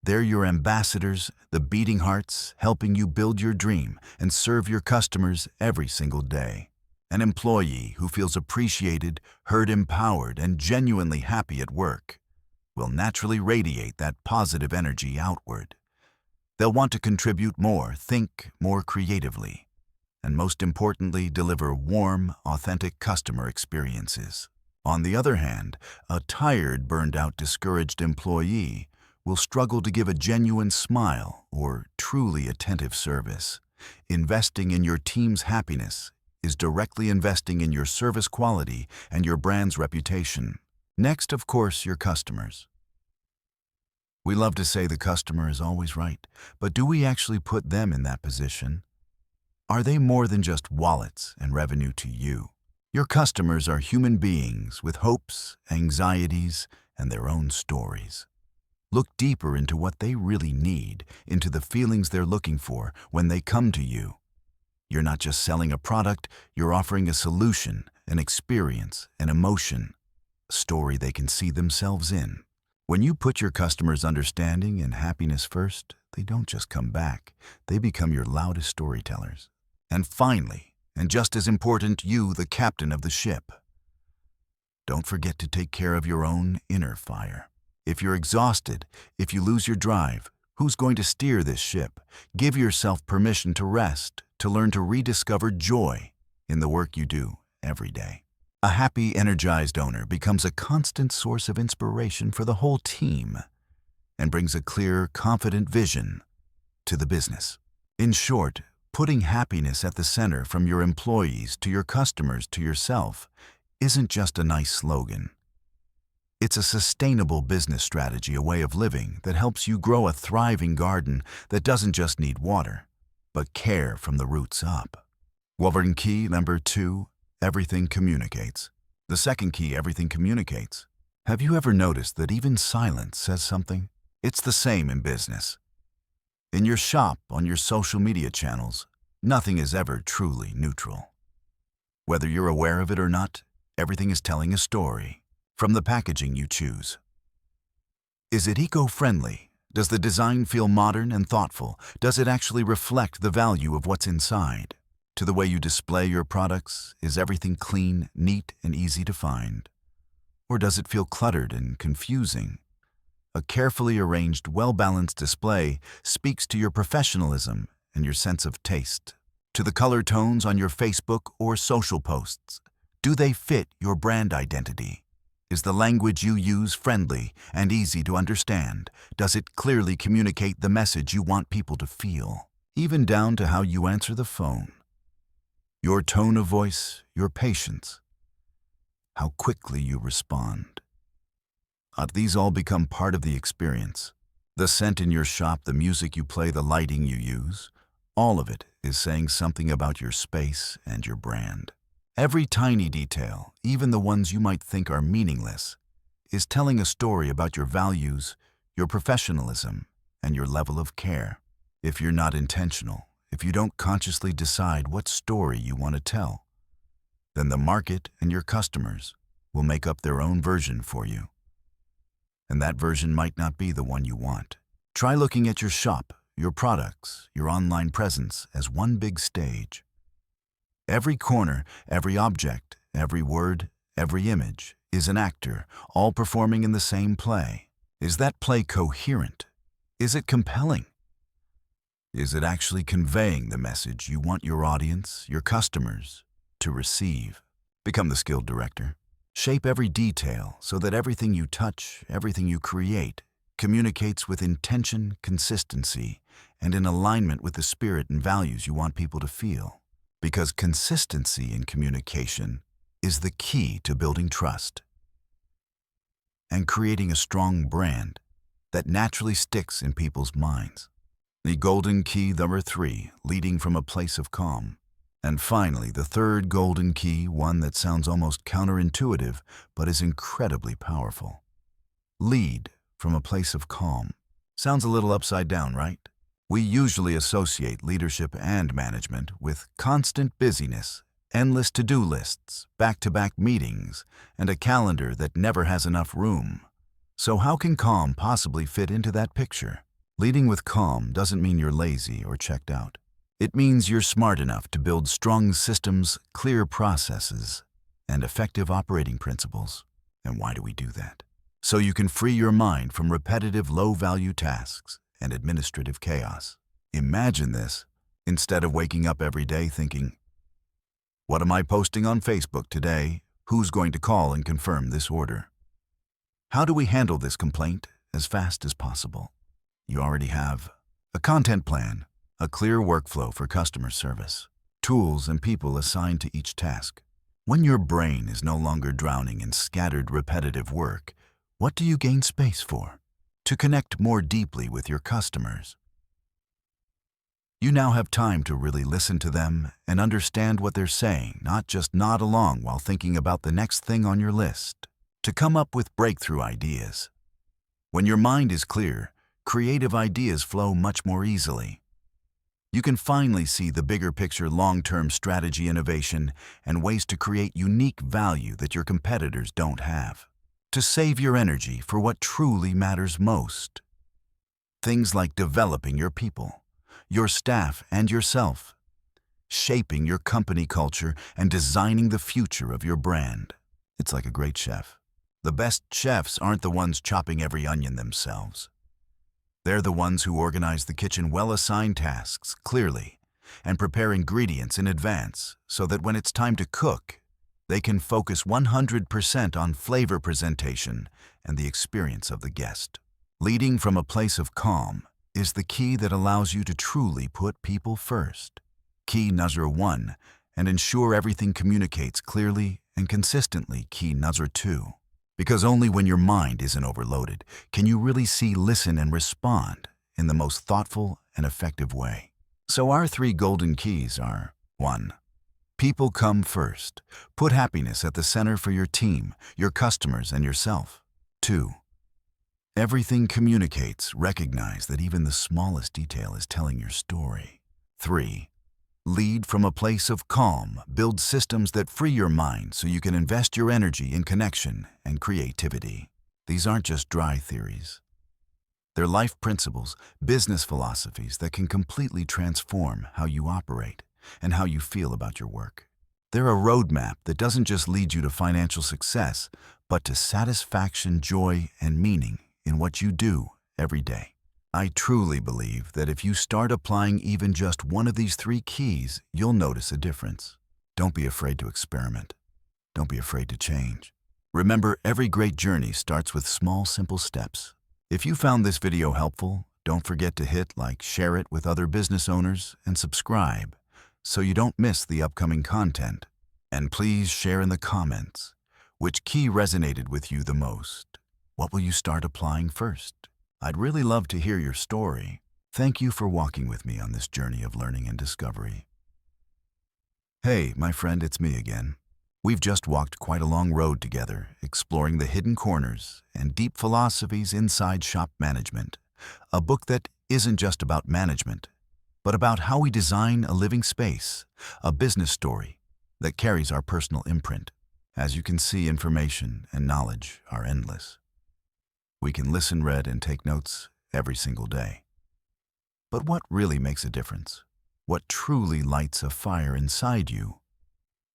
They're your ambassadors, the beating hearts, helping you build your dream and serve your customers every single day. An employee who feels appreciated, heard, empowered, and genuinely happy at work will naturally radiate that positive energy outward. They'll want to contribute more, think more creatively, and most importantly, deliver warm, authentic customer experiences. On the other hand, a tired, burned-out, discouraged employee will struggle to give a genuine smile or truly attentive service. Investing in your team's happiness is directly investing in your service quality and your brand's reputation. Next, of course, your customers. We love to say the customer is always right, but do we actually put them in that position? Are they more than just wallets and revenue to you? Your customers are human beings with hopes, anxieties, and their own stories. Look deeper into what they really need, into the feelings they're looking for when they come to you. You're not just selling a product, you're offering a solution, an experience, an emotion, a story they can see themselves in. When you put your customers' understanding and happiness first, they don't just come back, they become your loudest storytellers. And finally, and just as important, you, the captain of the ship. Don't forget to take care of your own inner fire. If you're exhausted, if you lose your drive, who's going to steer this ship? Give yourself permission to rest, to learn to rediscover joy in the work you do every day. A happy, energized owner becomes a constant source of inspiration for the whole team and brings a clear, confident vision to the business. In short, putting happiness at the center, from your employees to your customers to yourself, isn't just a nice slogan. It's a sustainable business strategy, a way of living that helps you grow a thriving garden that doesn't just need water, but care from the roots up. Wolverine key number 2, everything communicates. The second key, everything communicates. Have you ever noticed that even silence says something? It's the same in business. In your shop, on your social media channels, nothing is ever truly neutral. Whether you're aware of it or not, everything is telling a story, from the packaging you choose. Is it eco-friendly? Does the design feel modern and thoughtful? Does it actually reflect the value of what's inside? To the way you display your products, is everything clean, neat, and easy to find? Or does it feel cluttered and confusing? A carefully arranged, well-balanced display speaks to your professionalism and your sense of taste. To the color tones on your Facebook or social posts, do they fit your brand identity? Is the language you use friendly and easy to understand? Does it clearly communicate the message you want people to feel? Even down to how you answer the phone. Your tone of voice, your patience, how quickly you respond. These all become part of the experience. The scent in your shop, the music you play, the lighting you use, all of it is saying something about your space and your brand. Every tiny detail, even the ones you might think are meaningless, is telling a story about your values, your professionalism, and your level of care. If you're not intentional, if you don't consciously decide what story you want to tell, then the market and your customers will make up their own version for you. And that version might not be the one you want. Try looking at your shop, your products, your online presence as one big stage. Every corner, every object, every word, every image is an actor, all performing in the same play. Is that play coherent? Is it compelling? Is it actually conveying the message you want your audience, your customers, to receive? Become the skilled director. Shape every detail so that everything you touch, everything you create, communicates with intention, consistency, and in alignment with the spirit and values you want people to feel. Because consistency in communication is the key to building trust. and creating a strong brand that naturally sticks in people's minds. The golden key number 3, leading from a place of calm. And finally, the third golden key, one that sounds almost counterintuitive but is incredibly powerful. Lead from a place of calm. Sounds a little upside down, right? We usually associate leadership and management with constant busyness, endless to-do lists, back-to-back meetings, and a calendar that never has enough room. So how can calm possibly fit into that picture? Leading with calm doesn't mean you're lazy or checked out. It means you're smart enough to build strong systems, clear processes, and effective operating principles. And why do we do that? So you can free your mind from repetitive, low-value tasks and administrative chaos. Imagine this. Instead of waking up every day thinking, "What am I posting on Facebook today? Who's going to call and confirm this order?" How do we handle this complaint as fast as possible? You already have a content plan, a clear workflow for customer service, tools and people assigned to each task. When your brain is no longer drowning in scattered repetitive work, what do you gain space for? To connect more deeply with your customers. You now have time to really listen to them and understand what they're saying, not just nod along while thinking about the next thing on your list. To come up with breakthrough ideas. When your mind is clear, creative ideas flow much more easily. You can finally see the bigger picture, long-term strategy, innovation, and ways to create unique value that your competitors don't have. To save your energy for what truly matters most. Things like developing your people, your staff, and yourself. Shaping your company culture and designing the future of your brand. It's like a great chef. The best chefs aren't the ones chopping every onion themselves. They're the ones who organize the kitchen well-assigned tasks clearly and prepare ingredients in advance so that when it's time to cook, they can focus 100% on flavor presentation and the experience of the guest. Leading from a place of calm is the key that allows you to truly put people first. Key number 1, and ensure everything communicates clearly and consistently. Key number 2. Because only when your mind isn't overloaded can you really see, listen, and respond in the most thoughtful and effective way. So our 3 golden keys are: 1. People come first. Put happiness at the center for your team, your customers, and yourself. 2. Everything communicates. Recognize that even the smallest detail is telling your story. 3. Lead from a place of calm. Build systems that free your mind so you can invest your energy in connection and creativity. These aren't just dry theories. They're life principles, business philosophies that can completely transform how you operate and how you feel about your work. They're a roadmap that doesn't just lead you to financial success, but to satisfaction, joy, and meaning in what you do every day. I truly believe that if you start applying even just one of these 3 keys, you'll notice a difference. Don't be afraid to experiment. Don't be afraid to change. Remember, every great journey starts with small, simple steps. If you found this video helpful, don't forget to hit like, share it with other business owners, and subscribe so you don't miss the upcoming content. And please share in the comments which key resonated with you the most. What will you start applying first? I'd really love to hear your story. Thank you for walking with me on this journey of learning and discovery. Hey, my friend, it's me again. We've just walked quite a long road together, exploring the hidden corners and deep philosophies inside shop management. A book that isn't just about management, but about how we design a living space, a business story that carries our personal imprint. As you can see, information and knowledge are endless. We can listen, read, and take notes every single day. But what really makes a difference, what truly lights a fire inside you,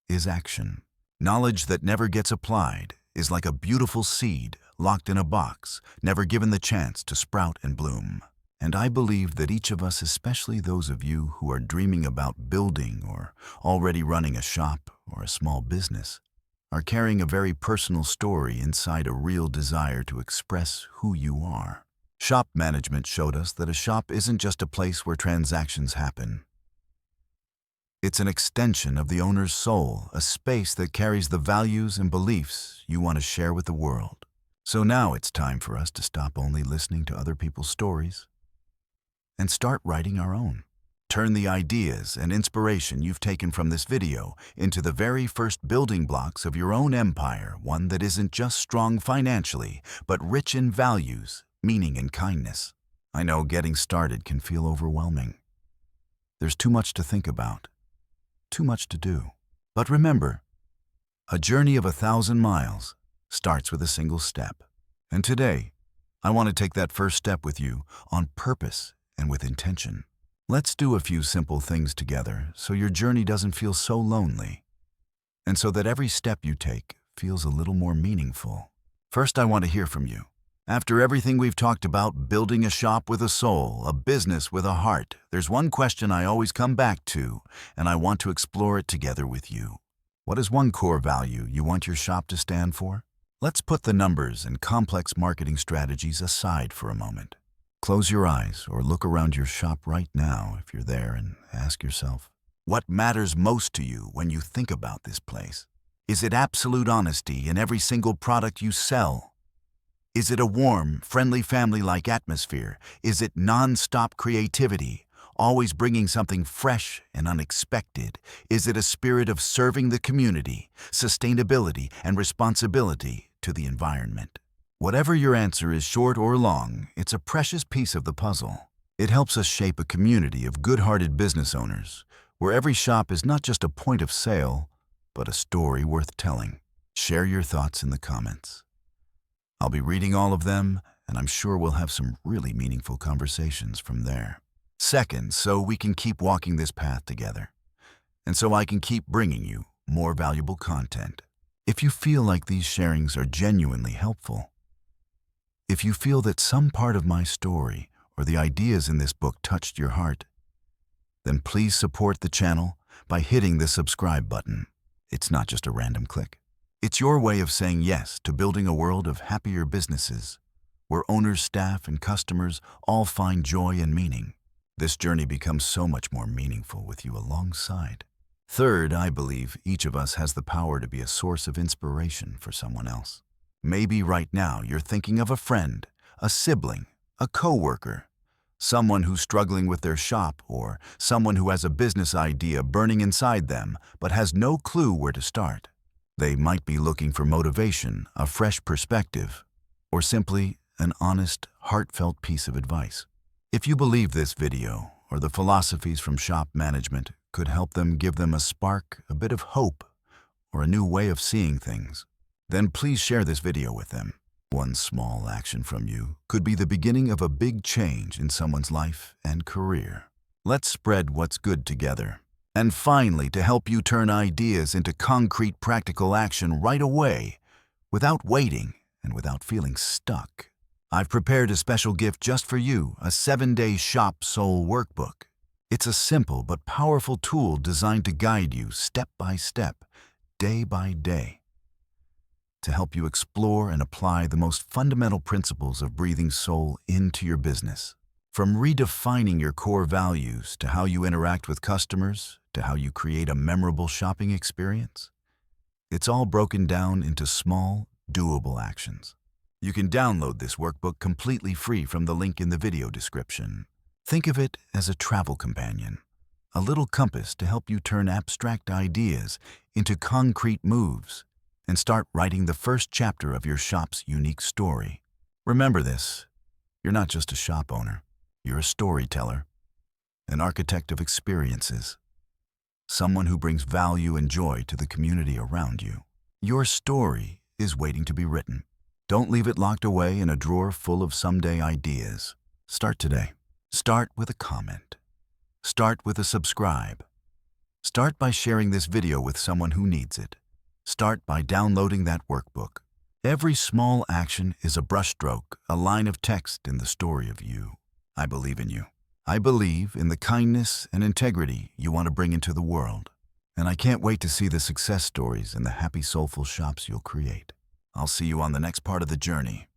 is action. Knowledge that never gets applied is like a beautiful seed locked in a box, never given the chance to sprout and bloom. And I believe that each of us, especially those of you who are dreaming about building or already running a shop or a small business, are carrying a very personal story inside a real desire to express who you are. Shop management showed us that a shop isn't just a place where transactions happen. It's an extension of the owner's soul, a space that carries the values and beliefs you want to share with the world. So now it's time for us to stop only listening to other people's stories and start writing our own. Turn the ideas and inspiration you've taken from this video into the very first building blocks of your own empire, one that isn't just strong financially, but rich in values, meaning, and kindness. I know getting started can feel overwhelming. There's too much to think about, too much to do. But remember, a journey of 1,000 miles starts with a single step. And today, I want to take that first step with you on purpose and with intention. Let's do a few simple things together so your journey doesn't feel so lonely, and so that every step you take feels a little more meaningful. First, I want to hear from you. After everything we've talked about, building a shop with a soul, a business with a heart, there's one question I always come back to, and I want to explore it together with you. What is one core value you want your shop to stand for? Let's put the numbers and complex marketing strategies aside for a moment. Close your eyes or look around your shop right now if you're there and ask yourself, what matters most to you when you think about this place? Is it absolute honesty in every single product you sell? Is it a warm, friendly family-like atmosphere? Is it non-stop creativity, always bringing something fresh and unexpected? Is it a spirit of serving the community, sustainability, and responsibility to the environment? Whatever your answer is, short or long, it's a precious piece of the puzzle. It helps us shape a community of good-hearted business owners, where every shop is not just a point of sale, but a story worth telling. Share your thoughts in the comments. I'll be reading all of them, and I'm sure we'll have some really meaningful conversations from there. Second, so we can keep walking this path together, and so I can keep bringing you more valuable content. If you feel like these sharings are genuinely helpful, if you feel that some part of my story or the ideas in this book touched your heart, then please support the channel by hitting the subscribe button. It's not just a random click. It's your way of saying yes to building a world of happier businesses, where owners, staff, and customers all find joy and meaning. This journey becomes so much more meaningful with you alongside. Third, I believe each of us has the power to be a source of inspiration for someone else. Maybe right now you're thinking of a friend, a sibling, a coworker, someone who's struggling with their shop, or someone who has a business idea burning inside them but has no clue where to start. They might be looking for motivation, a fresh perspective, or simply an honest, heartfelt piece of advice. If you believe this video or the philosophies from shop management could help them, give them a spark, a bit of hope, or a new way of seeing things, then please share this video with them. One small action from you could be the beginning of a big change in someone's life and career. Let's spread what's good together. And finally, to help you turn ideas into concrete, practical action right away, without waiting and without feeling stuck, I've prepared a special gift just for you, a 7-day Shop Soul Workbook. It's a simple but powerful tool designed to guide you step by step, day by day, to help you explore and apply the most fundamental principles of breathing soul into your business. From redefining your core values to how you interact with customers to how you create a memorable shopping experience, it's all broken down into small, doable actions. You can download this workbook completely free from the link in the video description. Think of it as a travel companion, a little compass to help you turn abstract ideas into concrete moves and start writing the first chapter of your shop's unique story. Remember this, you're not just a shop owner, you're a storyteller, an architect of experiences, someone who brings value and joy to the community around you. Your story is waiting to be written. Don't leave it locked away in a drawer full of someday ideas. Start today. Start with a comment. Start with a subscribe. Start by sharing this video with someone who needs it. Start by downloading that workbook. Every small action is a brushstroke, a line of text in the story of you. I believe in you. I believe in the kindness and integrity you want to bring into the world. And I can't wait to see the success stories and the happy, soulful shops you'll create. I'll see you on the next part of the journey.